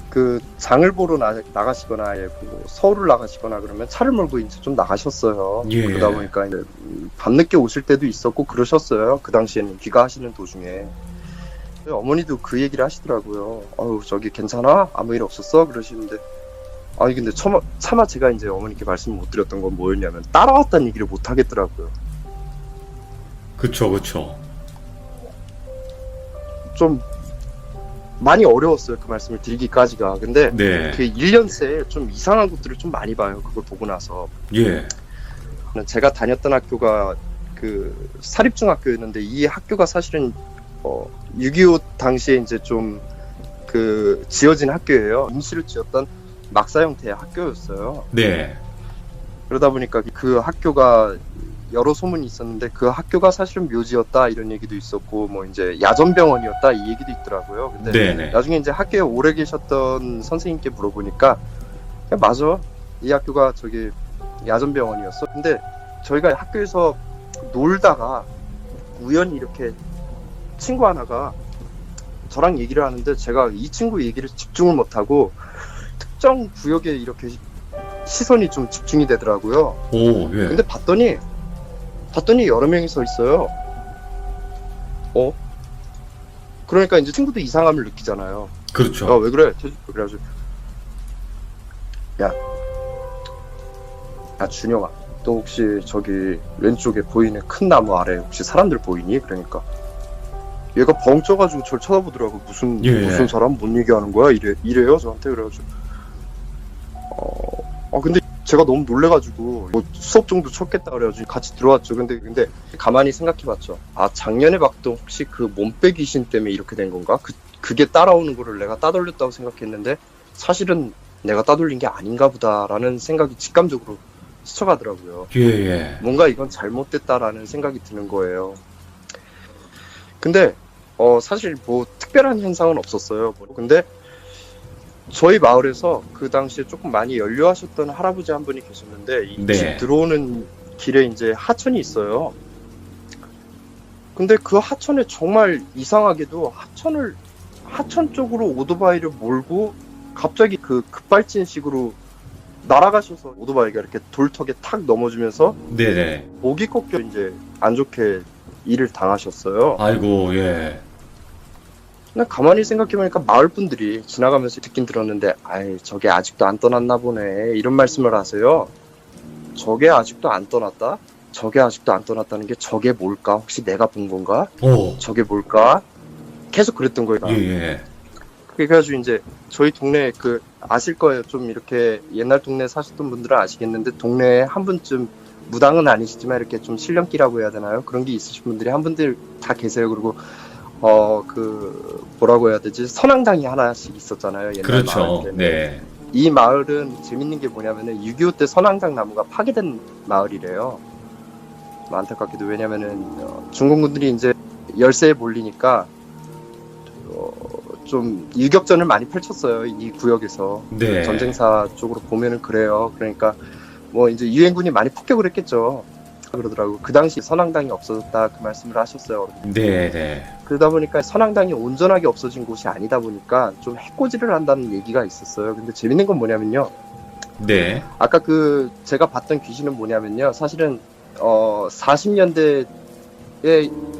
그 장을 보러 나가시거나 뭐 서울을 나가시거나 그러면 차를 몰고 이제 좀 나가셨어요. 예. 그러다 보니까 이제 밤늦게 오실 때도 있었고 그러셨어요. 그 당시에는 귀가하시는 도중에. 어머니도 그 얘기를 하시더라고요. 저기 괜찮아? 아무 일 없었어? 그러시는데 근데 차마 제가 이제 어머니께 말씀 못 드렸던 건 뭐였냐면 따라왔다는 얘기를 못 하겠더라고요. 그쵸. 좀 많이 어려웠어요. 그 말씀을 드리기까지가. 근데 네. 그 1년새에 좀 이상한 것들을 좀 많이 봐요. 그걸 보고 나서. 예. 제가 다녔던 학교가 그 사립중학교였는데 이 학교가 사실은 6.25 당시에 이제 좀 그 지어진 학교예요. 임시로 지었던 막사 형태의 학교였어요. 네. 그러다 보니까 그 학교가 여러 소문이 있었는데 그 학교가 사실은 묘지였다 이런 얘기도 있었고 뭐 이제 야전병원이었다 이 얘기도 있더라고요. 근데 네네. 나중에 이제 학교에 오래 계셨던 선생님께 물어보니까 맞아 이 학교가 저기 야전병원이었어. 근데 저희가 학교에서 놀다가 우연히 이렇게 친구 하나가 저랑 얘기를 하는데 제가 이 친구 얘기를 집중을 못하고 특정 구역에 이렇게 시선이 좀 집중이 되더라고요. 오, 예. 근데 봤더니 여러 명이 서 있어요. 그러니까 이제 친구도 이상함을 느끼잖아요. 그렇죠. 왜 그래? 그래가지고 야 준영아, 너 혹시 저기 왼쪽에 보이는 큰 나무 아래 혹시 사람들 보이니? 그러니까 얘가 벙쪄가지고 저를 쳐다보더라고. 무슨 사람? 뭔 얘기하는 거야? 이래요 저한테. 그래가지고 근데 제가 너무 놀래가지고 뭐 수업 정도 쳤겠다 그래가지고 같이 들어왔죠. 근데 가만히 생각해봤죠. 작년에 봤던 혹시 그 몸빼 귀신 때문에 이렇게 된 건가? 그게 따라오는 거를 내가 따돌렸다고 생각했는데 사실은 내가 따돌린 게 아닌가 보다라는 생각이 직감적으로 스쳐가더라고요. 예. 뭔가 이건 잘못됐다라는 생각이 드는 거예요. 근데 사실 뭐 특별한 현상은 없었어요. 근데 저희 마을에서 그 당시에 조금 많이 연료하셨던 할아버지 한 분이 계셨는데 이 네. 집 들어오는 길에 이제 하천이 있어요. 근데 그 하천에 정말 이상하게도 하천 쪽으로 오토바이를 몰고 갑자기 그 급발진식으로 날아가셔서 오토바이가 이렇게 돌턱에 탁 넘어지면서 네네. 목이 꺾여 이제 안 좋게 일을 당하셨어요. 아이고, 예. 근데 가만히 생각해보니까 마을 분들이 지나가면서 듣긴 들었는데, 아이, 저게 아직도 안 떠났나 보네. 이런 말씀을 하세요. 저게 아직도 안 떠났다? 저게 아직도 안 떠났다는 게 저게 뭘까? 혹시 내가 본 건가? 오, 저게 뭘까? 계속 그랬던 거예요. 예, 예. 그래가지고 이제 저희 동네 아실 거예요. 좀 이렇게 옛날 동네 사셨던 분들은 아시겠는데, 동네에 한 분쯤 무당은 아니시지만 이렇게 좀 실력기라고 해야 되나요? 그런 게 있으신 분들이 한 분들 다 계세요. 그리고 뭐라고 해야 되지? 선앙당이 하나씩 있었잖아요. 옛날 그렇죠. 마을에는. 네. 이 마을은 재밌는 게 뭐냐면은 6.25 때 선앙당 나무가 파괴된 마을이래요. 뭐 안타깝게도 왜냐면은 중공군들이 이제 열세에 몰리니까 좀 유격전을 많이 펼쳤어요. 이 구역에서. 네. 전쟁사 쪽으로 보면은 그래요. 그러니까 뭐 이제 유엔군이 많이 폭격을 했겠죠. 그러더라고. 그 당시 선앙당이 없어졌다 그 말씀을 하셨어요. 네네. 그러다 보니까 선앙당이 온전하게 없어진 곳이 아니다 보니까 좀 해코지를 한다는 얘기가 있었어요. 근데 재밌는 건 뭐냐면요. 네. 아까 제가 봤던 귀신은 뭐냐면요. 사실은 40년대에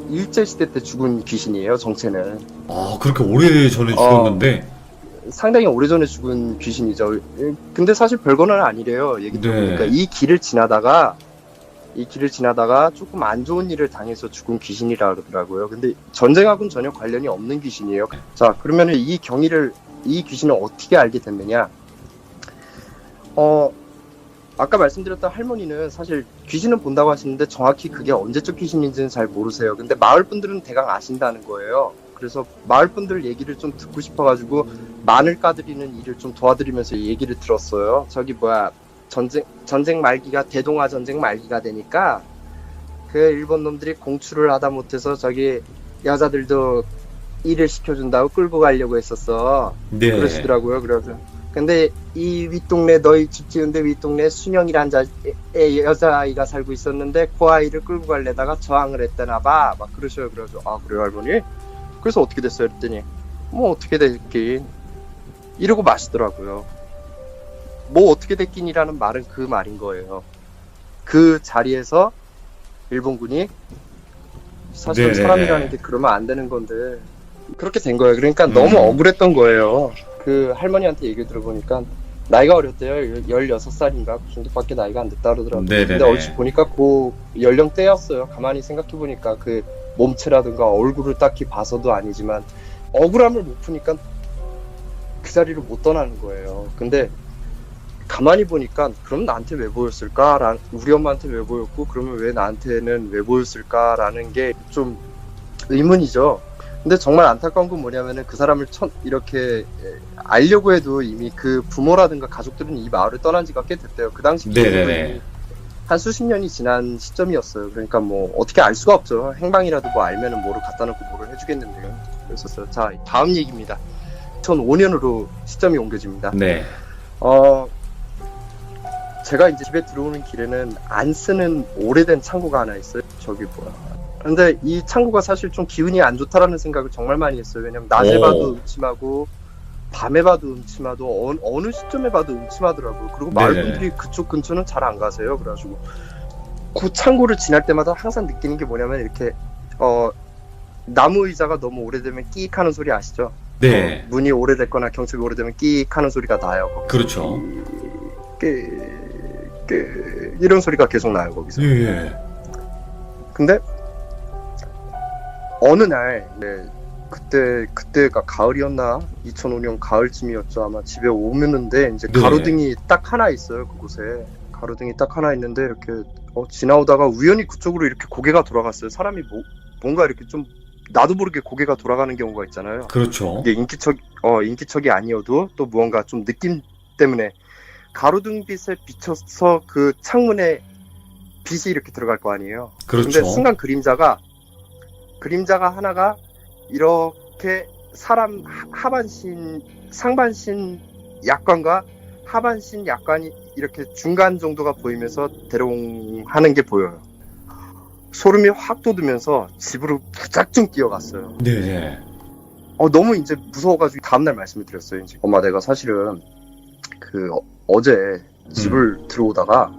일제시대 때 죽은 귀신이에요. 정체는. 아, 그렇게 오래 전에 죽었는데. 상당히 오래전에 죽은 귀신이죠. 근데 사실 별거는 아니래요. 얘기 들어보니까. 네. 이 길을 지나다가 조금 안 좋은 일을 당해서 죽은 귀신이라 그러더라고요. 근데 전쟁하고는 전혀 관련이 없는 귀신이에요. 자, 그러면 이 귀신을 어떻게 알게 됐느냐? 아까 말씀드렸던 할머니는 사실 귀신은 본다고 하시는데 정확히 그게 언제적 귀신인지는 잘 모르세요. 근데 마을 분들은 대강 아신다는 거예요. 그래서 마을 분들 얘기를 좀 듣고 싶어가지고 마늘 까드리는 일을 좀 도와드리면서 이 얘기를 들었어요. 전쟁 말기가 대동아 전쟁 말기가 되니까 그 일본 놈들이 공출을 하다 못해서 저기 여자들도 일을 시켜준다고 끌고 가려고 했었어. 네. 그러시더라고요. 그래서 근데 이 윗동네 너희 집 지은데 윗동네 순영이란 여자아이가 살고 있었는데 그 아이를 끌고 가려다가 저항을 했다나봐. 막 그러셔요. 그래서 아 그래요 할머니? 그래서 어떻게 됐어요? 그랬더니 뭐 어떻게 됐긴 이러고 마시더라고요. 뭐 어떻게 됐긴이라는 말은 그 말인 거예요. 그 자리에서 일본군이 사실 네네네. 사람이라는 게 그러면 안 되는 건데 그렇게 된 거예요. 그러니까 너무 억울했던 거예요. 그 할머니한테 얘기 들어보니까 나이가 어렸대요. 16살인가 그 정도밖에 나이가 안 됐다 그러더라고요. 네네네. 근데 얼추 보니까 그 연령대였어요. 가만히 생각해보니까 그 몸체라든가 얼굴을 딱히 봐서도 아니지만 억울함을 못 푸니까 그 자리를 못 떠나는 거예요. 근데 가만히 보니까 그럼 나한테 왜 보였을까? 우리 엄마한테 왜 보였고 그러면 왜 나한테는 왜 보였을까라는 게 좀 의문이죠. 근데 정말 안타까운 건 뭐냐면은 그 사람을 이렇게 알려고 해도 이미 그 부모라든가 가족들은 이 마을을 떠난 지가 꽤 됐대요. 그 당시 네네네. 한 수십 년이 지난 시점이었어요. 그러니까 뭐 어떻게 알 수가 없죠. 행방이라도 뭐 알면은 뭐를 갖다 놓고 뭐를 해주겠는데요. 그랬었어요. 자, 다음 얘기입니다. 2005년으로 시점이 옮겨집니다. 네. 제가 이제 집에 들어오는 길에는 안 쓰는 오래된 창고가 하나 있어요. 저기 뭐야. 근데 이 창고가 사실 좀 기운이 안 좋다라는 생각을 정말 많이 했어요. 왜냐면 낮에 봐도 음침하고 밤에 봐도 음침하고 어느 시점에 봐도 음침하더라고요. 그리고 마을 네네. 분들이 그쪽 근처는 잘 안 가세요. 그래가지고 그 창고를 지날 때마다 항상 느끼는 게 뭐냐면 이렇게 나무 의자가 너무 오래되면 끼익 하는 소리 아시죠? 네. 문이 오래됐거나 경첩이 오래되면 끼익 하는 소리가 나요. 그렇죠. 이런 소리가 계속 나요 거기서. 예. 근데 어느 날 그때가 가을이었나 2005년 가을쯤이었죠. 아마 집에 오면은데 이제 네. 가로등이 딱 하나 있어요. 그곳에 가로등이 딱 하나 있는데 이렇게 지나오다가 우연히 그쪽으로 이렇게 고개가 돌아갔어요. 사람이 뭔가 이렇게 좀 나도 모르게 고개가 돌아가는 경우가 있잖아요. 그렇죠. 이게 인기척이 아니어도 또 무언가 좀 느낌 때문에 가로등 빛에 비춰서 그 창문에 빛이 이렇게 들어갈 거 아니에요. 그렇죠. 근데 순간 그림자가 하나가 이렇게 사람 하반신 상반신 약관과 하반신 약관이 이렇게 중간 정도가 보이면서 대롱하는 게 보여요. 소름이 확 돋으면서 집으로 부작정 뛰어갔어요. 네네. 너무 이제 무서워가지고 다음날 말씀을 드렸어요. 이제 엄마, 내가 사실은 어제 집을 들어오다가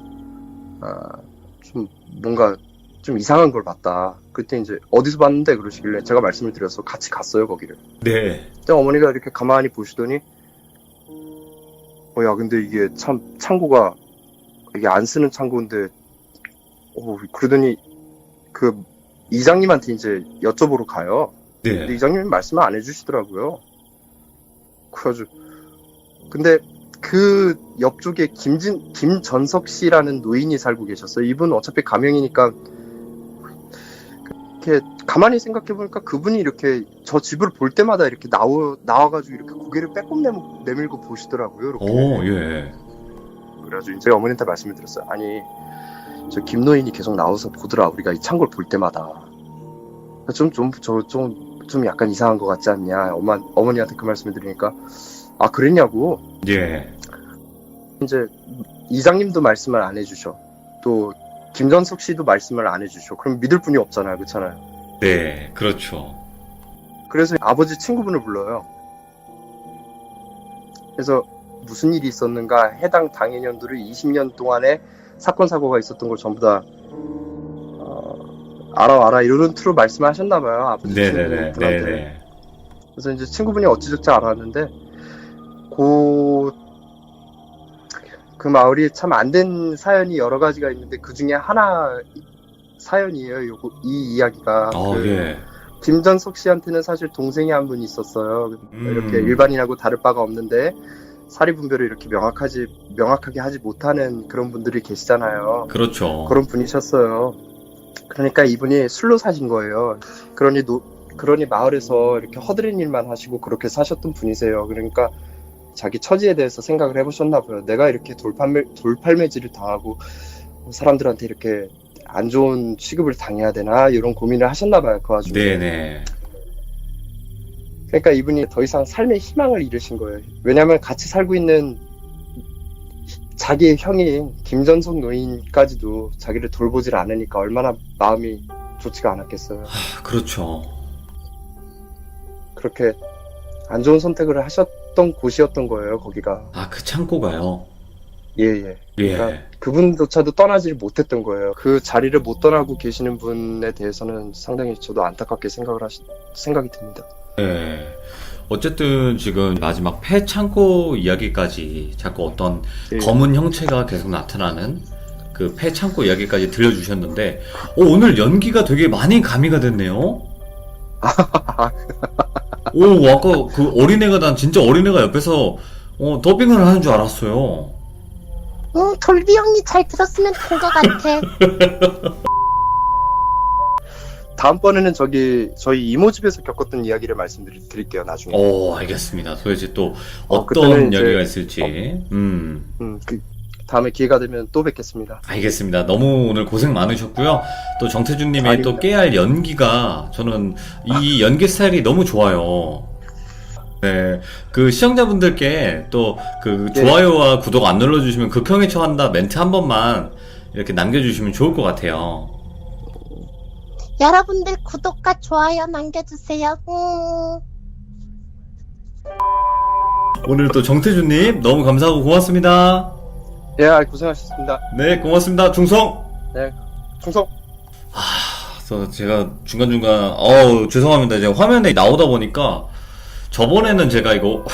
좀 뭔가 좀 이상한 걸 봤다. 그때 이제 어디서 봤는데 그러시길래 제가 말씀을 드려서 같이 갔어요, 거기를. 네. 그때 어머니가 이렇게 가만히 보시더니 야, 근데 이게 참 창고가 이게 안 쓰는 창고인데 그러더니 그 이장님한테 이제 여쭤보러 가요. 근데 네. 이장님이 말씀을 안 해주시더라고요. 그래가지고 근데 그 옆쪽에 김전석 씨라는 노인이 살고 계셨어요. 이분 어차피 가명이니까 이렇게 가만히 생각해 보니까 그분이 이렇게 저 집을 볼 때마다 이렇게 나와가지고 이렇게 고개를 빼꼼 내밀고 보시더라고요. 이렇게. 오, 예. 그래가지고 이제 어머니한테 말씀을 드렸어요. 아니, 저 김노인이 계속 나와서 보더라. 우리가 이 창고를 볼 때마다. 좀 약간 이상한 것 같지 않냐. 어머니한테 그 말씀을 드리니까 아, 그랬냐고. 예. 이제 이장님도 말씀을 안 해주셔. 또 김전석 씨도 말씀을 안 해주셔. 그럼 믿을 분이 없잖아요, 그렇잖아요. 네, 그렇죠. 그래서 아버지 친구분을 불러요. 그래서 무슨 일이 있었는가, 해당 당해년도를 20년 동안에 사건 사고가 있었던 걸 전부 다 알아 이런 투로 말씀하셨나봐요, 아버지 네네네. 친구분한테. 네네. 그래서 이제 친구분이 어찌저찌 알았는데 그 마을이 참 안 된 사연이 여러 가지가 있는데 그 중에 하나 사연이에요. 이 이야기가. 예. 김전석 씨한테는 사실 동생이 한 분 있었어요. 이렇게 일반인하고 다를 바가 없는데 사리 분별을 이렇게 명확하게 하지 못하는 그런 분들이 계시잖아요. 그렇죠. 그런 분이셨어요. 그러니까 이분이 술로 사신 거예요. 그러니 마을에서 이렇게 허드렛 일만 하시고 그렇게 사셨던 분이세요. 그러니까 자기 처지에 대해서 생각을 해보셨나 봐요. 내가 이렇게 돌팔매질을 당하고 사람들한테 이렇게 안 좋은 취급을 당해야 되나 이런 고민을 하셨나 봐요. 그 와중에. 네네. 그러니까 이분이 더 이상 삶의 희망을 잃으신 거예요. 왜냐하면 같이 살고 있는 자기의 형인 김전석 노인까지도 자기를 돌보질 않으니까 얼마나 마음이 좋지가 않았겠어요. 그렇죠. 그렇게 안 좋은 선택을 하셨던 곳이었던 거예요, 거기가. 아, 그 창고가요? 예. 예. 그러니까 그분조차도 떠나질 못했던 거예요. 그 자리를 못 떠나고 계시는 분에 대해서는 상당히 저도 안타깝게 생각이 듭니다. 예. 어쨌든 지금 마지막 폐창고 이야기까지 자꾸 어떤 예. 검은 형체가 계속 나타나는 그 폐창고 이야기까지 들려주셨는데, 오늘 연기가 되게 많이 가미가 됐네요? 아까 그 어린애가, 난 진짜 어린애가 옆에서 더빙을 하는 줄 알았어요. 돌비 형이 잘 들었으면 된 것 같아. 다음번에는 저희 이모 집에서 겪었던 이야기를 말씀드릴게요, 나중에. 알겠습니다. 도대체 또 어떤 그때는 이야기가 이제, 있을지. 다음에 기회가 되면 또 뵙겠습니다. 알겠습니다. 너무 오늘 고생 많으셨고요. 또 정태준님의 아닙니다. 또 깨알 연기가, 저는 이 연기 스타일이 너무 좋아요. 네, 그 시청자분들께 또 그 네. 좋아요와 구독 안 눌러주시면 극형에 처한다 멘트 한 번만 이렇게 남겨주시면 좋을 것 같아요. 여러분들 구독과 좋아요 남겨주세요. 오늘 또 정태준님 너무 감사하고 고맙습니다. 예, 고생하셨습니다. 네, 고맙습니다. 충성! 네, 충성! 그래서 제가 중간중간, 죄송합니다. 이제 화면에 나오다 보니까, 저번에는 제가 이거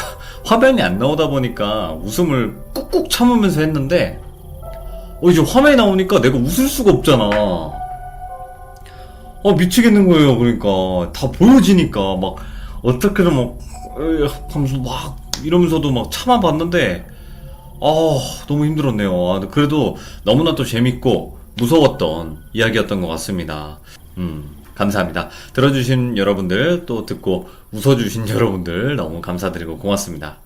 화면이 안 나오다 보니까 웃음을 꾹꾹 참으면서 했는데, 이제 화면이 나오니까 내가 웃을 수가 없잖아. 미치겠는 거예요. 그러니까 다 보여지니까 막 어떻게든 막 하면서 막 이러면서도 막 참아봤는데 너무 힘들었네요. 그래도 너무나 또 재밌고 무서웠던 이야기였던 것 같습니다. 감사합니다. 들어주신 여러분들, 또 듣고 웃어주신 여러분들 너무 감사드리고 고맙습니다.